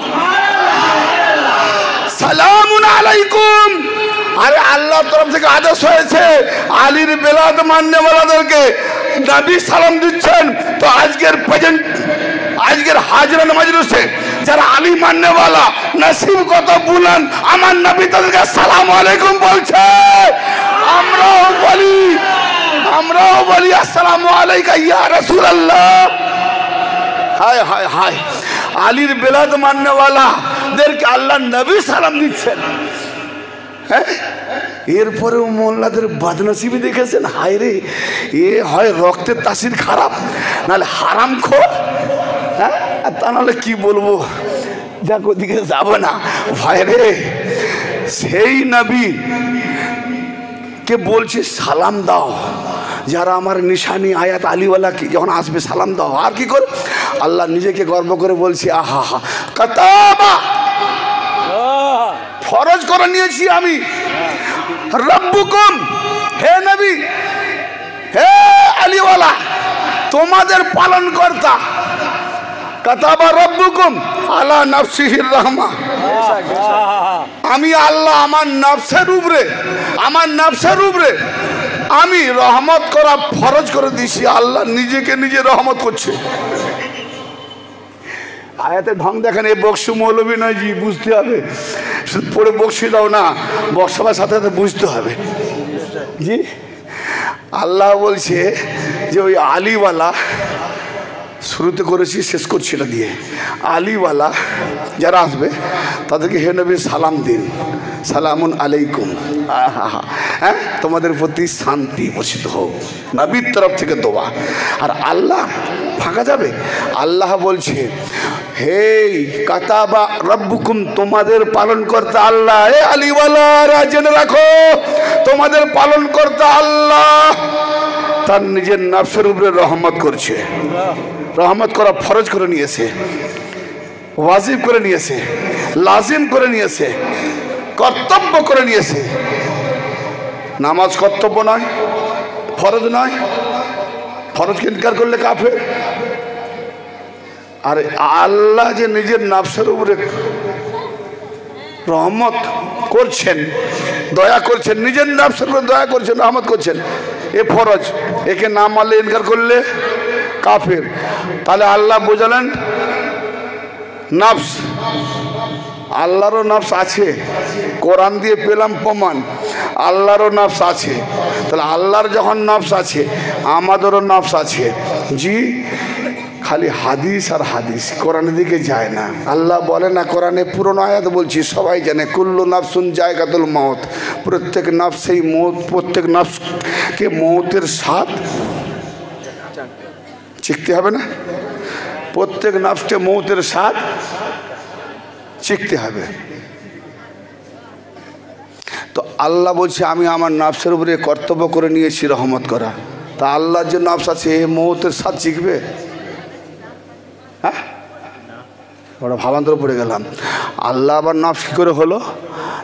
সালামুন আলাইকুম। আরে আল্লাহর তরফ থেকে আদেশ হয়েছে আলীর বেলাত মান্যওয়ালাদেরকে নবী সালাম দিচ্ছেন। তো আজকের হাজরান মাজলিসে যারা আলী মান্যওয়ালা নসিব কত বুলন্দ, আমার নবী তাদেরকে আসসালামু আলাইকুম বলছে। আমরাও বলি আসসালামু আলাইকা ইয়া রাসূলুল্লাহ। হায় হায় হায়, আলীর বেলাত মান্যওয়ালাদেরকে আল্লাহ নবী সালাম দিচ্ছেন। হ্যাঁ, এরপরেও মোল্লাদের বদনসিবি দেখেছেন। হায় রে, এ হয় রক্তের তাসির খারাপ, নাহলে হারাম খোর। হ্যাঁ, তা নাহলে কি বলবো, যাক ওদিকে যাব না। ভাই রে, সেই নবী কে বলছে সালাম দাও, যারা আমার নিশানি আয়াত আলীওয়ালাকে যখন আসবে সালাম দাও। আর কি করে আল্লাহ নিজেকে গর্ব করে বলছি, আহা হা কাতাবা, ফরজ করে নিয়েছি আমি, রব্বুকুম, হে নবী, হে আলীওয়ালা, তোমাদের পালন কর্তা, কাতাবা রব্বুকুম আলা নাফসিহির রাহমা, আমি আল্লাহ আমার নফসের উপরে আমি রহমত করা ফরজ করে দিয়েছি। আল্লাহ নিজেকে নিজে রহমত করছে। আয়াতে ঢং দেখেন, এই বক্সু মৌলবী নয় জি, বুঝতে হবে, শুধু পড়ে বক্সি দাও না, বক্সবার সাথে সাথে বুঝতে হবে জি। আল্লাহ বলছে যে ওই আলীওয়ালা, শুরুতে করেছি শেষ করছি এটা দিয়ে, আলীওয়ালা যারা আসবে তাদেরকে হে নবী সালাম দিন, সালামুন আলাইকুম, হ্যাঁ, তোমাদের প্রতি শান্তি বর্ষিত হোক, নবীর তরফ থেকে দোয়া। আর আল্লাহ ফাঁকা যাবে, আল্লাহ বলছে হে কাতাবা রব্বুকুম, তোমাদের পালন করতে আল্লাহ, হে আলীওয়ালারা জেনে রাখো, তোমাদের পালন করতে আল্লাহ তার নিজের নফসের উপরে রহমত করছে, রহমত করা ফরজ করে নিয়েছে। ওয়াজিব করে নিয়েছে, লাজিম করে নিয়েছে, কর্তব্য করে নিয়েছে। নামাজ কর্তব্য নয়, ফরজ নয়, ফরজকে ইনকার করলে কাফের। আর আল্লাহ যে নিজের নফসের উপরে রহমত করছেন, দয়া করছেন, নিজের নফসের উপরে দয়া করছেন, রহমত করছেন, এ ফরজ, একে না মানলে ইনকার করলে কাফের। তাহলে আল্লাহ বোঝালেন নফস, আল্লাহরও নফস আছে, কোরআন দিয়ে পেলাম প্রমাণ, আল্লাহরও নফস আছে। তাহলে আল্লাহর যখন নফস আছে, আমাদেরও নফস আছে। জি, খালি হাদিস আর হাদিস, কোরআনের দিকে যায় না। আল্লাহ বলে না কোরআনে, পুরনো আয়াত বলছি, সবাই জানে, কুল্লু নাফসুন জায়গাতুল মউত, প্রত্যেক নফসেই মউত, প্রত্যেক নফসকে মউতের স্বাদ চিখতে হবে না? প্রত্যেক নফসকে মউতের স্বাদ চিখতে হবে। তো আল্লাহ বলছে আমি আমার নফসের উপরে কর্তব্য করে নিয়েছি রহমত করা। তা আল্লাহর যে নফস আছে, এ মউতের স্বাদ চিখবে? হ্যাঁ, ওরা ভাবান্তর পড়ে গেলাম। আল্লাহ আবার নফস কী করে হলো?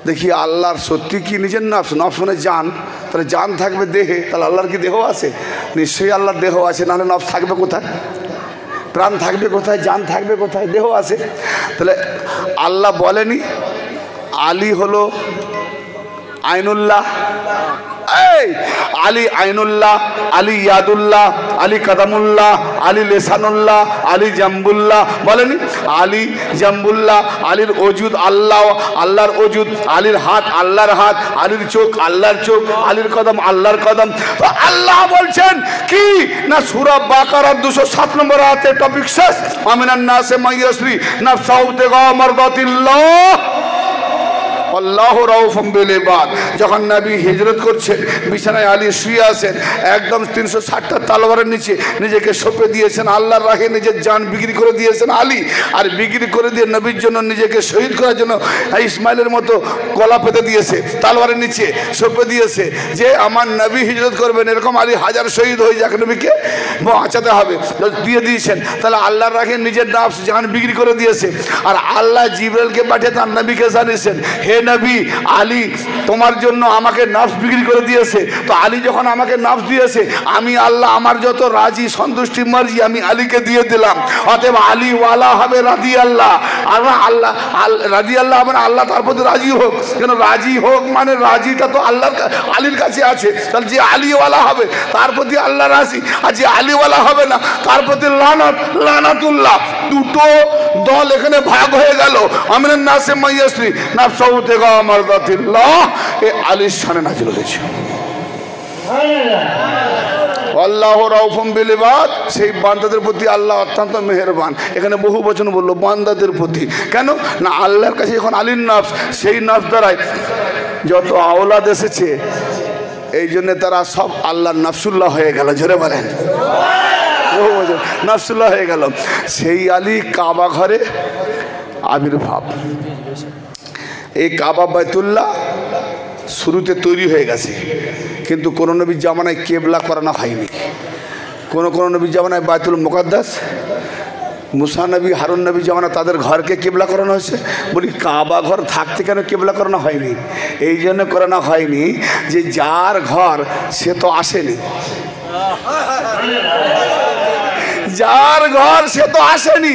দেখি আল্লাহর সত্যি কি নিজের নফস? নফস মানে জান, তাহলে জান থাকবে দেহে, তাহলে আল্লাহর কি দেহ আছে? নিশ্চয়ই আল্লাহর দেহ আছে, নাহলে নফস থাকবে কোথায়? প্রাণ থাকবে কোথায়? জান থাকবে কোথায়? দেহ আছে। তাহলে আল্লাহ বলেনি আলী হলো আইনুল্লাহ, এই আলী আইনুল্লাহ, আলী ইয়াদুল্লাহ, আলী কাদামুল্লাহ, আলী লেসানুল্লাহ, আলী জাম্বুল্লাহ, বলেনি? আলী জাম্বুল্লাহ, আলীর ওজুদ আল্লাহ, আল্লাহর ওজুদ, আলীর হাত আল্লাহর হাত, আলীর চোখ আল্লাহর চোখ, আলীর কদম আল্লাহর কদম। তো আল্লাহ বলছেন কি না, সূরা বাকারার 207 নম্বর আয়াতে টপিক শেষ, আমিনান নাসে মাইয়াসরি নাফসাহু তিগা মারদাতিল্লাহ আল্লাহ রাউফুম বিল ইবাদ। যখন নবী হিজরত করছেন, বিছানায় আলী শুয়ে আছেন, একদম 360টা তলোয়ারের নিচে নিজেকে সঁপে দিয়েছেন, আল্লাহর রাহে নিজের জান বিক্রি করে দিয়েছেন আলী। আর বিক্রি করে দিয়ে নবীর জন্য নিজেকে শহীদ করার জন্য ইসমাইলের মতো গলা পেতে দিয়েছে, তলোয়ারের নিচে সঁপে দিয়েছে যে আমার নবী হিজরত করবেন, এরকম আলী হাজার শহীদ হয়ে যাক, নবীকে বাঁচাতে হবে, দিয়ে দিয়েছেন। তাহলে আল্লাহর রাহে নিজের নফস জান বিক্রি করে দিয়েছে। আর আল্লাহ জিবরাইলকে পাঠিয়ে তার নবীকে জানিয়েছেন, হে নবী, আলী তোমার জন্য আমাকে নফস বিক্রি করে দিয়েছে। তো আলী যখন আমাকে নফস দিয়েছে, আমি আল্লাহ আমার যত রাজি সন্তুষ্টি মার্জি আমি আলীকে দিয়ে দিলাম। অতএব আলী ওয়ালা হবে রাজি আল্লাহ। আর আল্লাহ রাজি আল্লাহ মানে আল্লাহ তার প্রতি রাজি হোক। কেন রাজি হোক মানে রাজিটা তো আল্লাহর আলীর কাছে আছে। তাহলে যে আলীওয়ালা হবে তার প্রতি আল্লাহ রাজি, আর যে আলীওয়ালা হবে না তার প্রতি লানত, লানাতুল্লাহ। দুটো দল এখানে ভাগ হয়ে গেল। আমিনান নাসে মাইয়াসরি নাফসাহু তিগা মারদাতিল্লাহ, এ আলীর শানে নাযিল হয়েছে। আল্লাহ রাউফুম বিল ইবাদ, সেই বান্দাদের প্রতি আল্লাহ অত্যন্ত মেহেরবান। এখানে বহু বচন বললো বান্দাদের প্রতি। কেন না, আল্লাহর কাছে এখন আলীর নফস, সেই নফস দ্বারাই যত আওলাদ এসেছে, এই জন্য তারা সব আল্লাহর নফসুল্লাহ হয়ে গেল। জোরে বলেন, নফসুল্লাহ হয়ে গেল। সেই আলী কাবা ঘরে আবির্ভাব। এই কাবা বাইতুল্লাহ শুরুতে তৈরি হয়ে গেছে, কিন্তু কোনো নবীর জামানায় কেবলা করানো হয়নি। কোনো নবীর জামানায় বাইতুল মুকাদ্দাস, মুসা নবী, হারুন নবী জামানা তাদের ঘরকে কেবলা করানো হয়েছে। বলি কাবা ঘর থাকতে কেন কেবলা করানো হয়নি? এই জন্য করানো হয়নি যে যার ঘর সে তো আসেনি, যার ঘর সে তো আসেনি।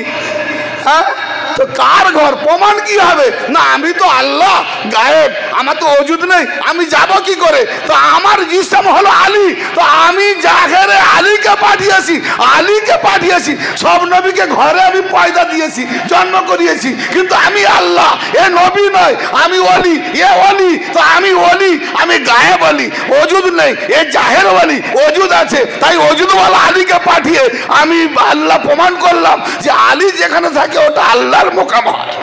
হ্যাঁ, তো কার ঘর? প্রমাণ কি হবে? না আমি তো আল্লাহ গায়েব, আমার তো ওজুদ নেই, আমি যাব কি করে? তো আমার জিসম হলো আলী, তো আমি জাহেরে আলীকে পাঠিয়েছি, আলীকে পাঠিয়েছি। সব নবীকে ঘরে আমি পয়দা দিয়েছি, জন্ম করিয়েছি, কিন্তু আমি আল্লাহ, এ নবী নয়, আমি ওলি, এ ওলি। তো আমি ওলি, আমি গায়েব ওলি, ওজুদ নেই। এ জাহের ওলি, ওজুদ আছে। তাই ওজুদওয়ালা আলীকে পাঠিয়ে আমি আল্লাহ প্রমাণ করলাম যে আলী যেখানে থাকে ওটা আল্লাহর মোকাম হয়।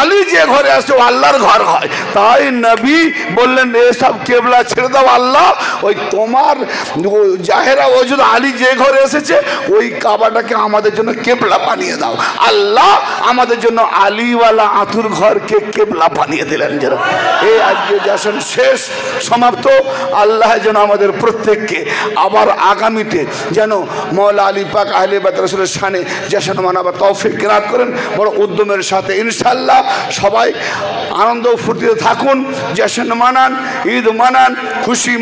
আলী যে ঘরে আসে ও আল্লাহর ঘর হয়। তাই নবী বললেন এসব কেবলা ছেড়ে দাও, আল্লাহ ওই তোমার জাহেরা ওজুদ আলী যে ঘরে এসেছে ওই কাবাটাকে আমাদের জন্য কেবলা বানিয়ে দাও। আল্লাহ আমাদের জন্য আলীওয়ালা আতুর ঘরকে কেবলা বানিয়ে দিলেন। যেন এই আজকে জাসন শেষ সমাপ্ত। আল্লাহ যেন আমাদের প্রত্যেককে আবার আগামীতে যেন মওলা আলী পাক আহলে বাইত রাসূলের শানে জাসন মানাবার তৌফিক কেরাত করেন বড় উদ্যমের সাথে ইনশাআল্লাহ। সবাই আনন্দ ফুর্তিতে থাকুন, জাসন মানান, ঈদ মানান, খুশি